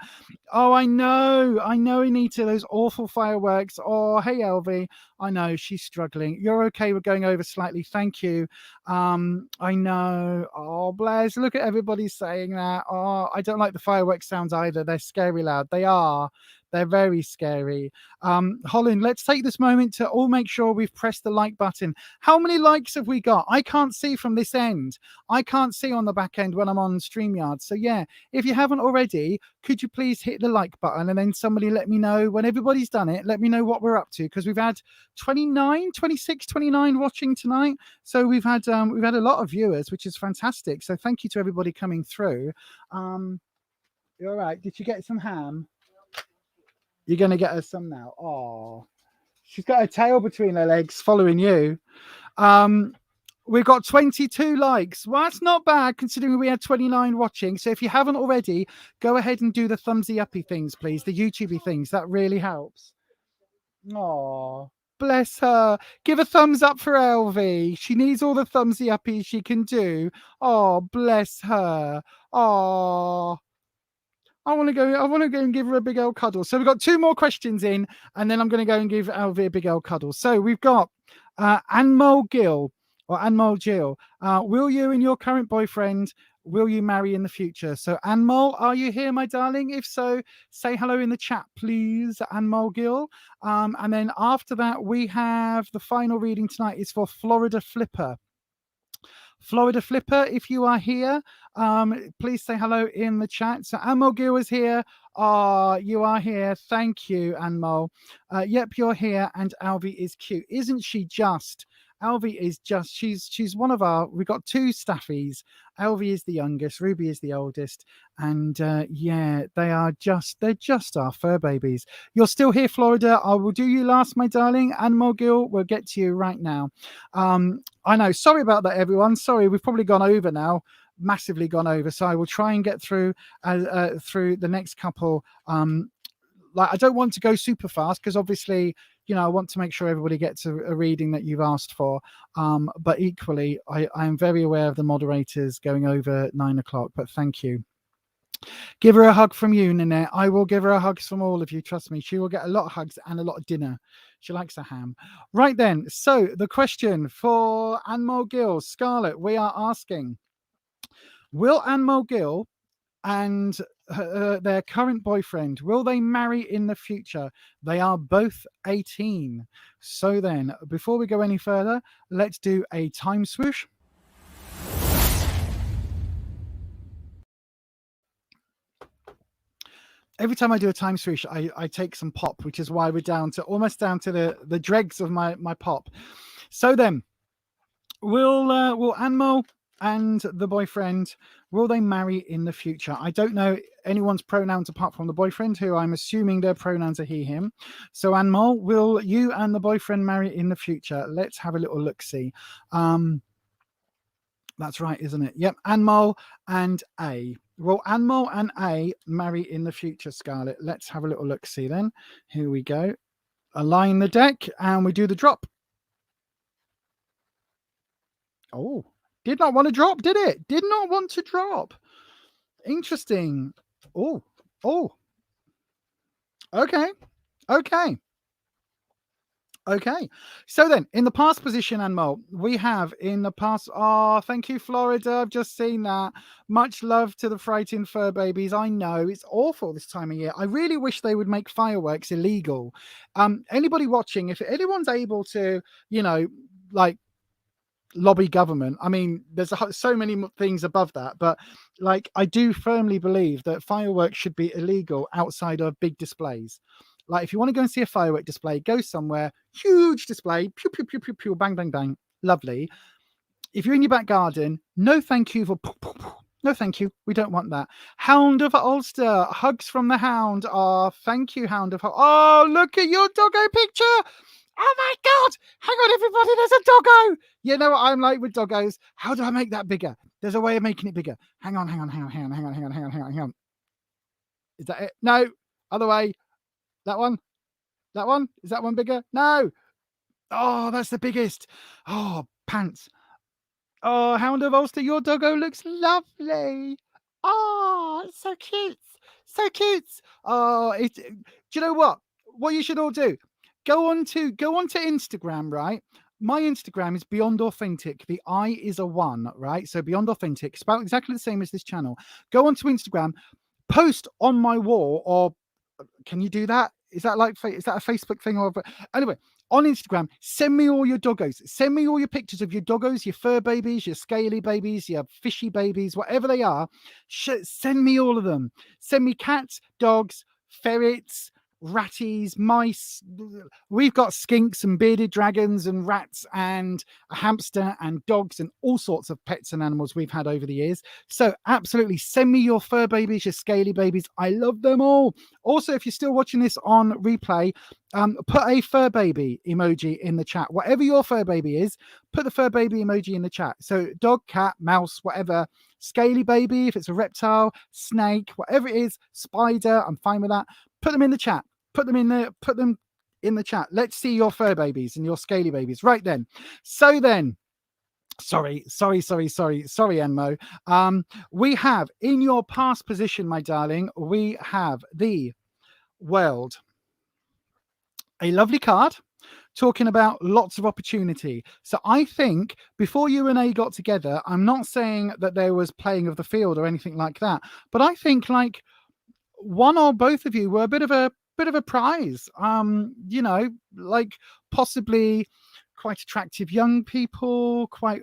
Oh, I know, Anita, those awful fireworks. Oh, hey, Elvie. I know she's struggling. You're okay with going over slightly. Thank you. I know. Oh, bless. Look at everybody saying that. Oh, I don't like the fireworks sounds either. They're scary loud. They are. They're very scary. Holland, let's take this moment to all make sure we've pressed the like button. How many likes have we got? I can't see from this end. I can't see on the back end when I'm on StreamYard. So yeah, if you haven't already, could you please hit the like button, and then somebody let me know when everybody's done it. Let me know what we're up to, because we've had 26, 29 watching tonight. So we've had a lot of viewers, which is fantastic. So thank you to everybody coming through. You're all right. Did you get some ham? You're going to get her some now. Oh, she's got her tail between her legs following you. We've got 22 likes. Well, that's not bad considering we had 29 watching. So if you haven't already, go ahead and do the thumbsy uppy things, please. The YouTubey things. That really helps. Oh, bless her. Give a thumbs up for Elvie. She needs all the thumbsy uppies she can do. Oh, bless her. Oh. I want to go and give her a big old cuddle. So we've got 2 more questions in, and then I'm going to go and give Elvie a big old cuddle. So we've got Anmol Gill or Anmol Jill. Will you and your current boyfriend, will you marry in the future? So Anmol, are you here, my darling? If so, say hello in the chat, please, Anmol Gill. And then after that, we have the final reading tonight is for Florida Flipper. Florida Flipper, if you are here, please say hello in the chat. So Anmol Gill is here. You are here. Thank you, Anmol. Yep, you're here. And Alvie is cute. Isn't she just? Alvie is just, she's one of our, we've got 2 staffies. Alvie is the youngest, Ruby is the oldest. And yeah, they're just our fur babies. You're still here, Florida. I will do you last, my darling. Anmol Gill, we'll get to you right now. I know, sorry about that, everyone. Sorry, we've probably gone over now. Massively gone over. So I will try and get through the next couple. Like, I don't want to go super fast because obviously, you know, I want to make sure everybody gets a reading that you've asked for. But equally, I am very aware of the moderators going over 9 o'clock, but thank you. Give her a hug from you, Nanette. I will give her a hug from all of you. Trust me, she will get a lot of hugs and a lot of dinner. She likes a ham. Right then, so the question for Anmol Gill, Scarlett, we are asking, will Anmol Gill and their current boyfriend, will they marry in the future? They are both 18. So then, before we go any further, let's do a time swoosh. Every time I do a time swoosh, I take some pop, which is why we're almost down to the dregs of my pop. So then, will Anmol and the boyfriend, will they marry in the future? I don't know anyone's pronouns apart from the boyfriend, who I'm assuming their pronouns are he, him. So Anmol, will you and the boyfriend marry in the future? Let's have a little look-see. That's right, isn't it? Yep, Anmol and A. Will Anmol and A marry in the future, Scarlett? Let's have a little look-see then. Here we go. Align the deck and we do the drop. Oh, did not want to drop, did it? Did not want to drop. Interesting. Oh. Okay. So then, in the past position, Anmol, we have in the past. Oh, thank you, Florida. I've just seen that. Much love to the frightened fur babies. I know it's awful this time of year. I really wish they would make fireworks illegal. Anybody watching, if anyone's able to, you know, like, lobby government. I mean, there's so many things above that, but like, I do firmly believe that fireworks should be illegal outside of big displays. Like if you want to go and see a firework display, go somewhere, huge display, pew, pew, pew, pew, pew, bang, bang, bang. Lovely. If you're in your back garden, no thank you for no thank you. We don't want that. Hound of Ulster, hugs from the hound. Oh, thank you, Hound of Ulster. Oh, look at your doggo picture. Oh my God. Hang on, everybody. There's a doggo. You know what I'm like with doggos. How do I make that bigger? There's a way of making it bigger. Hang on. Is that it? No. Other way. That one. Is that one bigger? No. Oh, that's the biggest. Oh, pants. Oh, Hound of Ulster, your doggo looks lovely. Oh, it's so cute. So cute. Oh, do you know what? What you should all do? Go on to Instagram, right? My Instagram is Beyond Authentic. The I is a 1, right? So Beyond Authentic, spelled exactly the same as this channel. Go onto Instagram, post on my wall, or can you do that? Is that a Facebook thing? Or anyway, on Instagram, send me all your doggos. Send me all your pictures of your doggos, your fur babies, your scaly babies, your fishy babies, whatever they are. Send me all of them. Send me cats, dogs, ferrets, ratties, mice. We've got skinks and bearded dragons and rats and a hamster and dogs and all sorts of pets and animals we've had over the years. So absolutely send me your fur babies, your scaly babies. I love them all. Also, if you're still watching this on replay, put a fur baby emoji in the chat. Whatever your fur baby is, put the fur baby emoji in the chat. So dog, cat, mouse, whatever. Scaly baby, if it's a reptile, snake, whatever it is, spider, I'm fine with that. Put them in the chat. Put them in the chat. Let's see your fur babies and your scaly babies. Right then. So then, sorry, Enmo. We have in your past position, my darling, we have the World. A lovely card talking about lots of opportunity. So I think before you and A got together, I'm not saying that there was playing of the field or anything like that, but I think like one or both of you were a bit of a prize. You know, like possibly quite attractive young people, quite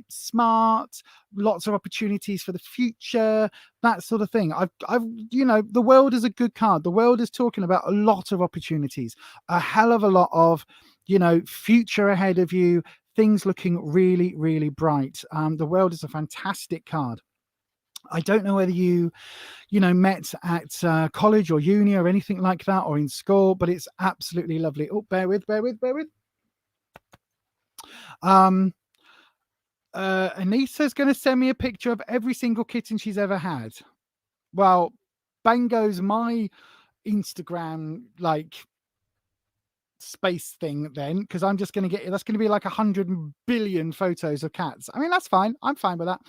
smart, lots of opportunities for the future, that sort of thing. I've the World is a good card. The World is talking about a lot of opportunities, a hell of a lot of, future ahead of you, things looking really, really bright. The World is a fantastic card. I don't know whether you met at college or uni or anything like that, or in school, but it's absolutely lovely. Oh, bear with. Anissa's going to send me a picture of every single kitten she's ever had. Well, bang goes my Instagram space thing then, because I'm just going to that's going to be like 100 billion photos of cats. I mean, that's fine. I'm fine with that.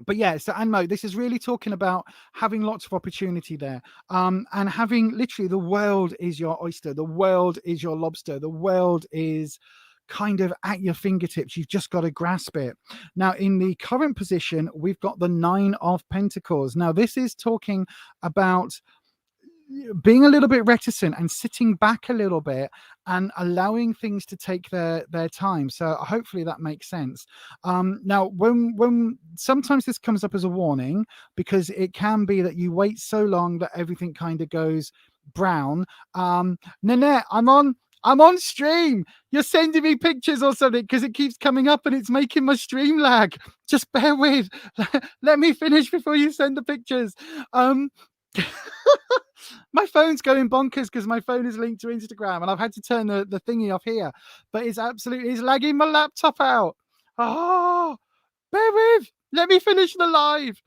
But yeah, so Anmo, this is really talking about having lots of opportunity there, and having literally the world is your oyster, the world is your lobster, the world is kind of at your fingertips. You've just got to grasp it. Now, in the current position, we've got the 9 of Pentacles. Now, this is talking about being a little bit reticent and sitting back a little bit and allowing things to take their time. So hopefully that makes sense. Now, when sometimes this comes up as a warning, because it can be that you wait so long that everything kind of goes brown. Nanette, I'm on stream. You're sending me pictures or something because it keeps coming up and it's making my stream lag. Just bear with. Let me finish before you send the pictures. My phone's going bonkers because my phone is linked to Instagram and I've had to turn the thingy off here, but it's lagging my laptop out. Oh, bear with. Let me finish the live.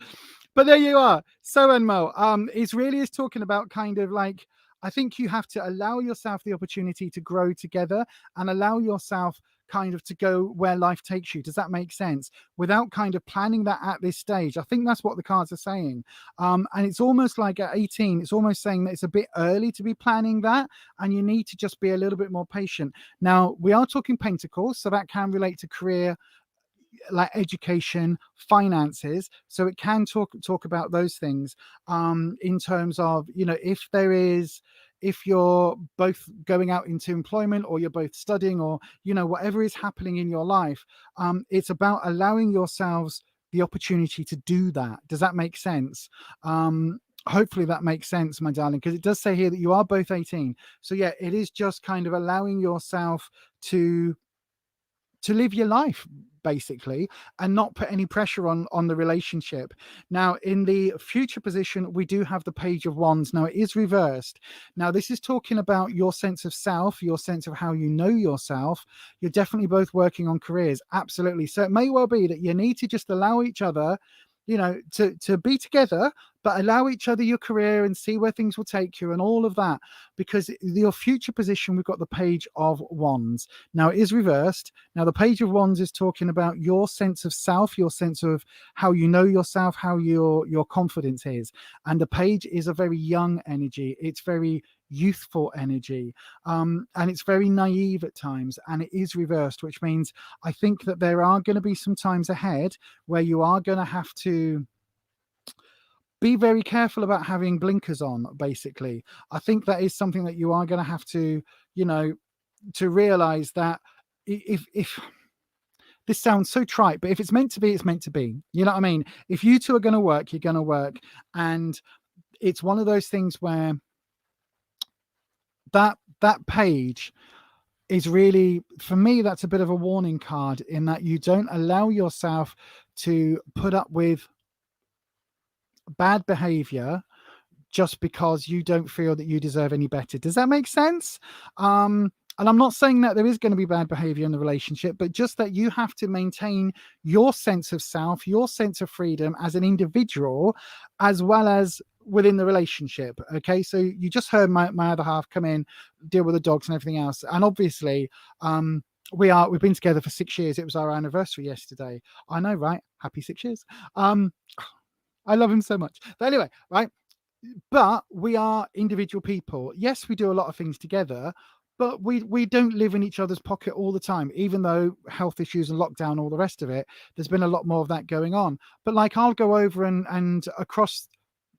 But there you are. So, Enmo, it really is talking about kind of like, I think you have to allow yourself the opportunity to grow together and allow yourself kind of to go where life takes you. Does that make sense? Without kind of planning that at this stage. I think that's what the cards are saying. And it's almost like at 18, it's almost saying that it's a bit early to be planning that, and you need to just be a little bit more patient. Now, we are talking Pentacles, so that can relate to career, like education, finances, so it can talk about those things in terms of, if you're both going out into employment or you're both studying, or whatever is happening in your life, it's about allowing yourselves the opportunity to do that. Does that make sense? hopefully that makes sense, my darling, because it does say here that you are both 18. So yeah, it is just kind of allowing yourself to live your life, basically, and not put any pressure on the relationship. Now, in the future position, we do have the Page of Wands. Now, it is reversed. Now, this is talking about your sense of self, your sense of how you know yourself. You're definitely both working on careers, absolutely. So it may well be that you need to just allow each other, you know, to be together, but allow each other your career and see where things will take you and all of that. Because your future position, we've got the Page of Wands. Now, it is reversed. Now, the Page of Wands is talking about your sense of self, your sense of how you know yourself, how your confidence is. And the Page is a very young energy. It's very youthful energy, and it's very naive at times, and it is reversed, which means I think that there are going to be some times ahead where you are going to have to be very careful about having blinkers on, basically. I think that is something that you are going to have to, you know, to realize that if this sounds so trite, but if it's meant to be, it's meant to be. You know what I mean? If you two are going to work, you're going to work. And it's one of those things where that page is really, for me, that's a bit of a warning card, in that you don't allow yourself to put up with bad behavior just because you don't feel that you deserve any better. Does that make sense? And I'm not saying that there is going to be bad behavior in the relationship, but just that you have to maintain your sense of self, your sense of freedom as an individual, as well as within the relationship. Okay, so you just heard my other half come in, deal with the dogs and everything else. And obviously, we've been together for 6 years. It was our anniversary yesterday. I know, right? Happy 6 years. I love him so much. But anyway, right? But we are individual people. Yes, we do a lot of things together, but we don't live in each other's pocket all the time, even though health issues and lockdown, all the rest of it, there's been a lot more of that going on. But like, I'll go over and across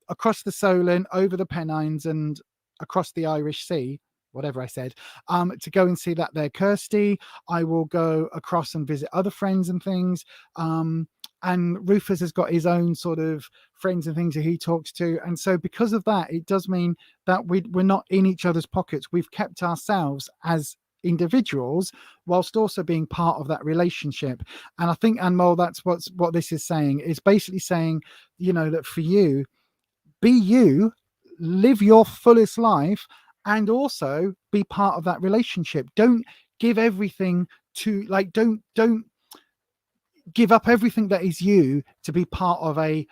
the Solent, over the Pennines and across the Irish Sea, whatever I said, to go and see that there Kirsty. I will go across and visit other friends and things. And Rufus has got his own sort of friends and things that he talks to. And so because of that, it does mean that we're not in each other's pockets. We've kept ourselves as individuals whilst also being part of that relationship. And I think, Anmol, that's what this is saying. It's basically saying, you know, that for you, be you, live your fullest life, and also be part of that relationship. Don't give everything to, like, don't give up everything that is you to be part of a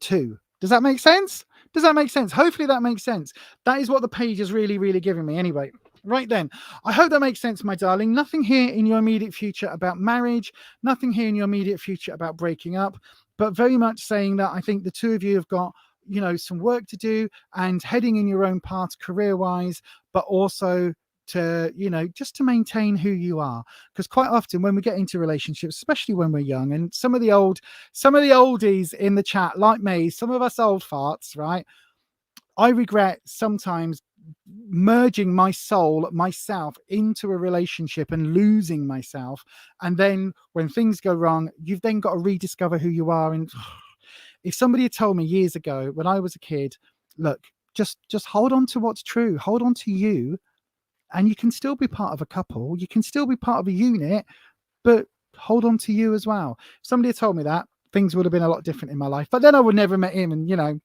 two. Does that make sense? Does that make sense? Hopefully that makes sense. That is what the page is really, really giving me. Anyway, right then, I hope that makes sense, my darling. Nothing here in your immediate future about marriage, nothing here in your immediate future about breaking up, but very much saying that I think the two of you have got, you know, some work to do and heading in your own path career-wise, but also to, you know, just to maintain who you are. Because quite often when we get into relationships, especially when we're young, and some of the oldies in the chat, like me, some of us old farts, right? I regret sometimes merging my soul, myself, into a relationship and losing myself. And then when things go wrong, you've then got to rediscover who you are. And if somebody had told me years ago when I was a kid, look, just hold on to what's true, hold on to you, and you can still be part of a couple, you can still be part of a unit, but hold on to you as well. If somebody had told me that, things would have been a lot different in my life. But then I would never have met him, and, you know,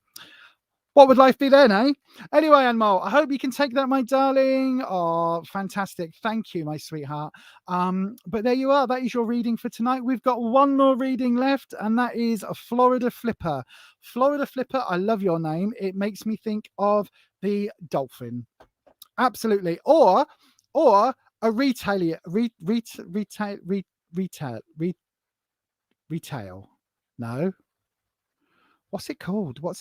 what would life be then, eh? Anyway, Anmol, I hope you can take that, my darling. Oh, fantastic. Thank you, my sweetheart. But there you are. That is your reading for tonight. We've got one more reading left, and that is a Florida Flipper. Florida Flipper, I love your name. It makes me think of the dolphin. Absolutely. Or a retailer, retail. No. What's it called? Where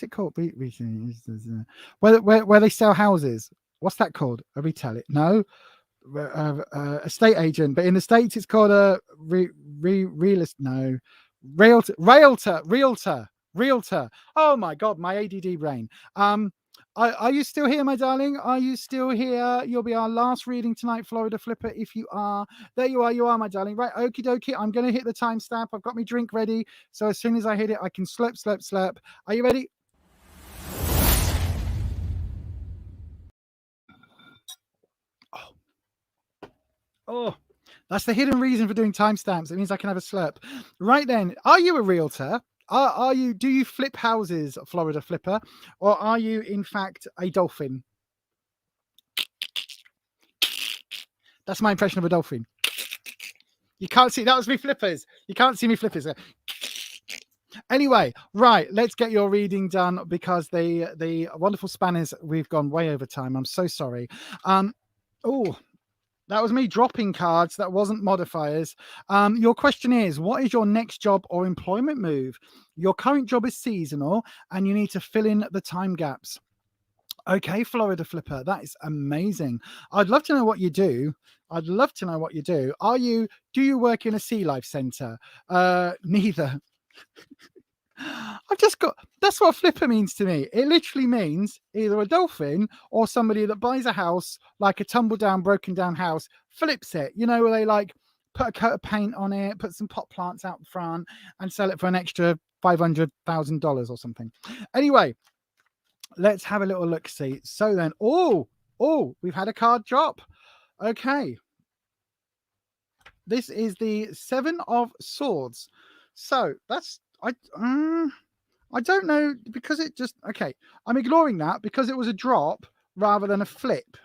they sell houses. What's that called? A retailer? No. Estate agent. But in the States, it's called a realist. No. Realtor. Oh my God, my ADD brain. Are you still here, my darling? Are you still here? You'll be our last reading tonight, Florida Flipper. If you are, there you are. You are, my darling. Right, okie dokie. I'm going to hit the timestamp. I've got my drink ready. So as soon as I hit it, I can slurp. Are you ready? Oh, that's the hidden reason for doing timestamps. It means I can have a slurp. Right then, are you a realtor? Are you? Do you flip houses, Florida Flipper, or are you in fact a dolphin? That's my impression of a dolphin. You can't see. That was me flippers. You can't see me flippers. Anyway, right, let's get your reading done because the wonderful spanners, we've gone way over time. I'm so sorry. Oh, that was me dropping cards. That wasn't modifiers. Your question is, what is your next job or employment move? Your current job is seasonal and you need to fill in the time gaps. Okay, Florida Flipper, that is amazing. I'd love to know what you do. I'd love to know what you do. Do you work in a sea life center? Neither. I've just got, that's what flipper means to me. It literally means either a dolphin or somebody that buys a house, like a tumble down, broken down house, flips it, you know, where they like put a coat of paint on it, put some pot plants out front and sell it for an extra $500,000 or something. Anyway, let's have a little look see. So then, we've had a card drop. Okay. This is the 7 of Swords. So that's, I don't know, because it just, okay, I'm ignoring that because it was a drop rather than a flip.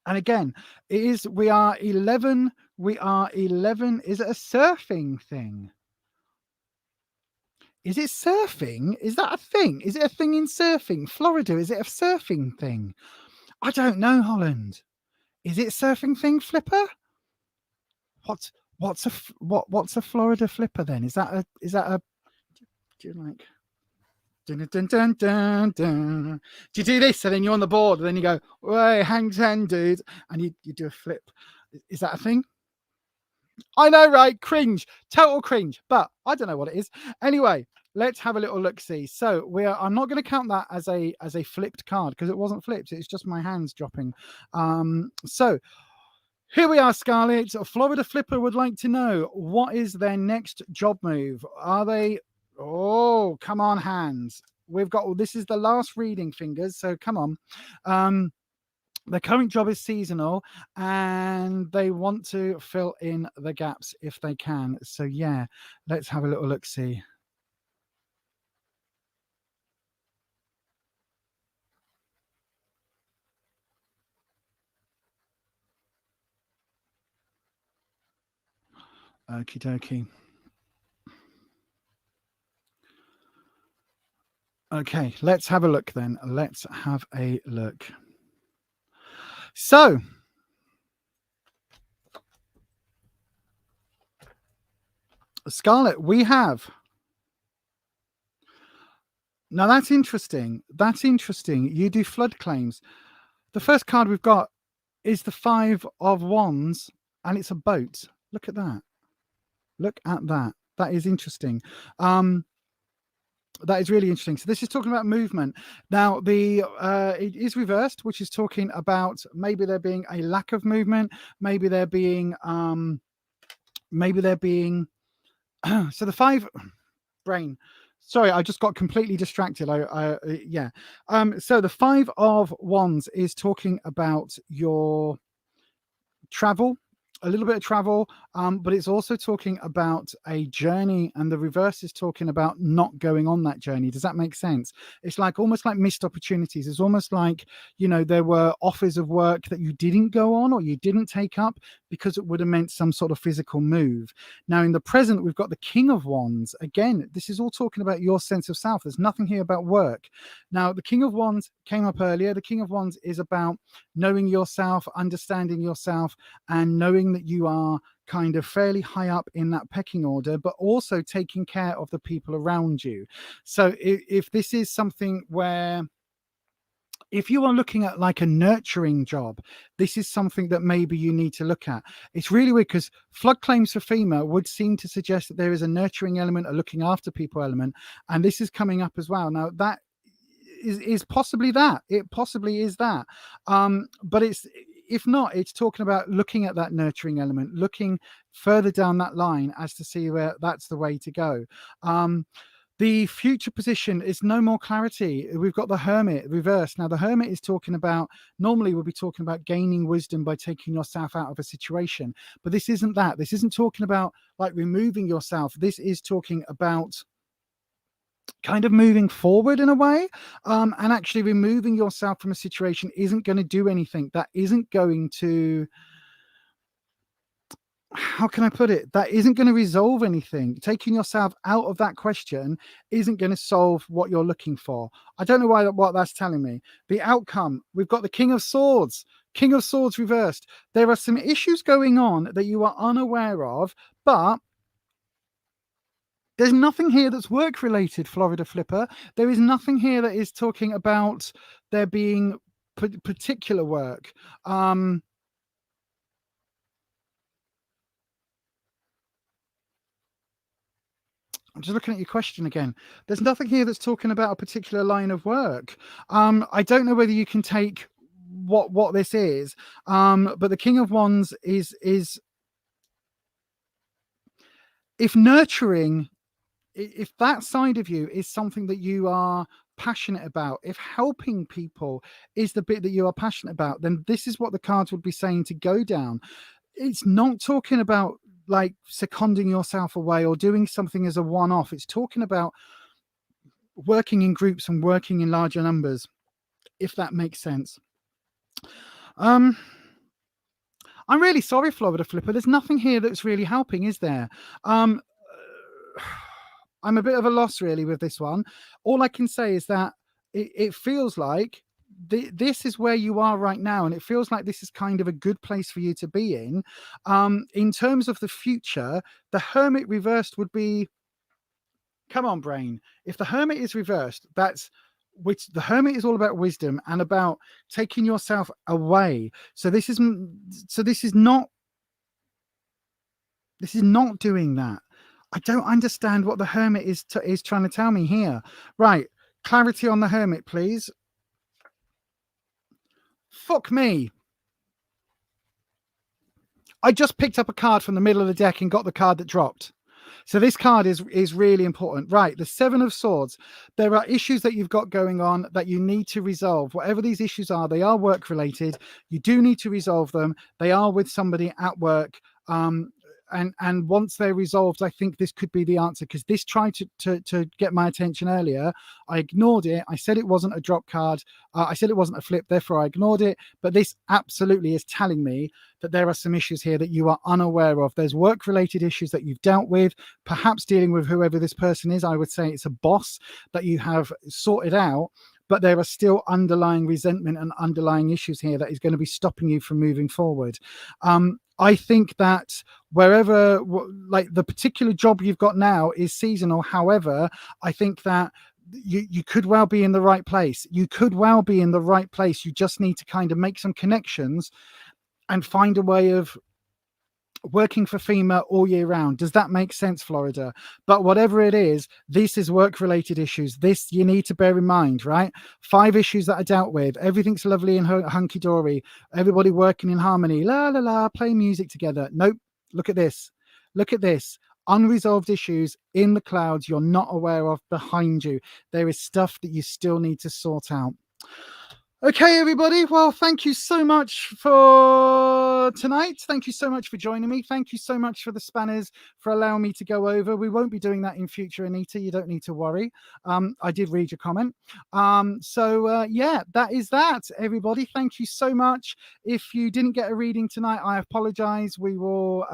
And again, we are 11. Is it a surfing thing? Is it surfing? Is that a thing? Is it a thing in surfing? Florida, is it a surfing thing? I don't know, Holland. Is it a surfing thing, Flipper? What's a Florida Flipper then? Is that a do you like dun, dun, dun, dun, dun. Do you do this and then you're on the board and then you go, hey, hang 10, dude, and you do a flip? Is that a thing? I know, right? Cringe, total cringe, but I don't know what it is. Anyway, let's have a little look see. So I'm not going to count that as a flipped card because it wasn't flipped. It's just my hands dropping. So here we are, Scarlett. Florida Flipper would like to know, what is their next job move? Are they... Oh, come on, hands. We've got... This is the last reading, fingers, so come on. The current job is seasonal and they want to fill in the gaps if they can. So, yeah, let's have a little look-see. Okie dokie. Okay, let's have a look then. Let's have a look. So, Scarlett, we have... Now, that's interesting. That's interesting. You do flood claims. The first card we've got is the 5 of Wands, and it's a boat. Look at that. Look at that. That is interesting. That is really interesting. So this is talking about movement. Now, it is reversed, which is talking about maybe there being a lack of movement. Maybe there being... so the 5... Brain. Sorry, I just got completely distracted. So the 5 of Wands is talking about your travel, a little bit of travel, but it's also talking about a journey, and the reverse is talking about not going on that journey. Does that make sense? It's like almost like missed opportunities. It's almost like, you know, there were offers of work that you didn't go on or you didn't take up because it would have meant some sort of physical move. Now, in the present, we've got the King of Wands. Again, this is all talking about your sense of self. There's nothing here about work. Now, the King of Wands came up earlier. The King of Wands is about knowing yourself, understanding yourself, and knowing that you are kind of fairly high up in that pecking order, but also taking care of the people around you. So if this is something where, if you are looking at like a nurturing job, this is something that maybe you need to look at. It's really weird because flood claims for FEMA would seem to suggest that there is a nurturing element, a looking after people element, and this is coming up as well. Now, that is possibly that. It possibly is that. But if not, it's talking about looking at that nurturing element, looking further down that line as to see where that's the way to go. The future position is no more clarity. We've got the Hermit reversed. Now, the Hermit is talking about, normally we'll be talking about gaining wisdom by taking yourself out of a situation. But this isn't that. This isn't talking about like removing yourself. This is talking about kind of moving forward in a way, and actually removing yourself from a situation isn't going to do anything. That isn't going to, how can I put it? That isn't going to resolve anything. Taking yourself out of that question isn't going to solve what you're looking for. I don't know what that's telling me. The outcome, we've got the King of Swords reversed. There are some issues going on that you are unaware of, but there's nothing here that's work related, Florida Flipper. There is nothing here that is talking about there being particular work. I'm just looking at your question again. There's nothing here that's talking about a particular line of work. I don't know whether you can take what this is, but the King of Wands is if nurturing, if that side of you is something that you are passionate about, if helping people is the bit that you are passionate about, then this is what the cards would be saying to go down. It's not talking about like seconding yourself away or doing something as a one-off. It's talking about working in groups and working in larger numbers, if that makes sense. I'm really sorry, Florida Flipper. There's nothing here that's really helping, is there? I'm a bit of a loss really with this one. All I can say is that it feels like this is where you are right now, and it feels like this is kind of a good place for you to be in. In terms of the future, the Hermit reversed would be, come on, brain. If the Hermit is reversed, which the Hermit is all about wisdom and about taking yourself away. So this is not doing that. I don't understand what the Hermit is trying to tell me here. Right, clarity on the Hermit, please. Fuck me. I just picked up a card from the middle of the deck and got the card that dropped. So this card is really important. Right, the Seven of Swords. There are issues that you've got going on that you need to resolve. Whatever these issues are, they are work related. You do need to resolve them. They are with somebody at work. And once they're resolved, I think this could be the answer, because this tried to get my attention earlier. I ignored it. I said it wasn't a drop card. I said it wasn't a flip, therefore I ignored it. But this absolutely is telling me that there are some issues here that you are unaware of. There's work-related issues that you've dealt with, perhaps dealing with whoever this person is. I would say it's a boss that you have sorted out, but there are still underlying resentment and underlying issues here that is going to be stopping you from moving forward. I think that wherever, like the particular job you've got now is seasonal. However, I think that you could well be in the right place. You could well be in the right place. You just need to kind of make some connections and find a way of working for FEMA all year round. Does that make sense, Florida? But whatever it is, this is work-related issues. This you need to bear in mind, right? 5 issues that are dealt with. Everything's lovely and hunky-dory. Everybody working in harmony. La, la, la, play music together. Nope. Look at this. Look at this. Unresolved issues in the clouds you're not aware of behind you. There is stuff that you still need to sort out. Okay, everybody. Well, thank you so much for tonight. Thank you so much for joining me. Thank you so much for the spanners for allowing me to go over. We won't be doing that in future, Anita. You don't need to worry. I did read your comment. Yeah, that is that, everybody. Thank you so much. If you didn't get a reading tonight, I apologize. We will,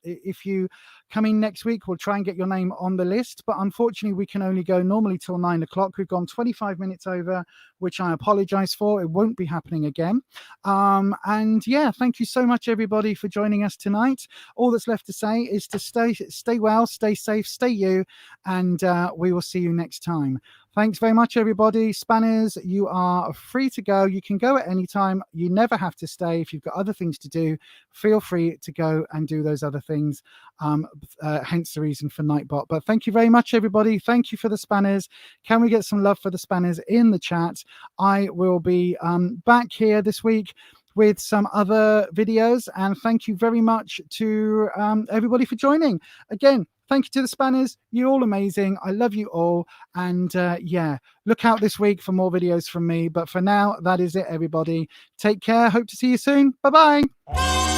if you come in next week, we'll try and get your name on the list. But unfortunately, we can only go normally till 9 o'clock. We've gone 25 minutes over, which I apologize for. It won't be happening again. And yeah, thank you so much, everybody, for joining us tonight. All that's left to say is to stay well, stay safe, stay you, and we will see you next time. Thanks very much, everybody. Spanners, you are free to go. You can go at any time. You never have to stay. If you've got other things to do, feel free to go and do those other things. Hence the reason for Nightbot. But thank you very much, everybody. Thank you for the spanners. Can we get some love for the spanners in the chat? I will be back here this week with some other videos. And thank you very much to everybody for joining. Again, thank you to the Spanners. You're all amazing. I love you all. And yeah, look out this week for more videos from me. But for now, that is it, everybody. Take care. Hope to see you soon. Bye-bye.